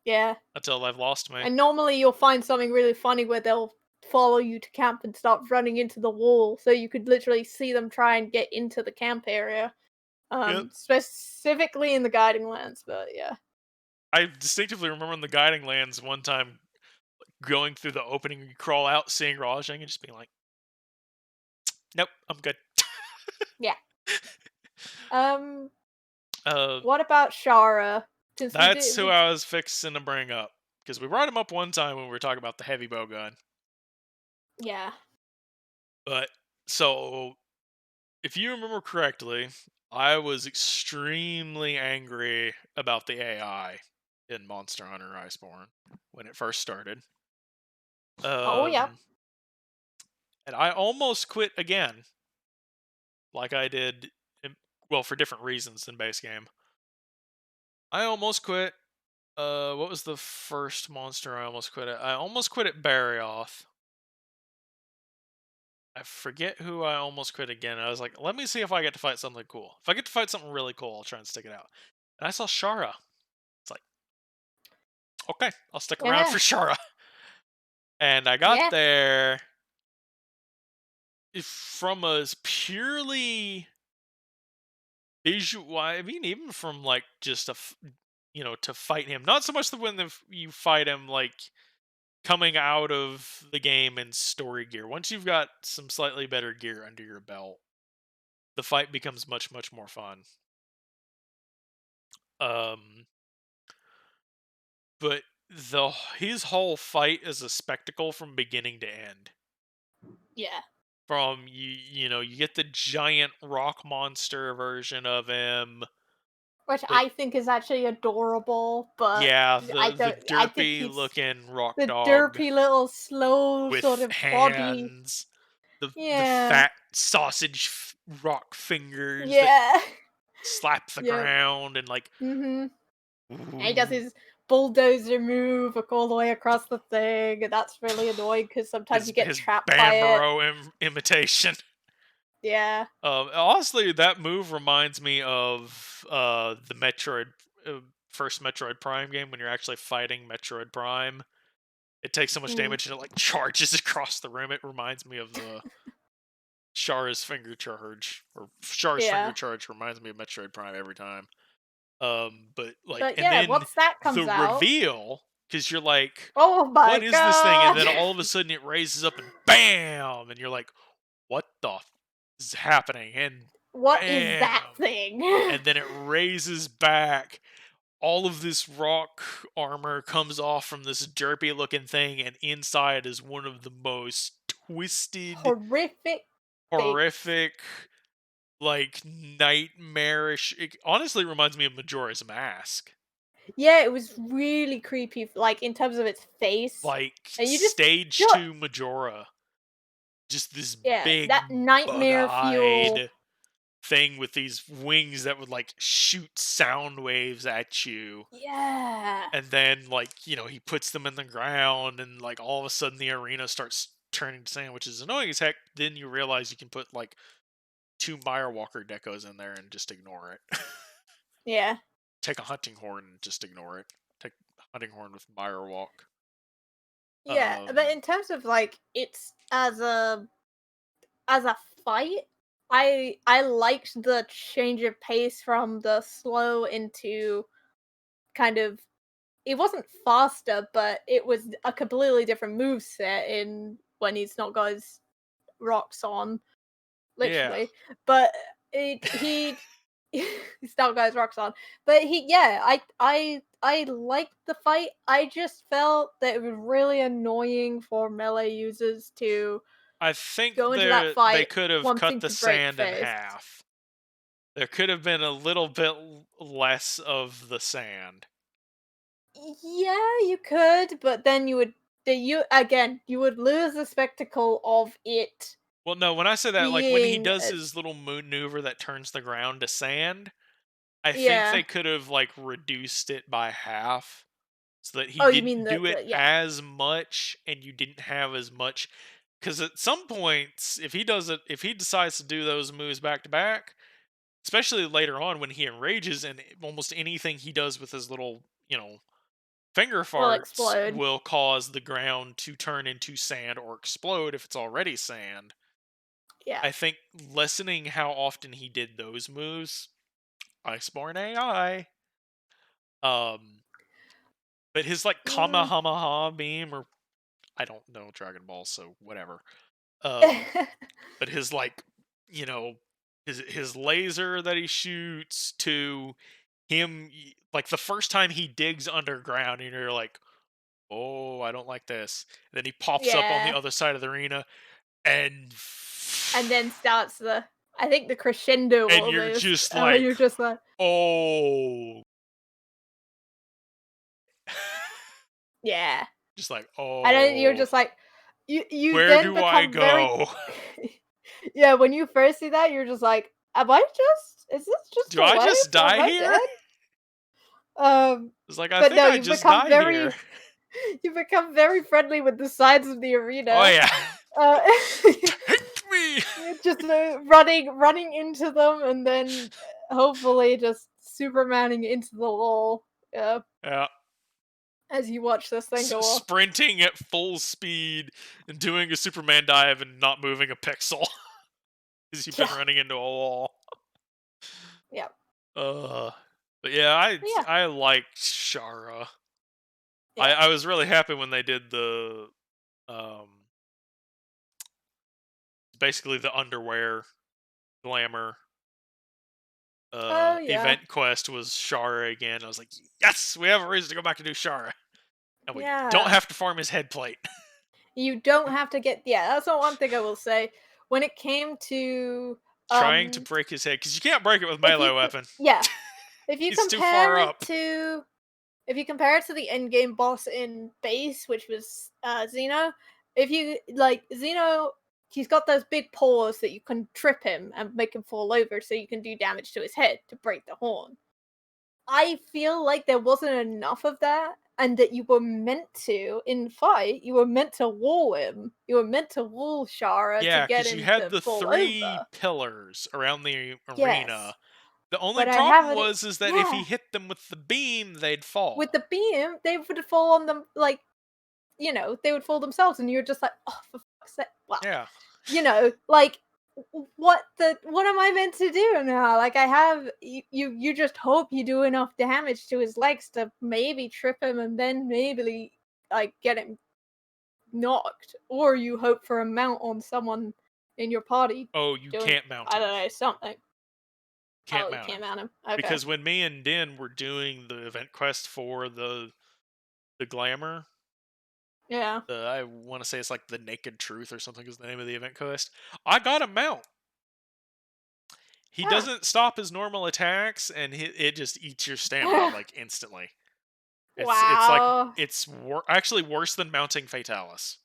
Yeah. until they've lost me. And normally you'll find something really funny where they'll follow you to camp and start running into the wall, so you could literally see them try and get into the camp area. Yep. Specifically in the guiding lands, but yeah. I distinctively remember in the guiding lands one time going through the opening, you crawl out, seeing Rajang, and just being like, "Nope, I'm good." Yeah. Um, uh, what about Shara? Since we that's did who we I was fixing to bring up because we brought him up one time when we were talking about the heavy bow gun. Yeah. But so if you remember correctly, I was extremely angry about the AI in Monster Hunter Iceborne when it first started. Oh yeah. Um, and I almost quit again, like I did, well, for different reasons than base game. I almost quit. What was the first monster I almost quit at? I almost quit at Barioth. I forget who I almost quit again. I was like, let me see if I get to fight something cool. If I get to fight something really cool, I'll try and stick it out. And I saw Shara. It's like, okay, I'll stick around Yeah. for Shara. And I got Yeah. there from a purely visual. I mean, even from like just to fight him. Not so much the when you fight him like coming out of the game in story gear. Once you've got some slightly better gear under your belt, the fight becomes much much more fun. Um, but the his whole fight is a spectacle from beginning to end. Yeah. From you get the giant rock monster version of him. Which But I think is actually adorable, but yeah, I the don't I think derpy he's looking rock the dog derpy little slow sort with of plodgy. hands, the Yeah. fat sausage rock fingers that Yeah. slap the Yep. ground and like Mhm. And he does ooh, his bulldozer move like, all the way across the thing, and that's really annoying because sometimes you get his trapped by it. Bambaro imitation. Yeah. Honestly, that move reminds me of the Metroid first Metroid Prime game when you're actually fighting Metroid Prime. It takes so much Mm. damage and it like charges across the room. It reminds me of the Shara's finger charge, or Shara's finger Yeah. charge reminds me of Metroid Prime every time. But like, But and yeah, then once that the comes out, reveal, because you're like, oh my what is this thing? And god! then all of a sudden it raises up and bam, and you're like, what the is happening? And What is that bam, thing? and then it raises back. All of this rock armor comes off from this derpy looking thing, and inside is one of the most twisted, Horrific things. horrific, like nightmarish. It honestly reminds me of Majora's Mask, Yeah, it was really creepy, like, in terms of its face, like and you just stage don't. two Majora. Just this Yeah, big, that nightmare feel bug-eyed. thing with these wings that would like shoot sound waves at you. Yeah. And then like, he puts them in the ground and like all of a sudden the arena starts turning to sand, which is annoying as heck. Then you realize you can put like two Mire Walker decos in there and just ignore it. Yeah. Take a hunting horn and just ignore it. Take hunting horn with Mire Walk. Yeah, but Um in terms of like it's as a fight, I liked the change of pace from the slow into kind of it wasn't faster, but it was a completely different move set in when he's not got his rocks on, yeah. literally. But he's not got his rocks on. But I liked the fight. I just felt that it was really annoying for melee users to I think go into that they fight could have cut wanting the to break sand in first. half. There could have been a little bit less of the sand. Yeah, you could, but then you would lose the spectacle of it Well, no, when I say that, like when he being does his little maneuver that turns the ground to sand, I think yeah. they could have like reduced it by half so that he Oh, you mean didn't the do it yeah. as much and you didn't have as much. Because at some points, if he decides to do those moves back to back, especially later on when he enrages and almost anything he does with his little, finger Will farts explode. will cause the ground to turn into sand or explode if it's already sand. Yeah. I think lessening how often he did those moves, Iceborne AI, um, but his like Mm. Kamehameha beam, or I don't know Dragon Ball, so whatever. Um, but his like, you know, his laser that he shoots to like the first time he digs underground, and you're like, oh, I don't like this. And then he pops up on the Yeah. other side of the arena, and And then starts the I think the crescendo and you're almost, just where like, you're just like oh, yeah. just like, And then you're oh, just like you where then do I become very go? yeah, when you first see that, you're just like, "Am I just is this just Do a I life? just Am die I here? dead?" It's like, I But think no, I just die here. you become very friendly with the sides of the Oh arena. yeah, Uh, take me. just running into them and then hopefully just supermaning into the wall. Yeah, Yeah, as you watch this thing go off. sprinting at full speed and doing a Superman dive and not moving a pixel because you've been Yeah, running into a wall. yeah, Uh, but yeah, I yeah, I like Shara. yeah. I was really happy when they did the um basically the underwear glamour Oh yeah, event quest was Shara again. I was like, yes, we have a reason to go back and do Shara, and we don't yeah. have to farm his head plate. You don't have to get yeah. That's the one thing I will say. When it came to Trying to um, break his head because you can't break it with if you melee weapon. yeah, if you He's too compare far it up. to if you compare it to the end game boss in base, which was Xeno, if you like Xeno, he's got those big paws that you can trip him and make him fall over, so you can do damage to his head to break the horn. I feel like there wasn't enough of that, and that you were meant to in fight. You were meant to wall him. You were meant to wall Shara to Yeah, get because you him had to the fall three over. pillars around the Yes, arena. The only but I problem haven't. was is that if Yeah, he hit them with the beam, they'd with fall. the beam, they would fall on them like they would fool themselves, and you're just like, "Oh, for fuck's sake!" Well, Yeah. like, what am I meant to do now? Like, I have you just hope you do enough damage to his legs to maybe trip him, and then maybe like get him knocked, or you hope for a mount on someone in your party Oh, you doing can't mount I him. don't know something. Can't Oh, you mount can't him. mount him. Okay, Because when me and Din were doing the event quest for the glamour, yeah, I want to say it's like the Naked Truth or something is the name of the event quest. I got a mount. He yeah. doesn't stop his normal attacks, and it just eats your stamina like instantly. It's like Wow. actually worse than mounting Fatalis.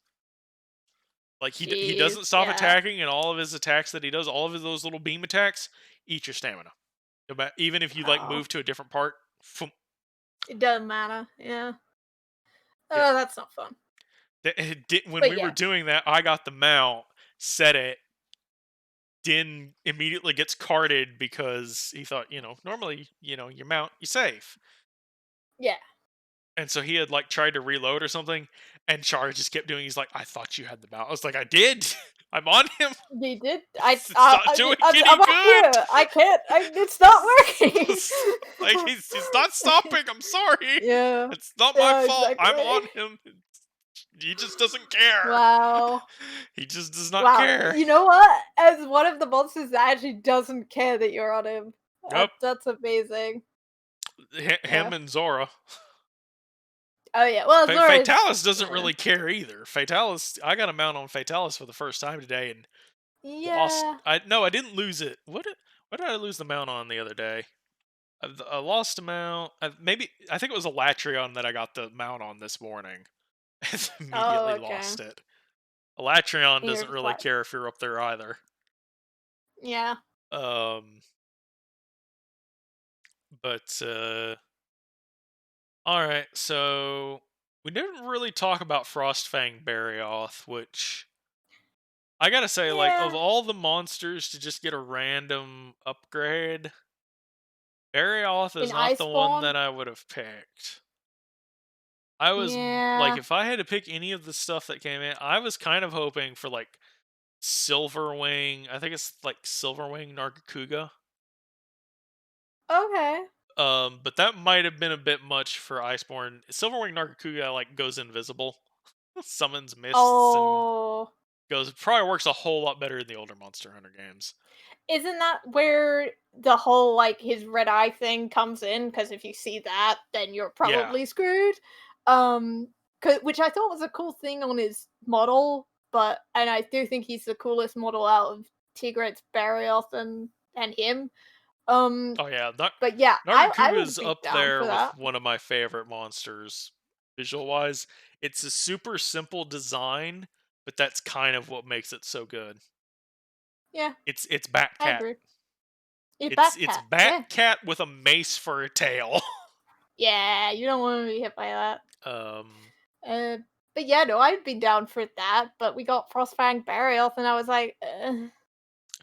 Like he doesn't Jeez, stop yeah. attacking, and all of his attacks that he does, all of those little beam attacks, eat your stamina. Even if you like Oh, move to a different part, it doesn't matter. Yeah. yeah. Oh, that's not fun. When But we were yeah, doing that, I got the mount, set it. Din immediately gets carded because he thought, normally, you mount, you save. yeah. And so he had like tried to reload or something, and Char just kept doing. He's like, "I thought you had the mount." I was like, "I did. I'm on him. They did. It's not doing any I'm up good. here. I can't. It's not working. Like he's not stopping. I'm sorry. Yeah. It's not my Yeah. fault. I'm Exactly. on him. He just doesn't care. Wow. He just does not Wow. care." You know what? As one of the monsters that actually doesn't care that you're on him. Yep. That's amazing. Yeah. Him and Zora. Oh yeah. Well, Zora's. Fatalis doesn't really care either. Fatalis, I got a mount on Fatalis for the first time today and lost. Yeah. I didn't lose it. What did I lose the mount on the other day? I lost a mount. I think it was a Latrion that I got the mount on this morning, and Oh, immediately okay. lost it. A Latrion And you're doesn't just really like, care if you're up there either. yeah. Um, but all right, so we didn't really talk about Frostfang Barioth, which I gotta say, like, of Yeah. all the monsters to just get a random upgrade, Barioth In is not the one Iceborne. that I would have picked. I was like, Yeah. if I had to pick any of the stuff that came in, I was kind of hoping for like Silverwing. I think it's like Silverwing Nargacuga. Okay. But that might have been a bit much for Iceborne. Silverwing Nargacuga like goes invisible, summons mists, and Oh. goes probably works a whole lot better in the older Monster Hunter games. Isn't that where the whole, like, his red eye thing comes in? Because if you see that, then you're Yeah. probably screwed. Um, which I thought was a cool thing on his model, and I do think he's the coolest model out of Tigrex, Barioth, and him. Um, Oh yeah. but yeah, I would Nargacuga's be up down there for with that. one of my favorite monsters, visual wise. It's a super simple design, but that's kind of what makes it so good. Yeah, It's I Batcat. agree. Your It's Batcat, yeah. Batcat with a mace for a tail. Yeah, you don't wanna be hit by that. um, Uh, but yeah, no, I'd be down for that, but we got Frostfang Burial, and I was like, I'm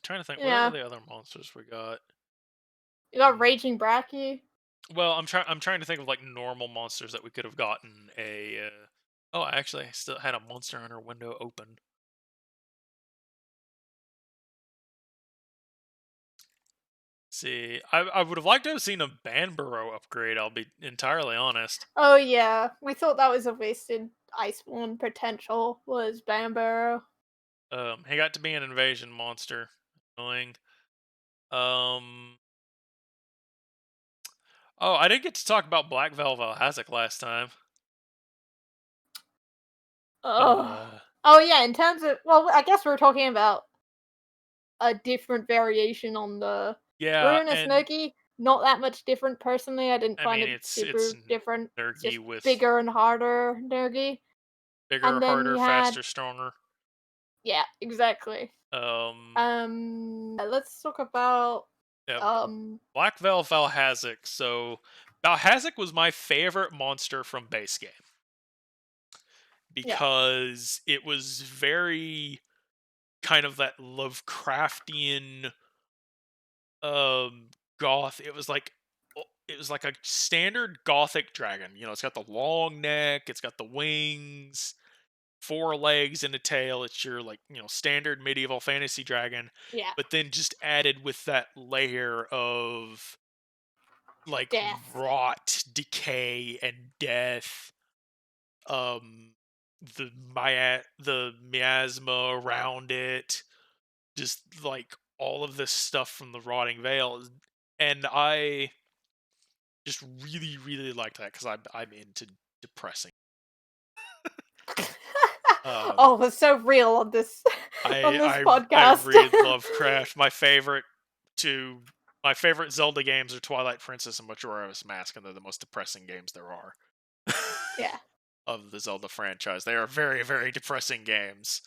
trying to think. What are yeah. the other monsters we got? You got Mm, Raging Bracky. Well, I'm trying to think of like normal monsters that we could have gotten a. Oh, actually, I still had a Monster Hunter window open. See, I would have liked to have seen a Banburo upgrade. I'll be entirely honest. Oh yeah, we thought that was a wasted Iceborne potential, was Bambaro. He got to be an invasion monster. Annoying. Um. Oh, I didn't get to talk about Black Velvet Hazak last time. Oh. Uh, Oh yeah, in terms of, well, I guess we're talking about a different variation on the yeah, Ruinous and Nergi. Not that much different personally. I didn't I find mean it it's super different. It's Nergy just with bigger and harder Nergi. bigger, And then harder, you had, faster, stronger. yeah, exactly. Um, Let's talk about yeah, um Black Veil Valhazak. So Valhazak was my favorite monster from base game yeah, because it was very kind of that Lovecraftian um goth. It was like a standard gothic dragon. It's got the long neck, it's got the wings, four legs and a tail. It's your like, standard medieval fantasy dragon, yeah, but then just added with that layer of like death. rot, decay, and death. Um, the miasma around it, just like all of this stuff from the rotting veil, and I just really, really like that because I'm into depressing. Um, Oh, it's so real on this on this I podcast. read Lovecraft. Two my favorite Zelda games are Twilight Princess and Majora's Mask, and they're the most depressing games there are Yeah. of the Zelda franchise. They are very, very depressing games.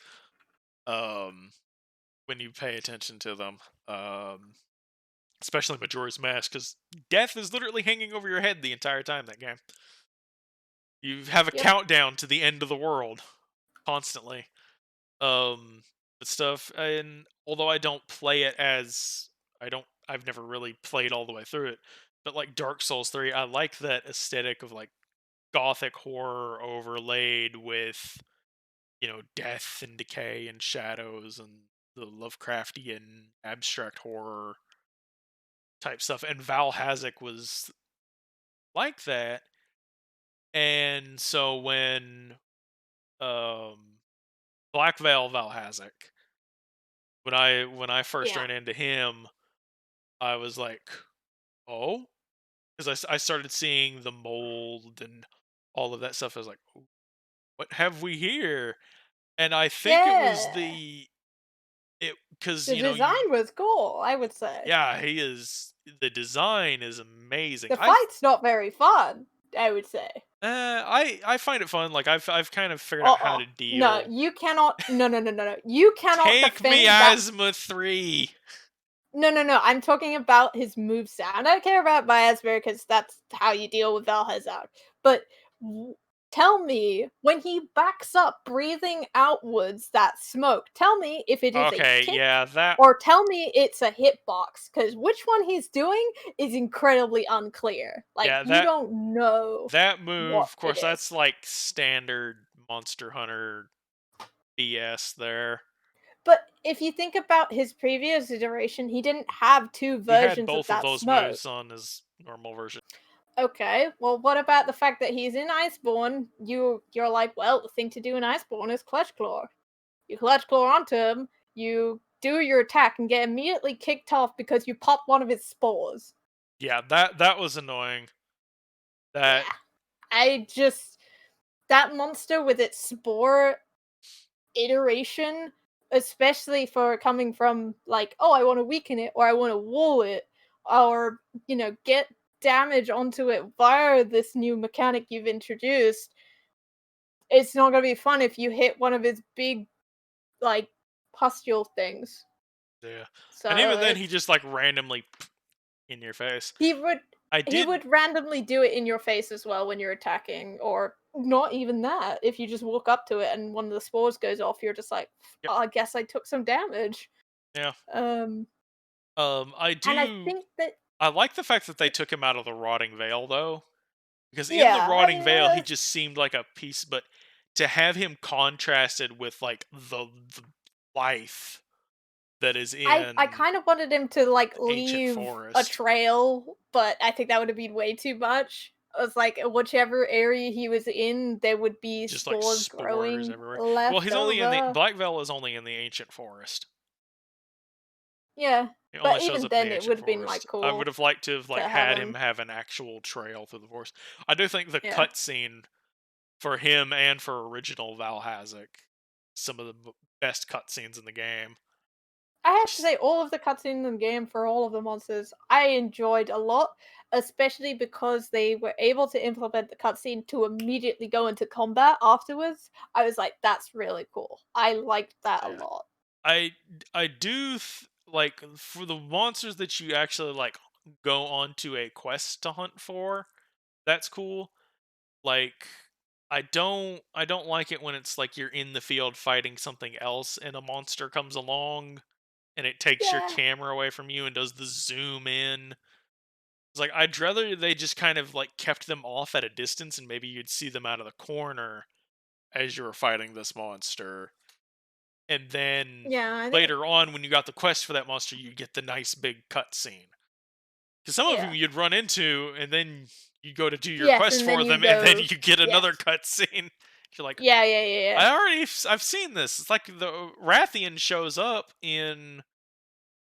Um, when you pay attention to them. Um, especially Majora's Mask, because death is literally hanging over your head the entire time that game. You have a Yep. countdown to the end of the world constantly. But stuff, and although I don't play it as I've never really played all the way through it, but like Dark Souls 3, I like that aesthetic of like gothic horror overlaid with, death and decay and shadows and the Lovecraftian abstract horror type stuff. And Val Hazak was like that. And so when um Black Veil Val Hazak, when I first Yeah. ran into him, I was like, "Oh," because I started seeing the mold and all of that stuff. I was like, "Ooh, what have we here?" And I think it was Yeah. it because The design was cool, I would say. yeah, he is, the design is amazing. The fight's not very fun, I would say. I find it fun. Like I've kind of figured out how Uh-uh. to No, deal. you cannot no, no, no, no, no. You cannot Take defend that. Miasma 3. No, no, no, I'm talking about his moveset. I don't care about Miasma because that's how you deal with Valhazak. But w tell me, when he backs up breathing outwards that smoke, tell me if it is a Okay, kick yeah, that or tell me it's a hitbox. Because which one he's doing is incredibly unclear. Like, yeah, you that don't know that what move, of it course, is. that's like standard Monster Hunter BS there. But if you think about his previous iteration, he didn't have 2 He had versions of both of that those smoke. moves on his normal version. Okay, well, what about the fact that he's in Iceborne? You're like, well, the thing to do in Iceborne is Clutch Claw. You Clutch Claw onto him, you do your attack and get immediately kicked off because you pop one of his spores. Yeah, that was annoying. That Yeah, I just that monster with its spore iteration, especially for coming from like, oh, I want to weaken it or I want to wall it or get damage onto it via this new mechanic you've introduced. It's not gonna be fun if you hit one of his big, like, pustule things. yeah. And So even then he it's just like randomly in your face. he would I he did would randomly do it in your face as well when you're attacking, or not even that. If you just walk up to it and one of the spores goes off, you're just like, yep, "Oh, I guess I took some damage." yeah. Um, I and I do think that I like the fact that they took him out of the Rotting Veil though. Because in the yeah, Rotting Veil he just seemed like a piece, but to have him contrasted with like the life that is I in kind of wanted him to, like, the ancient leave a forest, trail, but I think that would have been way too much. It was like, whichever area he was in, there would be just like spores spores growing everywhere. Well, left he's only in the over. Black Veil is only in the ancient forest. Yeah, He only but shows even up in the then, it ancient would have been, forest. like, I would cool have liked to have to like have had him him. have an actual trail through the forest. I do think the Yeah. cutscene for him and for original Val Hazak, some of the best cutscenes in the game. I have to Just- say, all of the cutscenes in the game for all of the monsters, I enjoyed a lot, especially because they were able to implement the cutscene to immediately go into combat afterwards. I was like, that's really cool. I liked that a Yeah. lot. I do like for the monsters that you actually like go onto a quest to hunt for. That's cool. Like I don't like it when it's like you're in the field fighting something else and a monster comes along and it takes your Yeah. camera away from you and does the zoom in. It's like I'd rather they just kind of like kept them off at a distance and maybe you'd see them out of the corner as you were fighting this monster. And then Yeah, I think later on when you got the quest for that monster, you get the nice big cutscene. Because some of them yeah. you'd run into and then you go to do your Yes, quest and then for you them and then go you get another yes. cutscene. You're like, Yeah, yeah, yeah, yeah. I've seen this. It's like the Rathian shows up in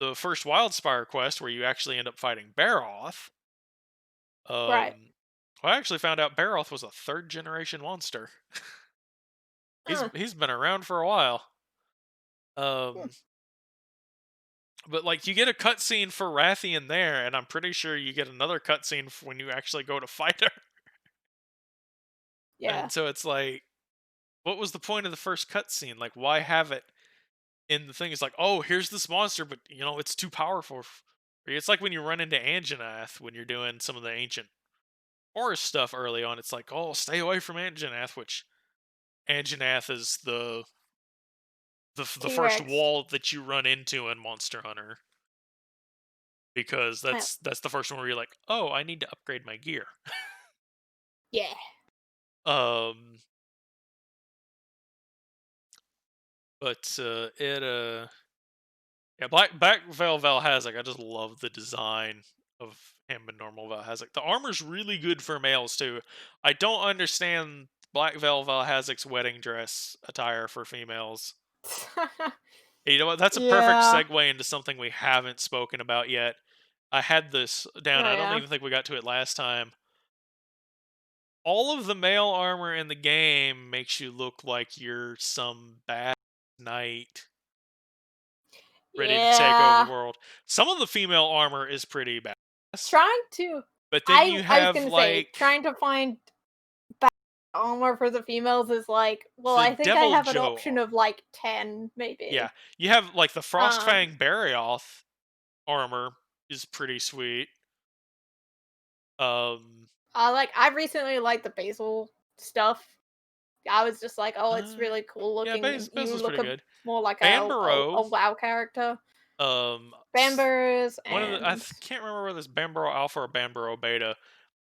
the first Wildspire quest where you actually end up fighting Baroth. Right. Well, I actually found out Baroth was a third generation monster. Uh, He's been around for a while. hmm, Um, but like you get a cutscene for Rathian there, and I'm pretty sure you get another cutscene when you actually go to fight her. yeah. And so it's like, what was the point of the first cutscene? Like, why have it in the thing? It's like, oh, here's this monster, but it's too powerful. It's like when you run into Anjanath when you're doing some of the ancient horror stuff early on. It's like, oh, stay away from Anjanath, which Anjanath is the first T-Rex. wall that you run into in Monster Hunter, because Uh, that's the first one where you're like, oh, I need to upgrade my gear. yeah. um, but it yeah, Black Veil Val Hazak. I just love the design of him and normal Val Hazak. The armor's really good for males too. I don't understand Black Veil Val Hazak's wedding dress attire for females. Hey, you know what? That's a perfect Yeah. segue into something we haven't spoken about yet. I had this down. Oh, I don't yeah. even think we got to it last time. All of the male armor in the game makes you look like you're some bad knight ready to take over the Yeah. world. Some of the female armor is pretty badass, Trying to but then you I was have gonna say, like trying to find back armor for the females is like, well, the I think I Devil have an Joe. option of like 10, Yeah, maybe. you have like the Um, Frostfang Barioth armor is pretty sweet. Um, I recently liked the basil stuff. I was just like, oh, it's uh, really cool yeah, looking, and you Basil's look pretty good. more like a Banbaro, WoW character. s- Bambers one of the and can't remember whether it's Banbaro Alpha or Banbaro Beta.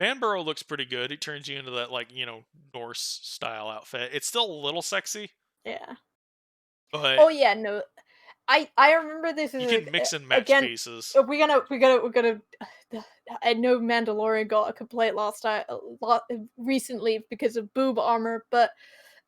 Banbaro looks pretty good. It turns you into that like Norse style outfit. It's still a little sexy, yeah. but Oh yeah, no, I remember this you is can mix and match again. pieces. We're gonna. I know Mandalorian got a complaint last time, recently because of boob armor, but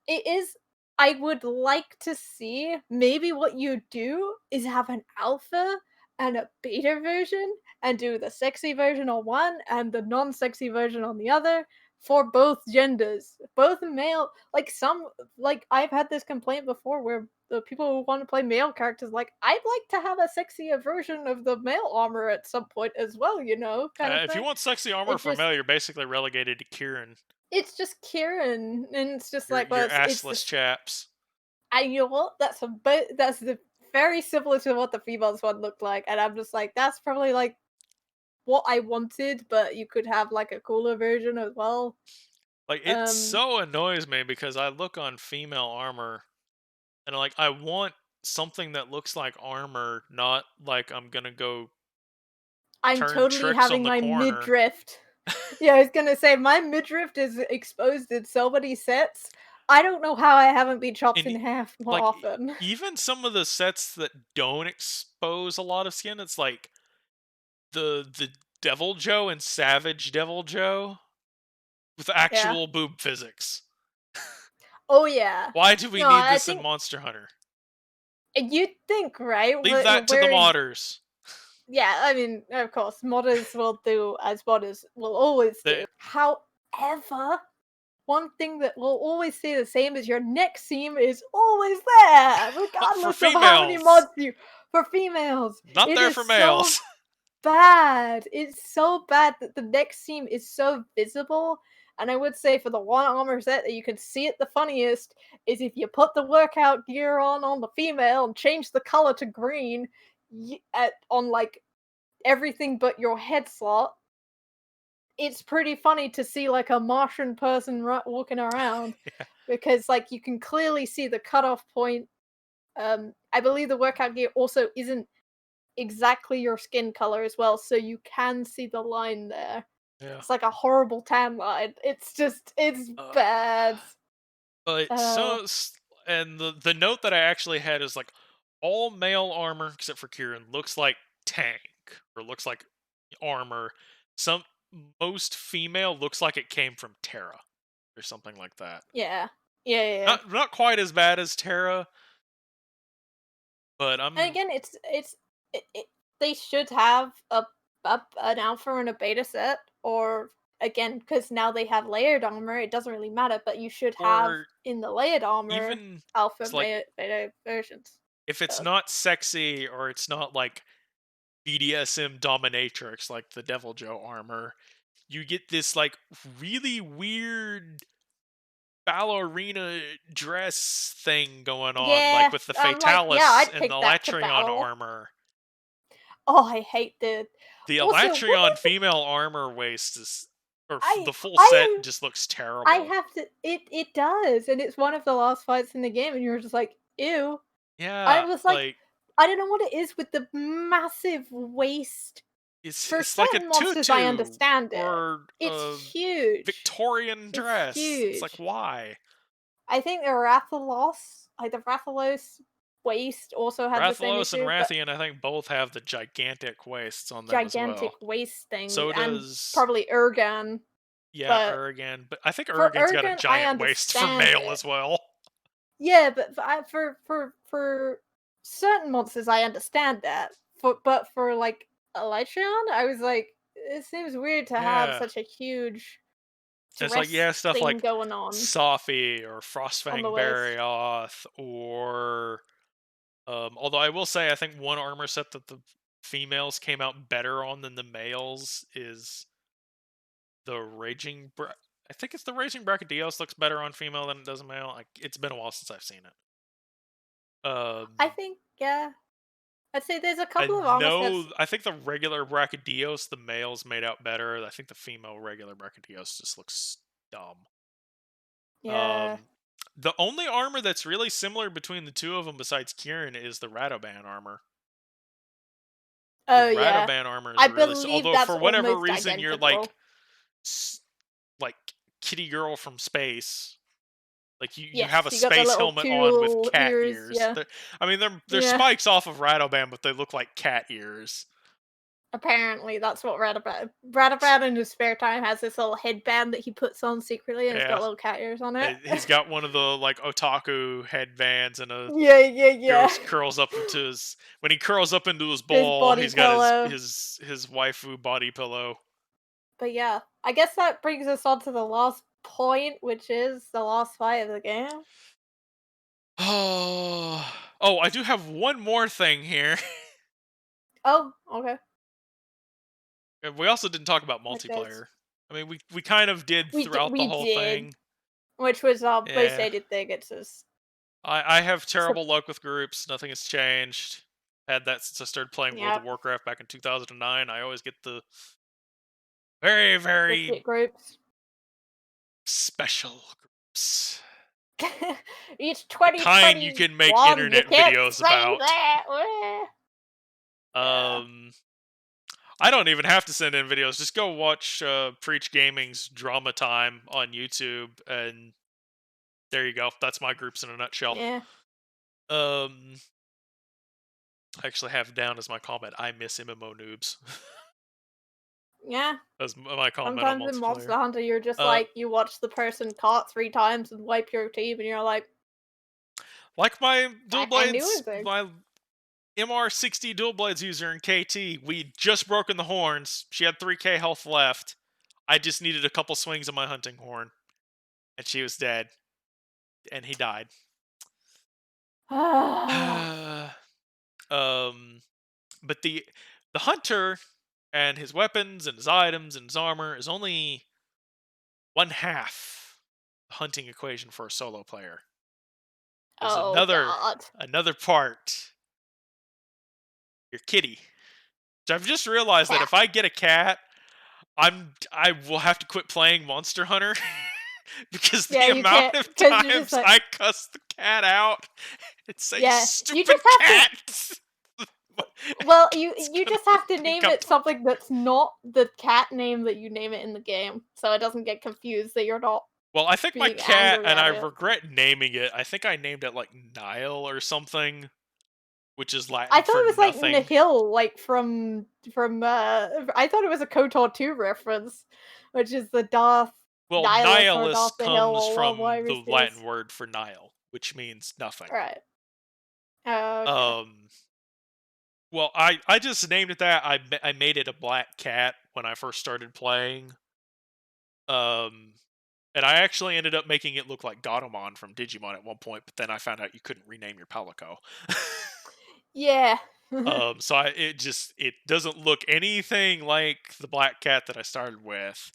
it is. I would like to see maybe what you do is have an alpha and a beta version, and do the sexy version on one and the non-sexy version on the other for both genders, both male. Like I've had this complaint before where the people who want to play male characters like I'd like to have a sexier version of the male armor at some point as well, kind of If you thing. want sexy armor It for just male, you're basically relegated to Kieran. it's just Kieran, and it's just like, well, Your it's assless this. chaps. I You know what? That's the very similar to what the females one looked like, and I'm just like, that's probably like what I wanted, but you could have like a cooler version as well. Like it Um, so annoys me because I look on female armor and like I want something that looks like armor, not like I'm gonna go I'm turn totally tricks on having the my corner. midriff. Yeah, I was gonna say my midriff is exposed in so many sets. I don't know how I haven't been chopped And in half more like often. even some of the sets that don't expose a lot of skin, it's like the Devil Joe and Savage Devil Joe with Yeah. actual boob physics. Oh yeah. Why do we No, need I this in think Monster Hunter? you'd think, right? Leave that to the We're modders. Yeah, I mean, of course, modders will do as modders will always do. They, However, one thing that will always stay the same is your neck seam is always there, for regardless of how many females, mods you. For females, not it there is for so males. bad. It's so bad that the neck seam is so visible. And I would say for the one armor set that you can see it the funniest is if you put the workout gear on the female and change the color to green on like everything but your head slot. It's pretty funny to see like a Martian person walking around Yeah. because like you can clearly see the cutoff point. I believe the workout gear also isn't exactly your skin color as well, so you can see the line there. Yeah. It's like a horrible tan line. It's Uh, bad. but Uh, and the note that I actually had is like all male armor except for Kieran looks like tank or looks like armor. Some Most female looks like it came from Terra or something like that. yeah, yeah. Not quite as bad as Terra, but And I'm again, they should have an alpha and a beta set, or again, because now they have layered armor, it doesn't really matter. But you should have or in the layered armor even alpha it's and like beta versions. if it's So not sexy or it's not like BDSM dominatrix like the Devil Joe armor, you get this like really weird ballerina dress thing going on, yeah, like with the I'm like, yeah, Fatalis I'd and the pick that to Latrion battle. armor. Oh, I hate the. The Also, what Elatrion was female armor waist is, or I? the full set I just looks I terrible. have to. It does, and it's one of the last fights in the game, and you're just like, ew. I Yeah, was like, like I don't know what it is with the massive waist. For it's like a certain monsters, I tutu understand it. or It's a huge. Victorian It's dress. It's like huge. why? I think the Rathalos, like the Rathalos waist, also had the same Rathalos and issue, but Rathian, I think, both have the gigantic waists on them as gigantic well. waist thing, So and does, probably Urgan. yeah, But Urigan, but I think for Urigan's got a Urgan, I giant waist for understand male it. as well. Yeah, but for certain monsters, I understand that. But for like Elytron, I was like, it seems weird to have Yeah. such a huge It's like, dress yeah, stuff thing like going Sophie or on the Frostfang waist. Barioth or although I will say I think one armor set that the females came out better on than the males is the I think it's the Raging Brachydios looks better on female than it does male. Like, it's been a while since I've seen it. I think, yeah, I'd say there's a I couple of armor sets. know. I think the regular Brachydios, the males made out better. I think the female regular Brachydios just looks dumb. Yeah. Um, the only armor that's really similar between the two of them, besides Kieran, is the Radoban armor. The Oh, yeah. Radoban armor is I really believe although that's for whatever almost reason you're like identical. s- like Kitty Girl from space. Like you have a Yes, you got the space little helmet two on with little cat ears, ears. yeah. I mean, they're Yeah. spikes off of Radoban, but they look like cat ears. Apparently, that's what Radabat in his spare time has this little headband that he puts on secretly, and it's Yeah, got little cat ears on it. he's got one of the like otaku headbands and a Yeah, yeah, yeah. curls up into his when he curls up into his His ball, body he's got his pillow. his waifu body pillow. But yeah, I guess that brings us on to the last point, which is the last fight of the game. Oh, oh, I do have one more thing here. Oh, okay. We also didn't talk about Which is multiplayer. I mean, we kind of did throughout the we whole did, thing. which was our most Yeah, hated thing. It's just I have so, terrible luck with groups. Nothing has changed. Had that since I started playing World yeah, of Warcraft back in 2009. I always get the very the very shit groups. special groups. It's The kind you can make 2021. You internet can't videos say about. that. Yeah. Um, I don't even have to send in videos. Just go watch Preach Gaming's Drama Time on YouTube, and there you go. That's my groups in a nutshell. Yeah. Um, I actually have down as my comment. I miss MMO noobs. Yeah. As my comment on Sometimes in multiplayer. Monster Hunter, you're just Uh, like, you watch the person caught 3 times and wipe your team, and you're like, like my dual I can't do blades, anything. my MR60 dual blades user in KT. We just broken the horns. She had 3k health left. I just needed a couple swings of my Huntinghorn, and she was dead, and he died. um, but the hunter and his weapons and his items and his armor is only one half the hunting equation for a solo player. There's Oh, God. another part. Your kitty. So I've just realized that Cat. if I get a cat, I will have to quit playing Monster Hunter because Yeah, the you amount can't, of because you're just times like, I cuss the cat out and say yeah, you stupid just have to. cat. Well, It's you gonna just have to wake name up. it something that's not the cat name that you name it in the game, so it doesn't get confused that you're not Well, I think my being cat, angry and at I it. regret naming it. I think I named it like Nile or something, which is I Latin thought for it was like nothing. Nihil, like from I thought it was a KOTOR 2 reference, which is the Darth Well, Nihilus or nihilus Darth Nihil comes or from whatever the his name is. Latin word for Nile, which means nothing. Right. Oh, okay. Um, well, I just named it that. I made it a black cat when I first started playing. Um, and I actually ended up making it look like Gatomon from Digimon at one point, but then I found out you couldn't rename your Palico. Yeah. So it doesn't look anything like the black cat that I started with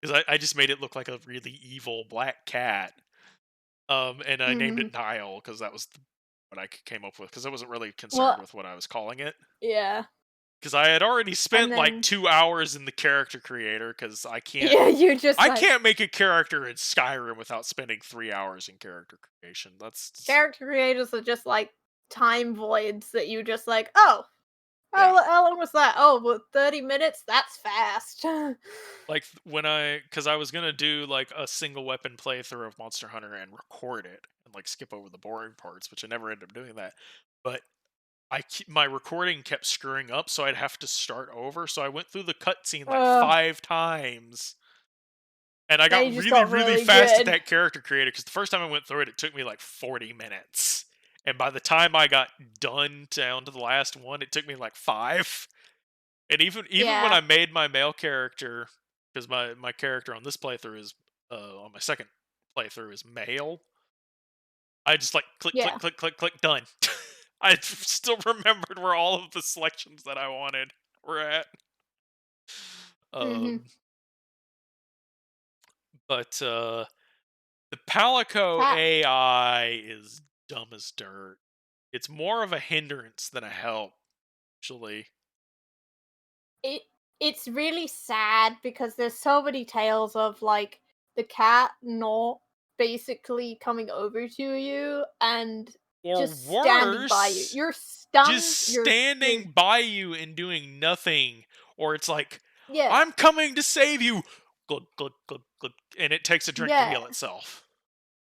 because I just made it look like a really evil black cat. And I named Mhm. it Nile because that was what I came up with because I wasn't really concerned Well, with what I was calling it. yeah. because I had already And spent like then 2 hours in the character creator because I can't yeah, you're just I like can't make a character in Skyrim without spending 3 hours in character creation. That's character creators are just like time voids that you just like, oh, yeah. how long was that? Oh, well, 30 minutes? That's fast. Like when because I was gonna do like a single weapon playthrough of Monster Hunter and record it and like skip over the boring parts, which I never ended up doing that. But my recording kept screwing up, so I'd have to start over. So I went through the cutscene like uh, 5 times, and I then got you just really got really really fast at good. that character creator because the first time I went through it, it took me like 40 minutes, and by the time I got done down to the last one, it took me like five. And even when Yeah, I made my male character, because my character on this playthrough is on my second playthrough is male, I just like click click yeah. click click click done. I still remembered where all of the selections that I wanted were at. Mhm. Um, but the Palico Cat AI is dumb as dirt. It's more of a hindrance than a help, actually. it it's really sad because there's so many tales of like the cat not basically coming over to you and Or just standing by you. worse, You're just stunned, you're standing by you and doing nothing. Or it's like, yeah, I'm coming to save you. Glug, glug, glug, glug, and it takes a drink to yeah. heal itself.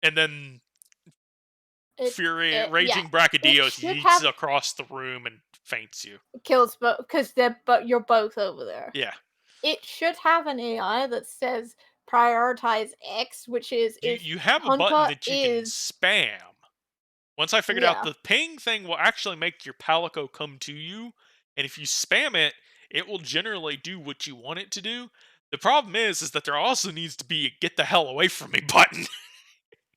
And then It yeah. Raging It Brachydios should yeets have across the room and faints you. kills both because they're but you're both over there. Yeah. It should have an AI that says prioritize X, which is if You have a button Hunter that you can is spam. Once I figured out yeah. the ping thing will actually make your Palico come to you, and if you spam it, it will generally do what you want it to do. The problem is that there also needs to be a get the hell away from me button.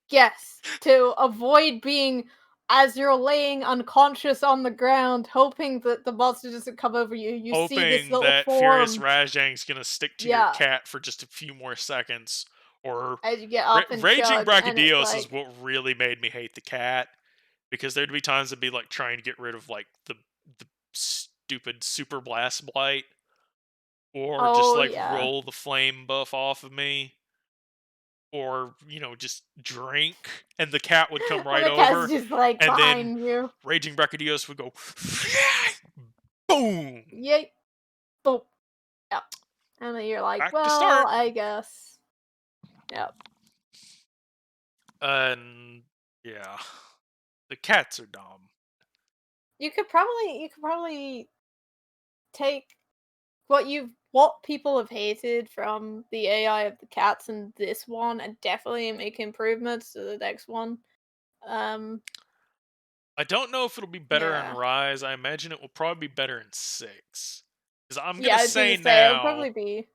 Yes, to avoid being as you're laying unconscious on the ground, hoping that the monster doesn't come over you, you see this Hoping little that Furious form. Rajang's gonna stick to your Yeah, cat for just a few more seconds, or as you get up and Raging chug, and it's Brachydios is like, what really made me hate the cat because there'd be times I'd be like trying to get rid of like the stupid super blast blight or just oh like yeah, roll the flame buff off of me or just drink and the cat would come and right the cat's over just like and then behind you. Raging Brachydios would go boom Yay, boom, yep. And then you're like, back to well, start. I guess, yep. And yeah, the cats are dumb. You could probably take what people have hated from the AI of the cats in this one and definitely make improvements to the next one. Um, I don't know if it'll be better in yeah. Rise. I imagine it will probably be better in 6. Because I'm Yeah, gonna I was say gonna say it would now, probably be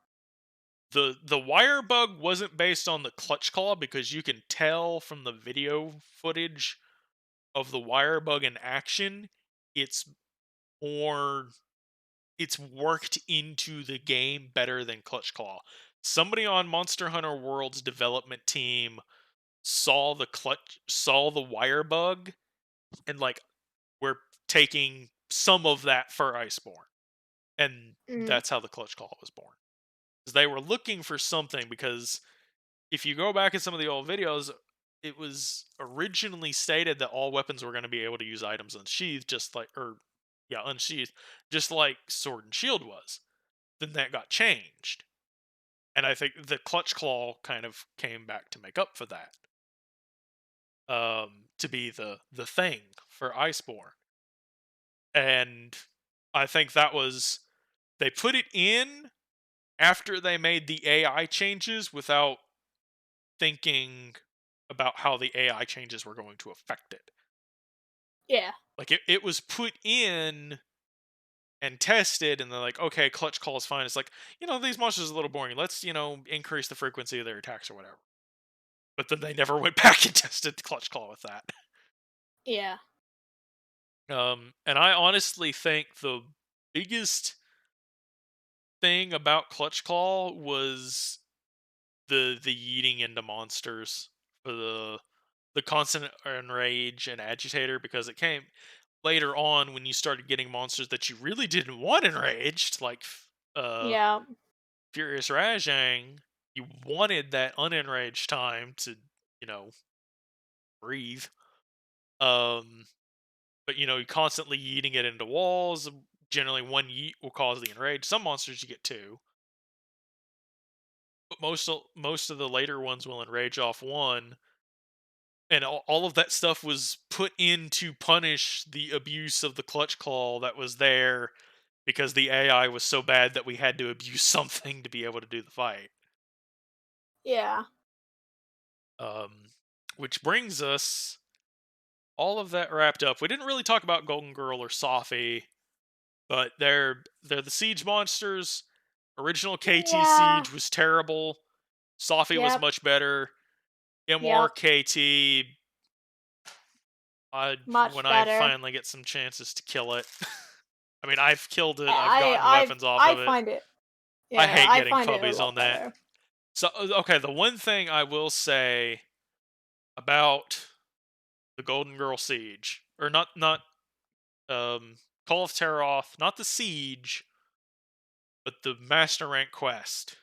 the wire bug wasn't based on the clutch claw because you can tell from the video footage of the wire bug in action, it's more it's worked into the game better than clutch claw. Somebody on Monster Hunter World's development team saw the wire bug and like we're taking some of that for Iceborne. And mm, that's how the clutch claw was born. Because they were looking for something because if you go back in some of the old videos, it was originally stated that all weapons were going to be able to use items unsheathed, unsheathed, just like Sword and Shield was. Then that got changed, and I think the Clutch Claw kind of came back to make up for that, to be the thing for Iceborne, and I think that was they put it in after they made the AI changes without thinking about how the AI changes were going to affect it. yeah. Like it was put in and tested, and they're like, okay, clutch call is fine. It's like, these monsters are a little boring. Let's, increase the frequency of their attacks or whatever. But then they never went back and tested the clutch claw with that. Yeah. And I honestly think the biggest thing about clutch claw was the yeeting into monsters for the constant enrage and agitator because it came later on, when you started getting monsters that you really didn't want enraged, like Yeah. Furious Rajang, you wanted that unenraged time to, you know, breathe. Um, but you're constantly yeeting it into walls. Generally, one yeet will cause the enrage. Some monsters you get two, but most of the later ones will enrage off one. And all of that stuff was put in to punish the abuse of the clutch claw that was there because the AI was so bad that we had to abuse something to be able to do the fight. Yeah. Um, which brings us all of that wrapped up. We didn't really talk about Golden Girl or Safi, but they're the siege monsters. Original KT Yeah. Siege was terrible. Safi was Yep. much better. MR Yep. KT, Much when I better. finally get some chances to kill it. I mean, I've killed it. I've I gotten weapons off I of it. find it. I Yeah, hate I getting find it a puppies lot on that. better. So okay, the one thing I will say about the Golden Girl Siege, or not Call of Terroth, not the Siege, but the Master Rank quest.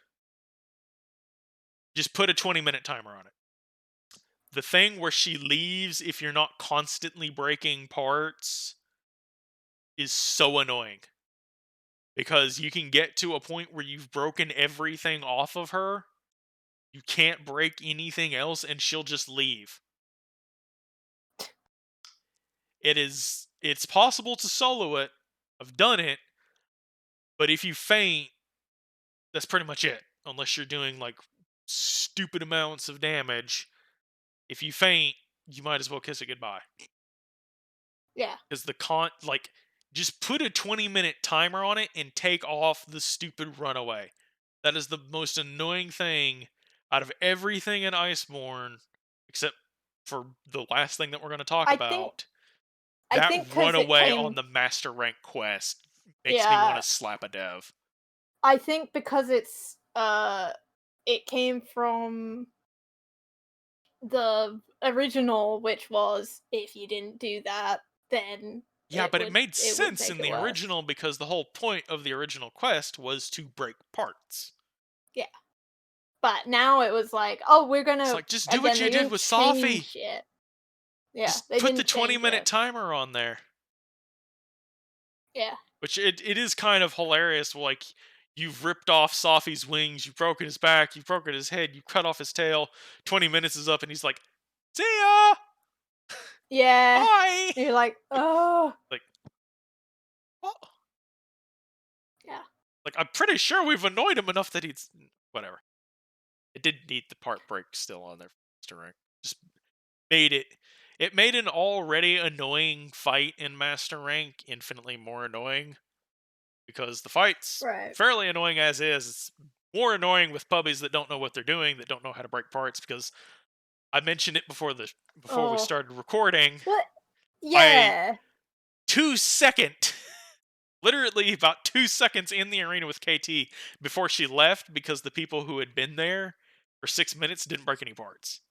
Just put a 20-minute timer on it. The thing where she leaves if you're not constantly breaking parts is so annoying because you can get to a point where you've broken everything off of her. You can't break anything else and she'll just leave. It's possible to solo it. I've done it, but if you faint, that's pretty much it. Unless you're doing like stupid amounts of damage. If you faint, you might as well kiss it goodbye. Yeah. Because just put a 20-minute timer on it and take off the stupid runaway. That is the most annoying thing out of everything in Iceborne, except for the last thing that we're going to talk I think about. I That think because it runaway came on the master rank quest makes me want yeah, to slap a dev. I think because it came from the original, which was if you didn't do that, then Yeah, but it made it would sense make in it the worse. original because the whole point of the original quest was to break parts. Yeah. But now it was like, "Oh, we're It's gonna," like, just do and what then you they did didn't with Safi. change it. Yeah, Just they put the didn't 20 change minute it. timer on there. Yeah. Which it is kind of hilarious. Like, you've ripped off Safi's wings, you've broken his back, you've broken his head, you cut off his tail. 20 minutes is up, and he's like, "See ya, Yeah. bye." You're like, "Oh." Like, well, Yeah. like I'm pretty sure we've annoyed him enough that he's whatever. It did need the part break still on there, Master Rank. Just made it. It made an already annoying fight in Master Rank infinitely more annoying because the fight's Right. fairly annoying as is. It's more annoying with puppies that don't know what they're doing, that don't know how to break parts. Because I mentioned it before we Oh. started recording. What? I Yeah. 2 second, literally about 2 seconds in the arena with KT before she left because the people who had been there for 6 minutes didn't break any parts.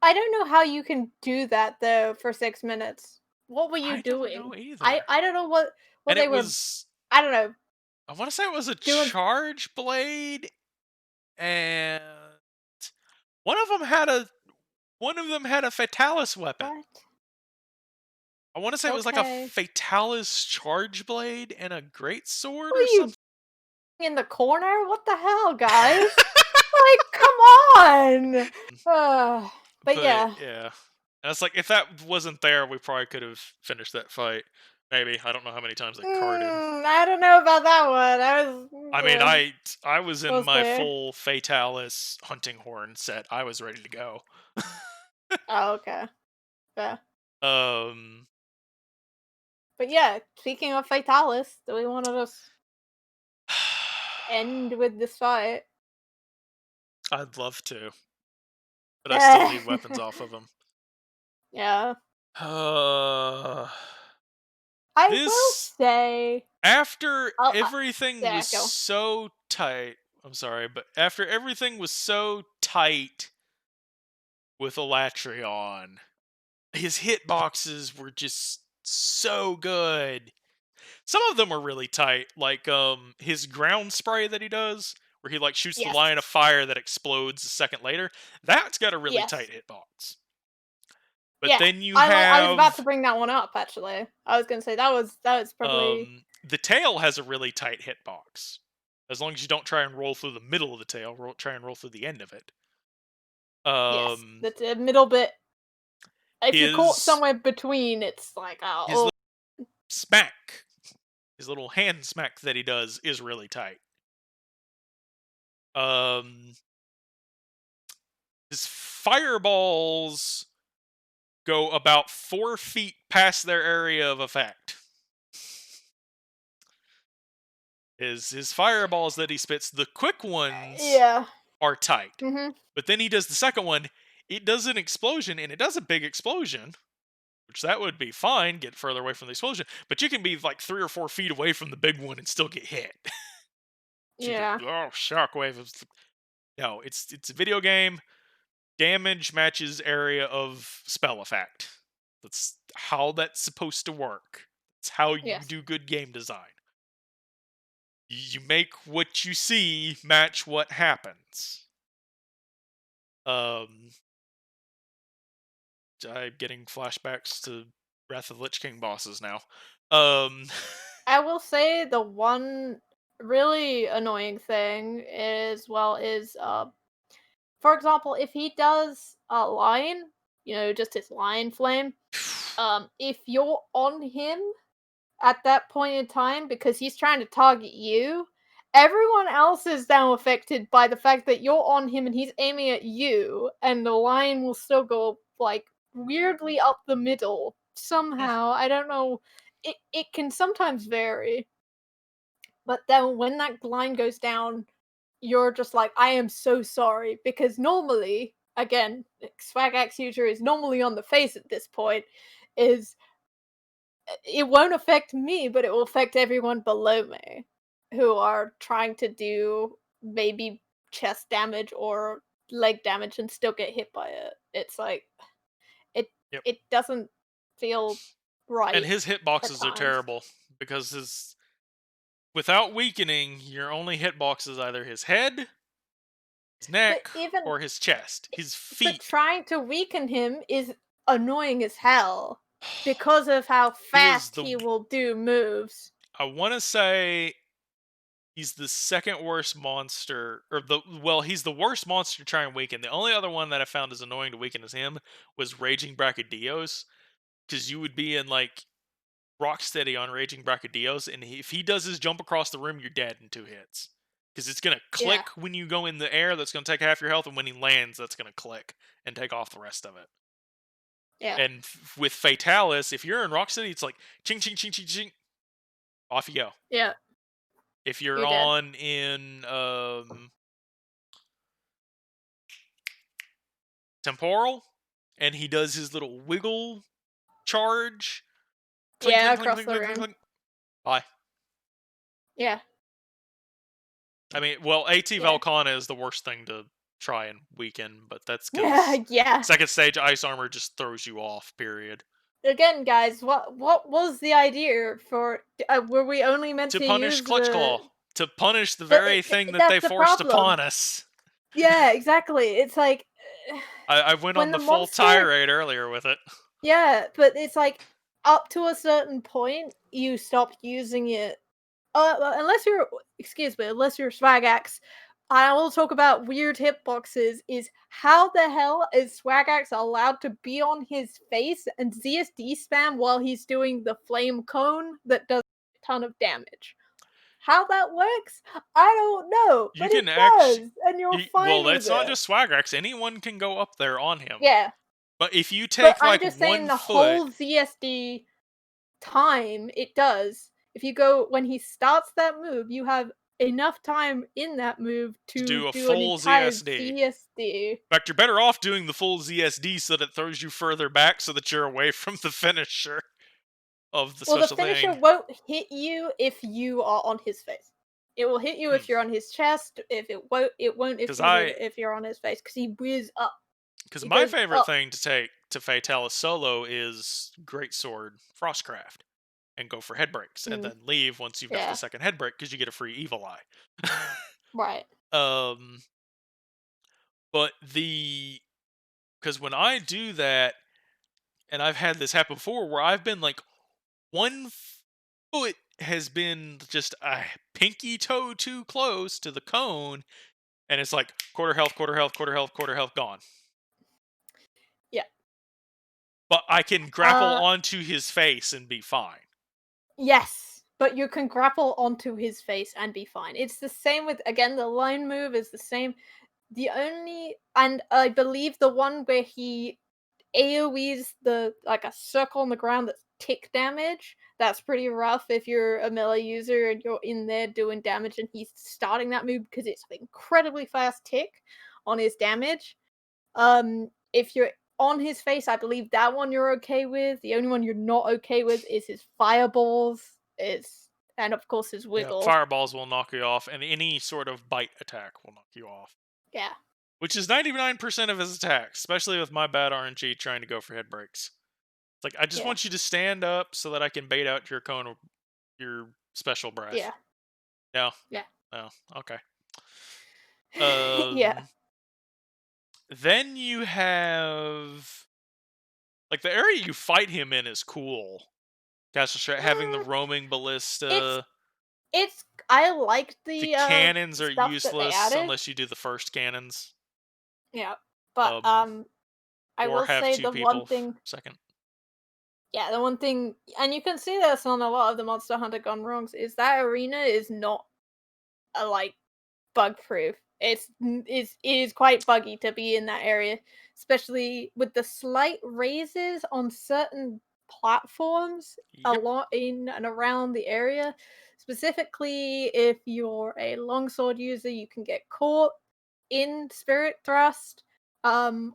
I don't know how you can do that though for 6 minutes. What were you I don't know doing? either. I don't know what And they it were, was, I don't know, I want to say it was a doing. charge blade, and one of them had a fatalis weapon. What? I want to say it was like a Okay. fatalis charge blade and a great sword What or are you something. in the corner? What the hell, guys? Like, come on. But But yeah. yeah, and it's like if that wasn't there, we probably could have finished that fight. Maybe I don't know how many times I carded. I don't know about that one. I was, I mean, I was in was my there. full fatalis Huntinghorn set. I was ready to go. Oh, okay. Yeah. Um, But yeah, speaking of Fatalis, do we want to just end with this fight? I'd love to, but I still need weapons off of them. Yeah. Uh, I will this say, after oh, everything yeah, was go. so tight. I'm sorry, but after everything was so tight with Elatrion, his hitboxes were just So good. Some of them are really tight, like his ground spray that he does, where he like shoots the Yes. line of fire that explodes a second later. That's got a really tight Yes. hitbox. But Yeah. then you I was about to have bring that one up, actually. I was gonna say that was probably the tail has a really tight hitbox. As long as you don't try and roll through the middle of the tail, try and roll through the end of it. yes. Um, That's a middle bit. If you're caught his somewhere between, it's like, his oh, little smack, his little hand smack that he does is really tight. Um, his fireballs go about 4 feet past their area of effect. His fireballs that he spits, the quick ones yeah. are tight. Mhm. But then he does the second one, it does an explosion, and it does a big explosion, which that would be fine, get further away from the explosion, but you can be like 3 or 4 feet away from the big one and still get hit. You just, Yeah. oh, shockwave. No, it's a video game. Damage matches area of spell effect. That's how that's supposed to work. It's how you Yes. do good game design. You make what you see match what happens. Um, I'm getting flashbacks to Wrath of the Lich King bosses now. Um, I will say the one really annoying thing is for example, if he does a line, just his line flame, if you're on him at that point in time because he's trying to target you, everyone else is now affected by the fact that you're on him and he's aiming at you, and the line will still go like weirdly up the middle somehow. I don't know. It can sometimes vary, but then when that line goes down, you're just like, I am so sorry, because normally, again, Swag Axe user is normally on the face at this point, is it won't affect me, but it will affect everyone below me who are trying to do maybe chest damage or leg damage and still get hit by it. It's like it yep. it doesn't feel And right his at hitboxes are times. terrible because without weakening, your only hitbox is either his head, his But neck, even or his chest. His but feet. trying to weaken him is annoying as hell because of how He is fast the. he will do moves. I want to say he's the second worst monster, or he's the worst monster to try and weaken. The only other one that I found as annoying to weaken as him was Raging Brachydios, because you would be in like Rocksteady on Raging Brachydios, and if he does his jump across the room, you're dead in 2 hits. Because it's gonna Yeah, click when you go in the air, that's gonna take half your health, and when he lands, that's gonna click and take off the rest of it. yeah, And with Fatalis, if you're in Rocksteady, it's like ching ching ching ching ching, off you go. yeah. If you're You're dead. on in Temporal, and he does his little wiggle charge, clink Yeah, clink clink across clink the clink clink room. clink. Bye. Yeah, I mean, well, AT yeah. Valkana is the worst thing to try and weaken, but that's Yeah, because yeah. second stage ice armor just throws you off. Period. Again, guys, what was the idea for? Were we only meant To to punish use Clutch the? Claw, to punish the But very thing that they that's the forced problem. upon us. Yeah, exactly. It's like I went on when the the full monster. tirade earlier with it. Yeah, but it's like up to a certain point, you stop using it. Well, unless you're, excuse me, unless you're Swag Axe. I will talk about weird hitboxes. Is how the hell is Swag Axe allowed to be on his face and ZSD spam while he's doing the flame cone that does a ton of damage? How that works, I don't know, You but it can actually. does, and you're Well, fine with that's not it. just Swagrex. Anyone can go up there on him. Yeah, But if you but take I'm like just saying 1 foot, the whole ZSD time it does. If you go when he starts that move, you have enough time in that move to to do a do an full entire ZSD. ZSD. In fact, you're better off doing the full ZSD so that it throws you further back so that you're away from the finisher of the Well, the special finisher thing. won't hit you if you are on his face. It will hit you if you're on his chest. If it won't if Because you hit it if you're on his face because he whizzes up. because He my goes favorite up. thing to take to Fatalis solo is Greatsword Frostcraft and go for head breaks and Mm, then leave once you've got the yeah. second head break because you get a free evil eye. Right. um, but because when I do that, and I've had this happen before where I've been like one foot has been just a pinky toe too close to the cone, and it's like quarter health, quarter health, quarter health, quarter health gone. Yeah. But I can grapple Uh, onto his face and be fine. yes, but you can grapple onto his face and be fine. It's the same with, again, the line move is the same. The only, and I believe the one where he AoEs the like a circle on the ground that's tick damage. That's pretty rough if you're a melee user and you're in there doing damage and he's starting that move because it's an incredibly fast tick on his damage. If you're on his face, I believe that one you're okay with. The only one you're not okay with is his fireballs. Is and of course his Yeah, wiggle. fireballs will knock you off, and any sort of bite attack will knock you off. Yeah. Which is 99% of his attacks, especially with my bad RNG trying to go for head breaks. It's like, I just Yeah. want you to stand up so that I can bait out your cone, your special breath. Yeah. No, Yeah. no, okay. Yeah. Um, then you have like the area you fight him in is cool. Castle Strat having the Mm, roaming it's ballista. It's I like The the, cannons are stuff that they useless added. unless you do the first cannons. Yeah, but, Um, I or will have say two the one people thing second. yeah, the one thing and you can see this on a lot of the Monster Hunter Gone Wrongs, is that arena is not, like, bug-proof. It is quite buggy to be in that area, especially with the slight raises on certain platforms a Yep. lot in and around the area. Specifically, if you're a longsword user, you can get caught in Spirit Thrust,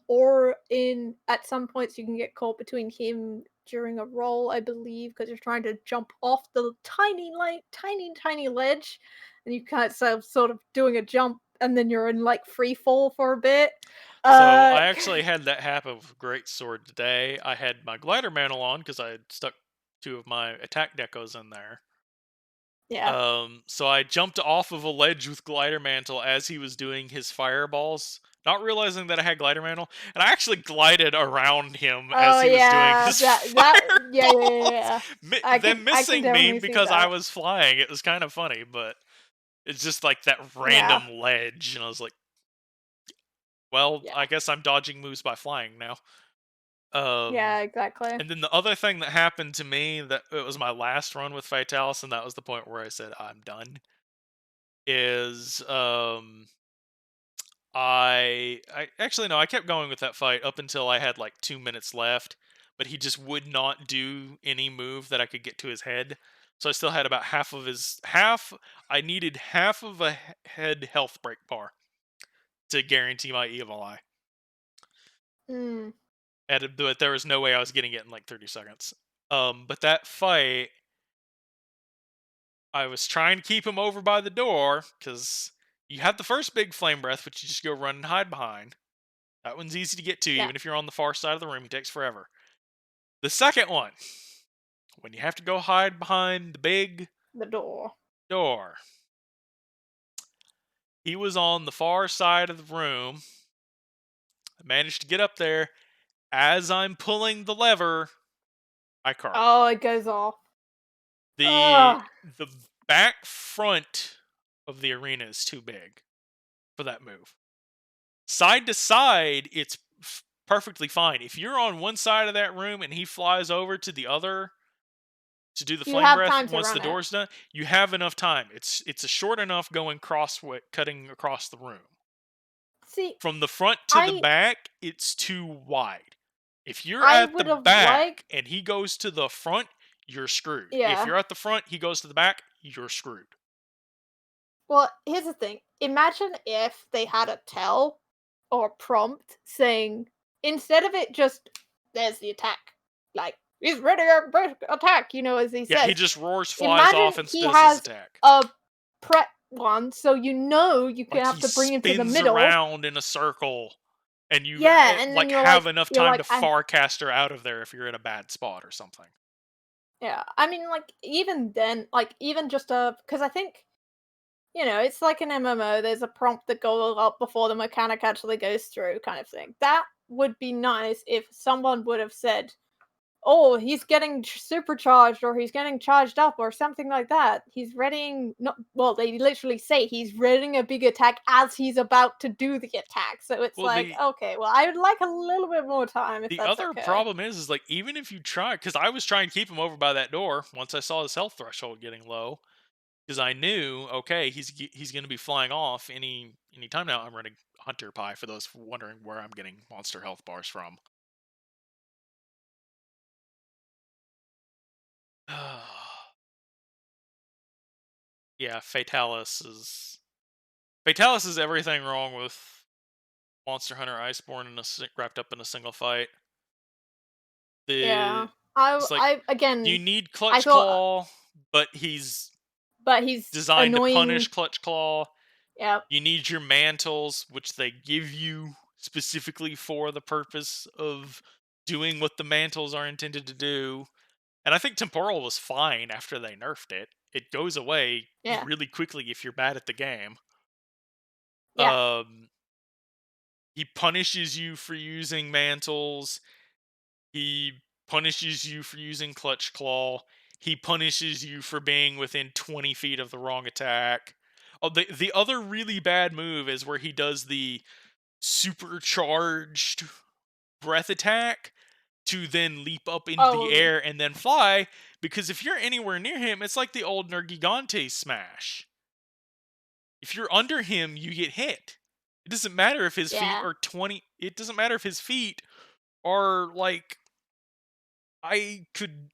or in at some points you can get caught between him during a roll, I believe, because you're trying to jump off the tiny ledge, and you can't sort of doing a jump, and then you're in like free fall for a bit. So Uh, I actually had that happen with Great Sword today. I had my glider mantle on because I had stuck two of my attack decos in there. yeah. So I jumped off of a ledge with glider mantle as he was doing his fireballs, not realizing that I had glider mantle, and I actually glided around him as Oh he was doing yeah, his yeah, yeah, yeah, fireballs. yeah. Them I can missing me definitely see because I that. was flying. It was kind of funny, but it's just like that Yeah, random ledge, and I was like, well, I yeah, guess I'm dodging moves by flying now. Um, yeah, exactly. and then the other thing that happened to me that it was my last run with Fatalis, and that was the point where I said I'm done. Is I actually no, I kept going with that fight up until I had like 2 minutes left, but he just would not do any move that I could get to his head. So I still had about half of his half. I needed half of a head health break bar to guarantee my evil eye. Mm, But there was no way I was getting it in like 30 seconds. But that fight, I was trying to keep him over by the door because you have the first big flame breath, which you just go run and hide behind. That one's easy to get to, yeah, even if you're on the far side of the room. It takes forever. The second one, when you have to go hide behind the big the door. door, he was on the far side of the room. I managed to get up there. As I'm pulling the lever, I carve. Oh, it goes off. The Ugh. the back front of the arena is too big for that move. Side to side, it's perfectly fine. If you're on one side of that room and he flies over to the other to do the You flame have breath time to once the run it. door's done, you have enough time. It's a short enough going cutting across the room. See, From the front to the I back, it's too wide. If you're I at the would have liked back and he goes to the front, you're screwed. If yeah. you're at the front, he goes to the back, you're screwed. Well, here's the thing. Imagine if they had a tell or prompt saying instead of it just there's the attack, like he's ready to attack, as he Yeah, he says. just roars, flies Imagine off, and he does his has attack. a prep one, so you can Like have he to bring him to the spins middle. around in a circle. and you Yeah, and then like have enough you're time to like, I farcast her out of there if you're in a bad spot or something. yeah. I mean, like, even then, like, even just a because I think, it's like an MMO, there's a prompt that goes up before the mechanic actually goes through kind of thing. That would be nice if someone would have said, "Oh, he's getting supercharged or he's getting charged up," or something like that. He's readying not well, they literally say he's readying a big attack as he's about to do the attack. So it's Well, like, okay, well, I would like a little bit more time if the that's other okay. problem is like even if you try, because I was trying to keep him over by that door once I saw his health threshold getting low, because I knew okay he's going to be flying off any time now. I'm running Hunter Pie for those wondering where I'm getting monster health bars from. Yeah, Fatalis is everything wrong with Monster Hunter Iceborne wrapped up in a single fight. Yeah. The I It's like I you again, need I Clutch thought Claw, but he's but he's designed to punish annoying. Clutch Claw. Yep. You need your mantles, which they give you specifically for the purpose of doing what the mantles are intended to do. And I think temporal was fine after they nerfed it. It goes away Yeah. really quickly if you're bad at the game. Yeah. Um, he punishes you for using mantles. He punishes you for using Clutch Claw. He punishes you for being within 20 feet of the wrong attack. Oh, the other really bad move is where he does the supercharged breath attack to then leap up into the Oh, air and then fly. Because if you're anywhere near him, it's like the old Nergigante smash. If you're under him, you get hit. It doesn't matter if his feet yeah. are 20. It doesn't matter if his feet are like I could,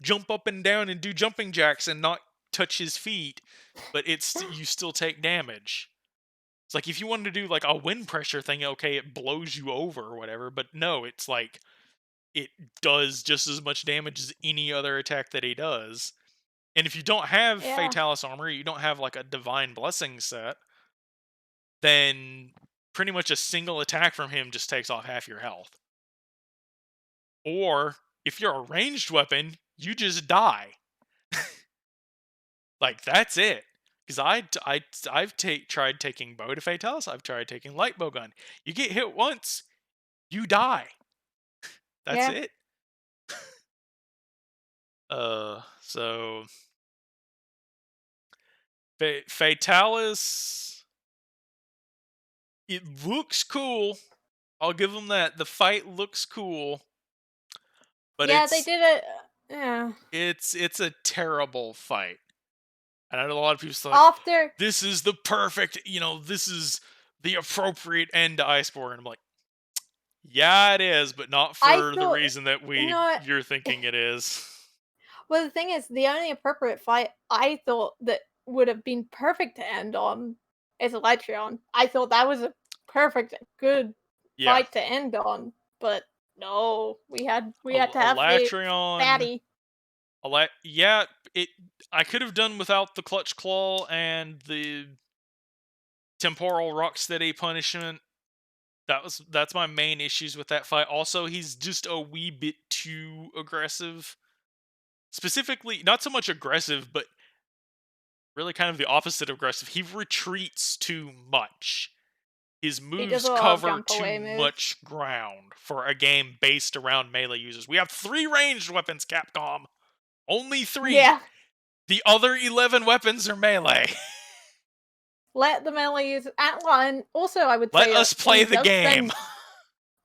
jump up and down and do jumping jacks and not touch his feet, but you still take damage. It's like if you wanted to do like a wind pressure thing, okay, it blows you over or whatever, but no, it's like it does just as much damage as any other attack that he does. And if you don't have Yeah. Fatalis armor, you don't have like a Divine Blessing set, then pretty much a single attack from him just takes off half your health. Or if you're a ranged weapon, you just die. Like that's it. Because I've tried taking bow to Fatalis. I've tried taking light bow gun. You get hit once, you die. That's Yeah. it. So Fatalis, it looks cool. I'll give them that. The fight looks cool, but Yeah, they did it yeah. it's a terrible fight. And I know a lot of people say like, After this is the perfect, this is the appropriate end to Iceborne. I'm like, yeah, it is, but not I for the thought reason that you know what? you're thinking it is. Well, the thing is, the only appropriate fight I thought that would have been perfect to end on is Elytrion. I thought that was a perfect, good Yeah, fight to end on, but no, we had to have the Elatrion. fatty. Yeah, it. I could have done without the clutch claw and the temporal rocksteady punishment. That's my main issues with that fight. Also, he's just a wee bit too aggressive. Specifically, not so much aggressive, but really kind of the opposite of aggressive. He retreats too much. His He does moves a lot of cover jump too away moves. much ground for a game based around melee users. We have 3 ranged weapons, Capcom. Only 3. Yeah, The other 11 weapons are melee. let the melee use well, and also I would Let say us play he the does game.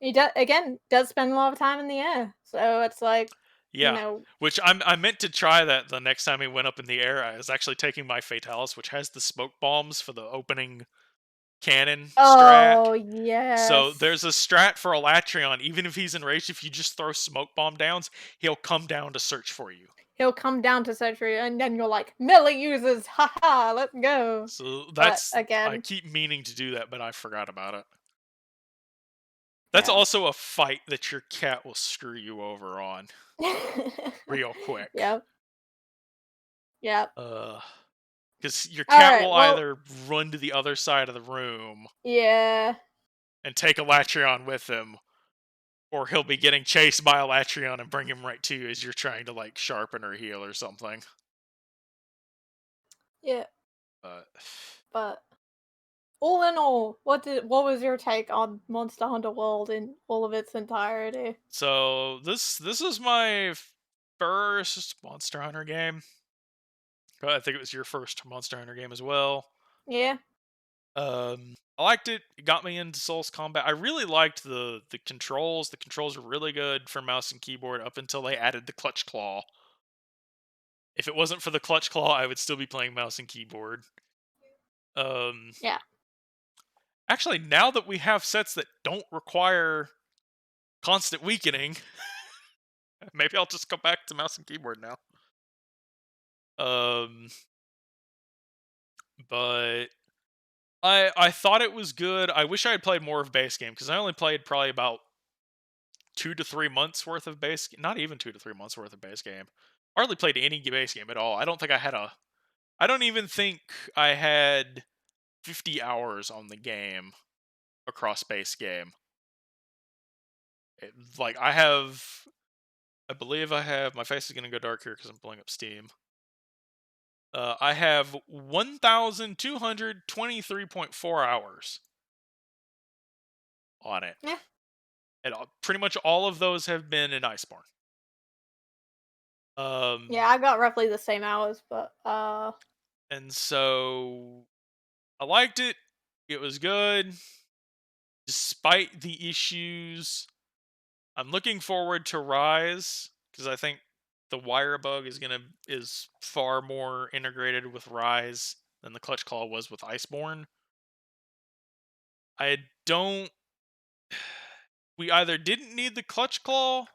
spend does spend a lot of time in the air, so it's like, you Yeah. know Which I meant to try that the next time he went up in the air. I was actually taking my Fatalis, which has the smoke bombs for the opening cannon strat. Oh, So yes. there's a strat for Elatrion. Even if he's enraged, if you just throw smoke bomb downs, he'll come down to search for you. He'll come down to surgery, and then you're like, "Melee users, haha, let's go." So But I again, keep meaning to do that, but I forgot about it. That's yeah. also a fight that your cat will screw you over on real quick. Yep, yep. Uh, because your cat Alright, will well, either run to the other side of the room yeah. and take a Latreon with him, or he'll be getting chased by a Latreon and bring him right to you as you're trying to like sharpen or heal or something. Yeah, But but all in all, what was your take on Monster Hunter World in all of its entirety? so this is my first Monster Hunter game. I think it was your first Monster Hunter game as well. Yeah, I liked it. It got me into Souls combat. I really liked the controls. The controls were really good for mouse and keyboard up until they added the clutch claw. If it wasn't for the clutch claw, I would still be playing mouse and keyboard. Um, yeah, Actually, now that we have sets that don't require constant weakening, maybe I'll just go back to mouse and keyboard now. Um, but I thought it was good. I wish I had played more of base game because I only played probably about 2 to 3 months worth of base. Not even 2 to 3 months worth of base game. Hardly played any base game at all. I don't think I had a. I don't even think I had 50 hours on the game across base game. Like I have. I believe I have. My face is gonna go dark here because I'm pulling up Steam. I have 1,223.4 hours on it, yeah, and pretty much all of those have been in Iceborne. yeah. Um, I got roughly the same hours, but and so I liked it. It was good, despite the issues. I'm looking forward to Rise because I think the wire bug is far more integrated with Rise than the clutch claw was with Iceborne. I don't. We either didn't need the clutch claw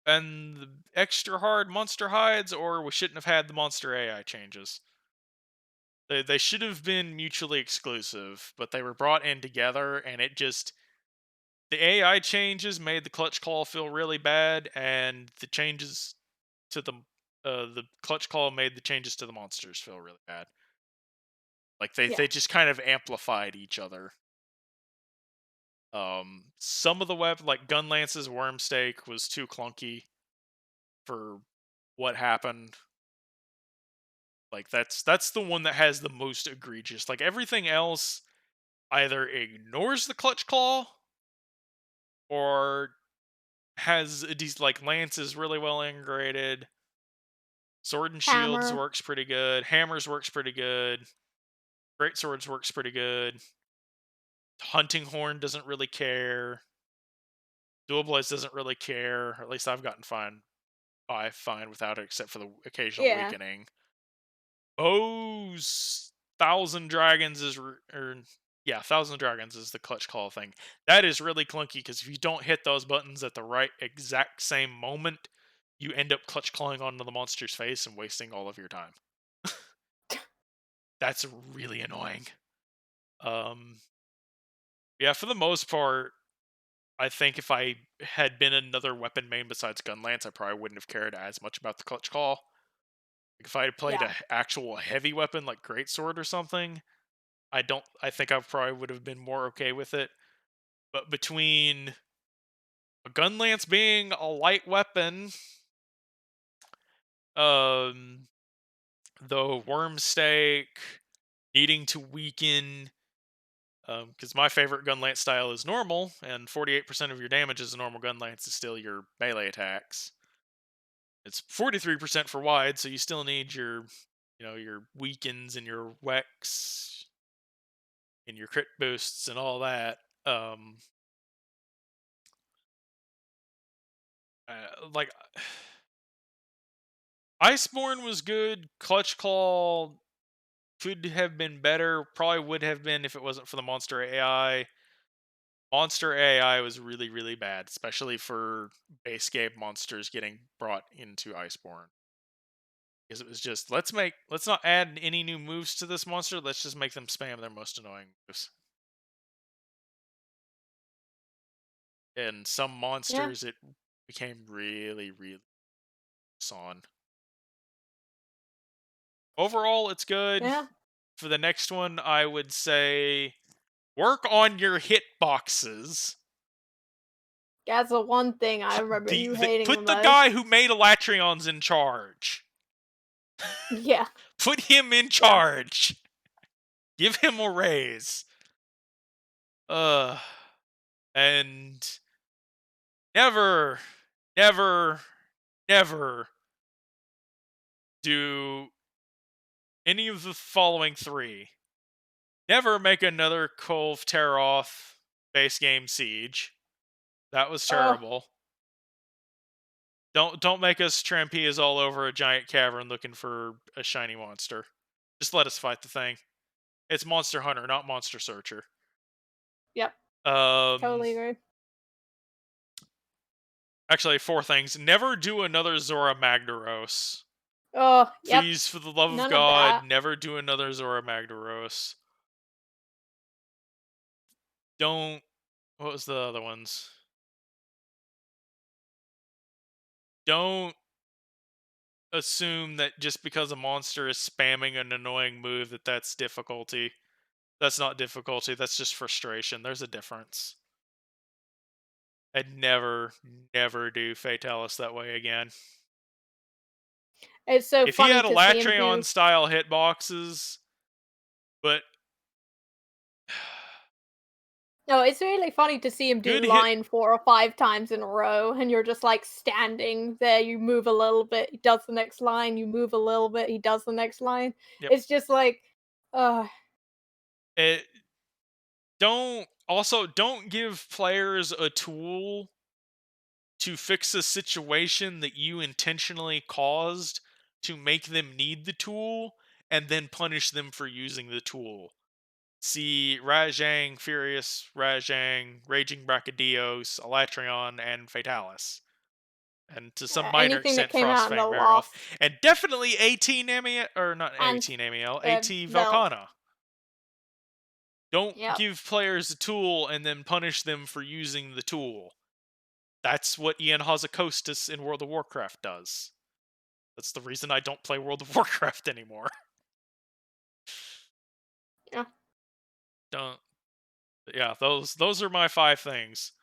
and the extra hard monster hides, or we shouldn't have had the monster AI changes. They should have been mutually exclusive, but they were brought in together, and it just the AI changes made the clutch claw feel really bad, and the changes to the clutch claw made the changes to the monsters feel really bad. Like yeah, they just kind of amplified each other. Some of the weapon like Gunlance's Wormstake was too clunky for what happened. Like that's the one that has the most egregious. Like everything else either ignores the clutch claw or has these like Lance is really well integrated. Sword and shields hammer. works pretty good. Hammers works pretty good. Great swords works pretty good. Huntinghorn doesn't really care. Dual blades doesn't really care. Or at least I've gotten fine without it, except for the occasional Yeah, weakening. Bo's Thousand Dragons is or yeah, Thousand Dragons is the clutch call thing. That is really clunky because if you don't hit those buttons at the right exact same moment, you end up clutch clawing onto the monster's face and wasting all of your time. That's really annoying. Um, yeah, for the most part, I think if I had been another weapon main besides Gunlance, I probably wouldn't have cared as much about the clutch call. Like if I had played yeah, a actual heavy weapon like Greatsword or something, I don't. I think I probably would have been more okay with it. But between a gun lance being a light weapon, um, the worm stake needing to weaken, because my favorite gun lance style is normal, and 48% of your damage as a normal gun lance is still your melee attacks. It's 43% for wide, so you still need your weakens and your wex and your crit boosts and all that. Um, like Iceborne was good. Clutch Claw could have been better. Probably would have been if it wasn't for the monster AI. Monster AI was really, really bad, especially for base game monsters getting brought into Iceborne. Because it was just let's not add any new moves to this monster. Let's just make them spam their most annoying moves. And some yeah, monsters it became really, really on. Overall, it's good. yeah, For the next one, I would say Work on your hitboxes. That's the one thing I remember you hating the Put the guy most. who made Elatrions in charge. Yeah, Put him in yeah. charge. Give him a raise. Uh, and never, never, never do any of the following three. Never make another Kolv Teroth base game siege. That was Oh, terrible. Don't make us trampias all over a giant cavern looking for a shiny monster. Just let us fight the thing. It's Monster Hunter, not Monster Searcher. yep. Um, Totally agree. Actually, four things. Never do another Zora Magdaros. Oh, yep. Please, for the love of None of God, that. never do another Zora Magdaros. Don't. What was the other ones? Don't assume that just because a monster is spamming an annoying move that's difficulty. That's not difficulty, that's just frustration. There's a difference. I'd never, never do Fatalis that way again. It's so If he funny had to see him Elatrion do. style hitboxes, but No, it's really funny to see him do good hit. line 4 or 5 times in a row, and you're just, like, standing there, you move a little bit, he does the next line, you move a little bit, he does the next line. Yep. It's just like, ugh, It, don't give players a tool to fix a situation that you intentionally caused to make them need the tool and then punish them for using the tool. See Rajang, Furious, Rajang, Raging Brachydios, Elatrion, and Fatalis. And to some minor anything that extent, came out in the Frostfang Marigoth. last And definitely AT Namiel, or not and, AT Namiel, AT Vel Velkhana. Don't yep, give players a tool and then punish them for using the tool. That's what Ian Hazakostas in World of Warcraft does. That's the reason I don't play World of Warcraft anymore. yeah, Don't. Yeah, those are my five things.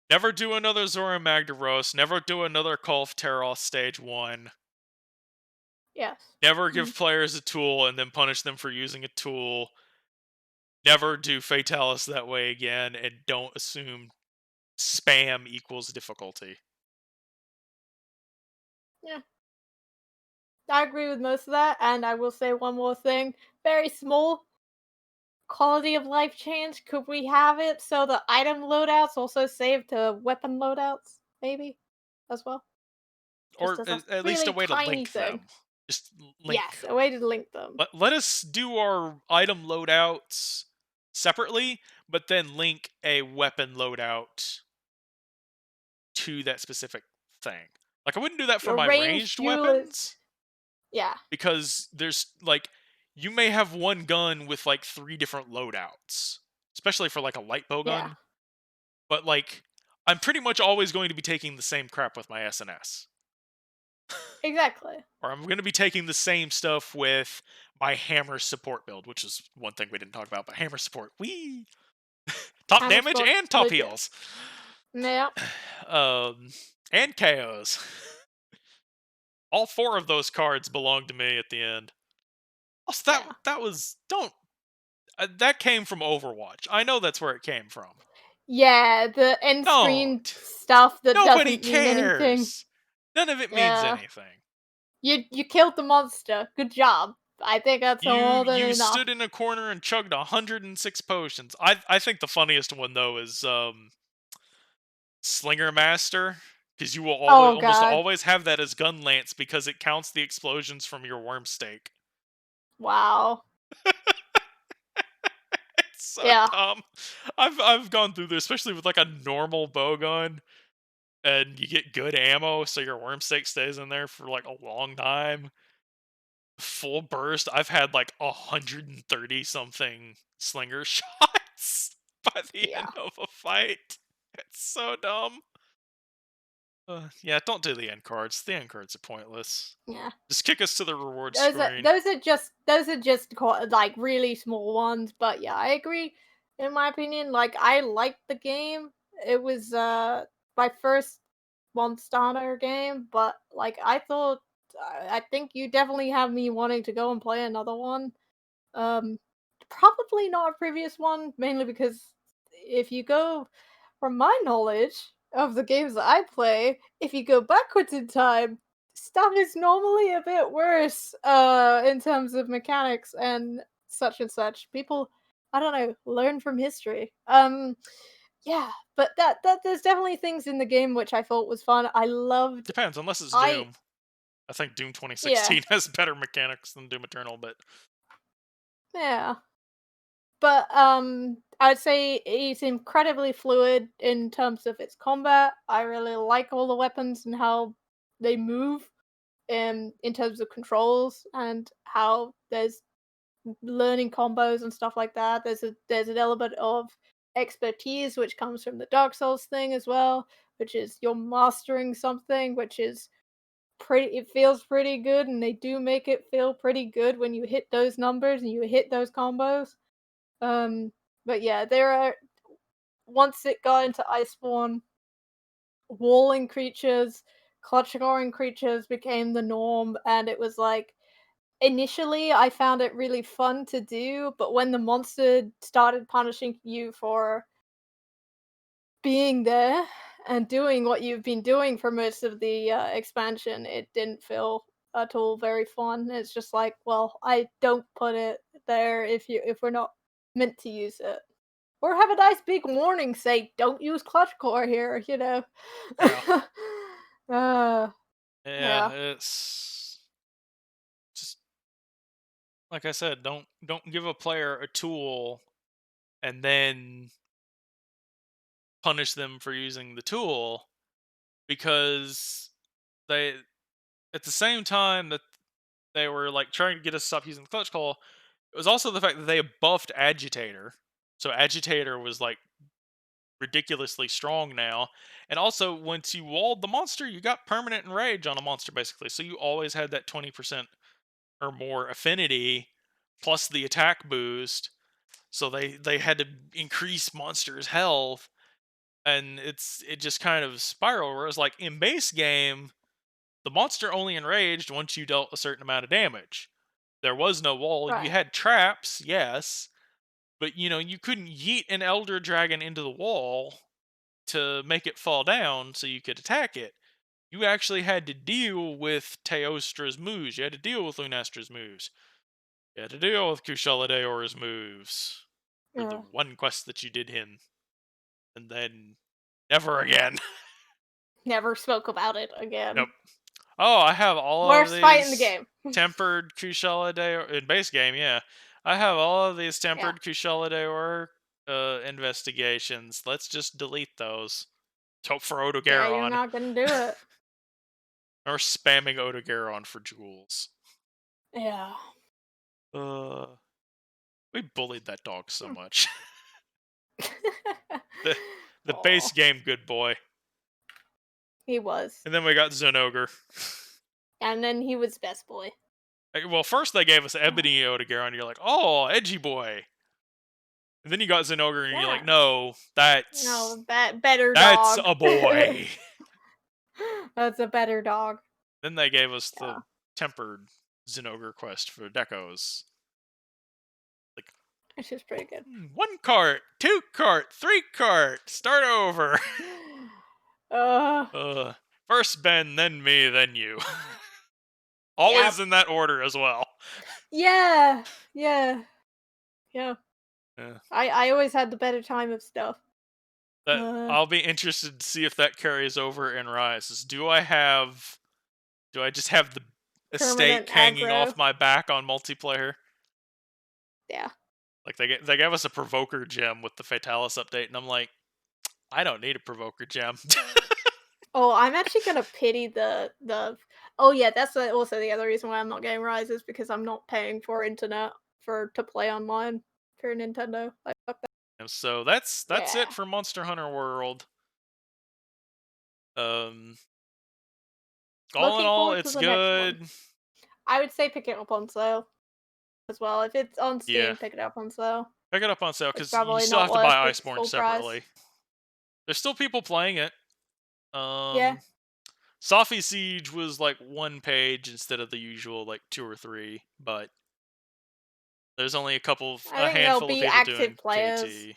Never do another Zora Magdaros. Never do another Call of Teros Stage 1. yes. Never Mm, give players a tool and then punish them for using a tool. Never do Fatalis that way again, and don't assume spam equals difficulty. yeah. I agree with most of that, and I will say one more thing, very small quality of life change. Could we have it so the item loadouts also save to weapon loadouts, maybe, as well? Or Just as a at least a really way to tiny link thing. them. Just link. Yes, a way to link them. Let us do our item loadouts separately, but then link a weapon loadout to that specific thing. Like, I wouldn't do that for Your my ranged ranged duelist. weapons, Yeah, because there's, like, you may have one gun with, like, three different loadouts, especially for, like, a light bow yeah, gun. But, like, I'm pretty much always going to be taking the same crap with my SNS. exactly. Or I'm going to be taking the same stuff with my hammer support build, which is one thing we didn't talk about, but hammer support. Whee! Top Hammer damage spot, and top legit. heals. Yeah, um, and KOs. All four of those cards belong to me at the end. Also, yeah. that was don't that came from Overwatch. I know that's where it came from. Yeah, the end screen Don't. stuff that Nobody doesn't mean anything. cares. None of it means Yeah. anything. You killed the monster. Good job. I think that's more than You enough. stood in a corner and chugged 106 potions. I think the funniest one though is Slinger Master, because you will Oh almost god. always have that as gun lance because it counts the explosions from your worm stake. Wow. It's so Yeah. dumb. I've gone through this, especially with like a normal bow gun, and you get good ammo, so your worm stake stays in there for like a long time. Full burst, I've had like 130 something slinger shots by the Yeah. end of a fight. It's so dumb. Yeah, don't do the end cards. The end cards are pointless. Yeah. Just kick us to the reward screen. Those are just like really small ones, but yeah, I agree. in my opinion. Like, I liked the game. It was, my first Monster Hunter game, but, like, I thought I think you definitely have me wanting to go and play another one. Um, Probably not a previous one, mainly because if you go from my knowledge of the games that I play, if you go backwards in time, stuff is normally a bit worse, in terms of mechanics and such and such. People, I don't know, learn from history. Yeah, but that there's definitely things in the game which I thought was fun. I loved Depends, unless it's I Doom. I think Doom yeah, 2016 has better mechanics than Doom Eternal, but yeah. But, I'd say it's incredibly fluid in terms of its combat. I really like all the weapons and how they move, in terms of controls and how there's learning combos and stuff like that. There's an element of expertise which comes from the Dark Souls thing as well, which is you're mastering something, which is pretty it feels pretty good, and they do make it feel pretty good when you hit those numbers and you hit those combos. Um, but yeah, there are once it got into Iceborne, walling creatures, clutch-clawing creatures became the norm, and it was like initially I found it really fun to do, but when the monster started punishing you for being there and doing what you've been doing for most of the expansion, it didn't feel at all very fun. It's just like, well, I don't put it there if we're not meant to use it. Or have a nice big warning say, "Don't use clutch core here," you know? yeah. Uh, Yeah, yeah, it's just like I said, don't give a player a tool and then punish them for using the tool because they at the same time that they were like trying to get us to stop using the clutch call, it was also the fact that they buffed Agitator. So Agitator was like ridiculously strong now. And also once you walled the monster, you got permanent enrage on a monster basically. So you always had that 20% or more affinity plus the attack boost. So they had to increase monsters' health, and it just kind of spiraled. Whereas like in base game, the monster only enraged once you dealt a certain amount of damage. There was no wall. You right. had traps, yes, but you couldn't yeet an elder dragon into the wall to make it fall down so you could attack it. You actually had to deal with Teostra's moves. You had to deal with Lunastra's moves. You had to deal with Kushala Daora's moves for the Yeah. one quest that you did him, and then never again. Never spoke about it Nope. again. Oh, I have all of Worst fight in the these game. tempered Kushala Daora in base game. Yeah, I have all of these Yeah. tempered Kushala Daora investigations. Let's just delete those. Hope for Yeah, you're Odogaron. not gonna do it. Or spamming Odogaron for jewels. Yeah. Uh, we bullied that dog so Hmm. much. the the base Aw, game good boy. he was. And then we got Zenogre. And then he was best boy. Well, first they gave us Ebony Odogaron, and you're like, oh, edgy boy. And then you got Zenogre, and you're like, Yeah. no, that's No, better that's dog. a boy. That's a better dog. Then they gave us the Yeah. tempered Zenogre quest for Decos. Like, It's just pretty good. one cart, two cart, three cart, start over. Uh, uh, First Ben, then me, then you. yep. Always in that order as well. Yeah. Yeah. Yeah. Yeah. I always had the better time of stuff. That Uh, I'll be interested to see if that carries over in Rise. Do I just have the Permanent stake hanging aggro. off my back on multiplayer? Yeah. Like they gave us a provoker gem with the Fatalis update, and I'm like, I don't need a provoker gem. Oh, I'm actually gonna pity the. Oh yeah, that's also the other reason why I'm not getting Rise is because I'm not paying for internet for to play online for Nintendo. Like fuck that. And so that's it Yeah. for Monster Hunter World. Um, all in Looking all, forward to it's the next one. good. I would say pick it up on sale as well. If it's on Yeah, Steam, pick it up on sale. Pick it up on sale It's because you probably still not have to worth buy its Iceborne full price. separately. There's still people playing it. Yeah, Safi Siege was like one page instead of the usual like two or three, but there's only I a think there'll handful of be people active doing players. KT.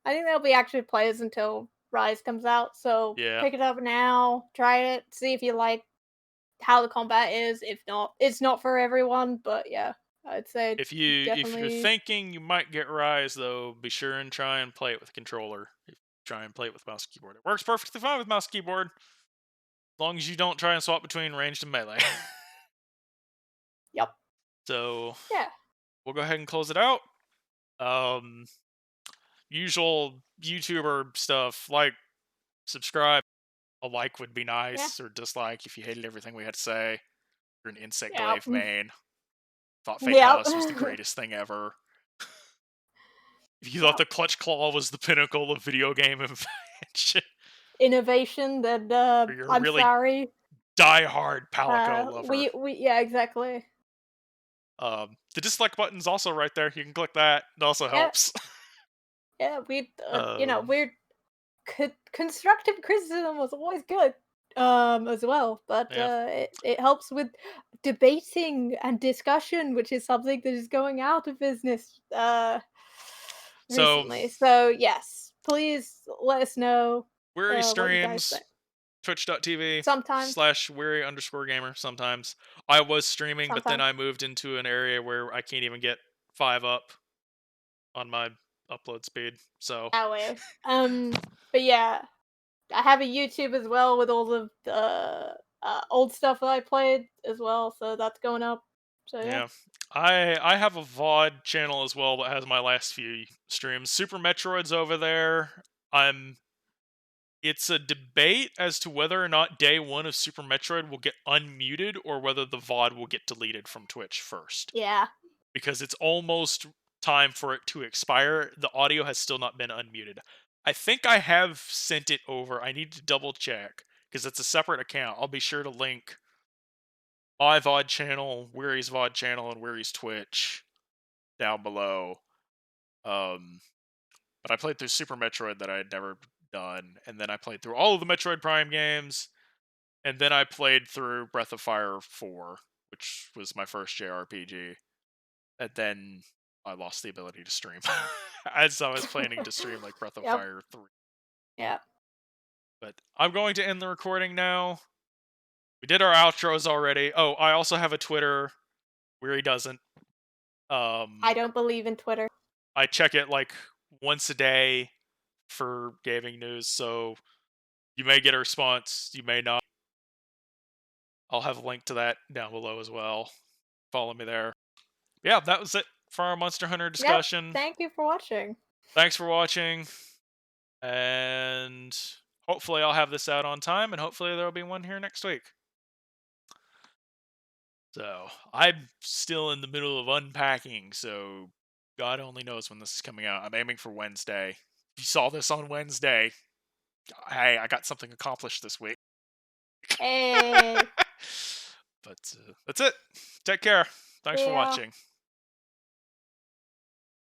I think there'll be active players until Rise comes out. So Yeah. pick it up now, try it, see if you like how the combat is. If not, it's not for everyone. But yeah, I'd say If you're definitely. thinking you might get Rise though, be sure and try and play it with a controller. If you try and play it with mouse and keyboard, it works perfectly fine with mouse and keyboard, as long as you don't try and swap between ranged and melee. Yep. So Yeah. we'll go ahead and close it out. Um, Usual YouTuber stuff like subscribe. A like would be Yeah. nice, or dislike if you hated everything we had to say. You're an insect Yep. glaive main. Thought Fate Yep. Palace was the greatest thing ever. If you thought Yep. the Clutch Claw was the pinnacle of video game invention, Innovation that or you're a I'm really sorry. die-hard Palico lover. We yeah, exactly. The dislike button's also right there. You can click that. It also Yeah. helps. Yeah, we you know, um, we're constructive criticism was always good as well, but yeah. it helps with debating and discussion, which is something that is going out of business So, recently. So yes, please let us know Weary what you guys think. streams, twitch.tv Sometimes, slash weary underscore gamer sometimes. I was streaming, but then sometimes I moved into an area where I can't even get 5 up on my upload speed. So, that way. But yeah, I have a YouTube as well with all of the old stuff that I played as well, so that's going up. So yeah. yeah. I have a VOD channel as well that has my last few streams. Super Metroid's over there. I'm It's a debate as to whether or not day 1 of Super Metroid will get unmuted or whether the VOD will get deleted from Twitch first. Yeah. Because it's almost time for it to expire. The audio has still not been unmuted. I think I have sent it over. I need to double check because it's a separate account. I'll be sure to link my VOD channel, Weary's VOD channel, and Weary's Twitch down below. Um, but I played through Super Metroid that I had never done, and then I played through all of the Metroid Prime games, and then I played through Breath of Fire 4, which was my first JRPG. And then I lost the ability to stream, as I was planning to stream like Breath of Yep. Fire 3. Yeah. But I'm going to end the recording now. We did our outros already. Oh, I also have a Twitter. Weary doesn't. I Um, don't believe in Twitter. I check it like once a day for gaming news, so you may get a response, you may not. I'll have a link to that down below as well. Follow me there. Yeah, that was it for our Monster Hunter Yep. discussion. Thank you for watching. Thanks for watching, and hopefully I'll have this out on time, and hopefully there'll be one here next week. So, I'm still in the middle of unpacking, so God only knows when this is coming out. I'm aiming for Wednesday. If you saw this on Wednesday, hey, I got something accomplished this week. Hey. But that's it. Take care. Thanks for Yeah. watching.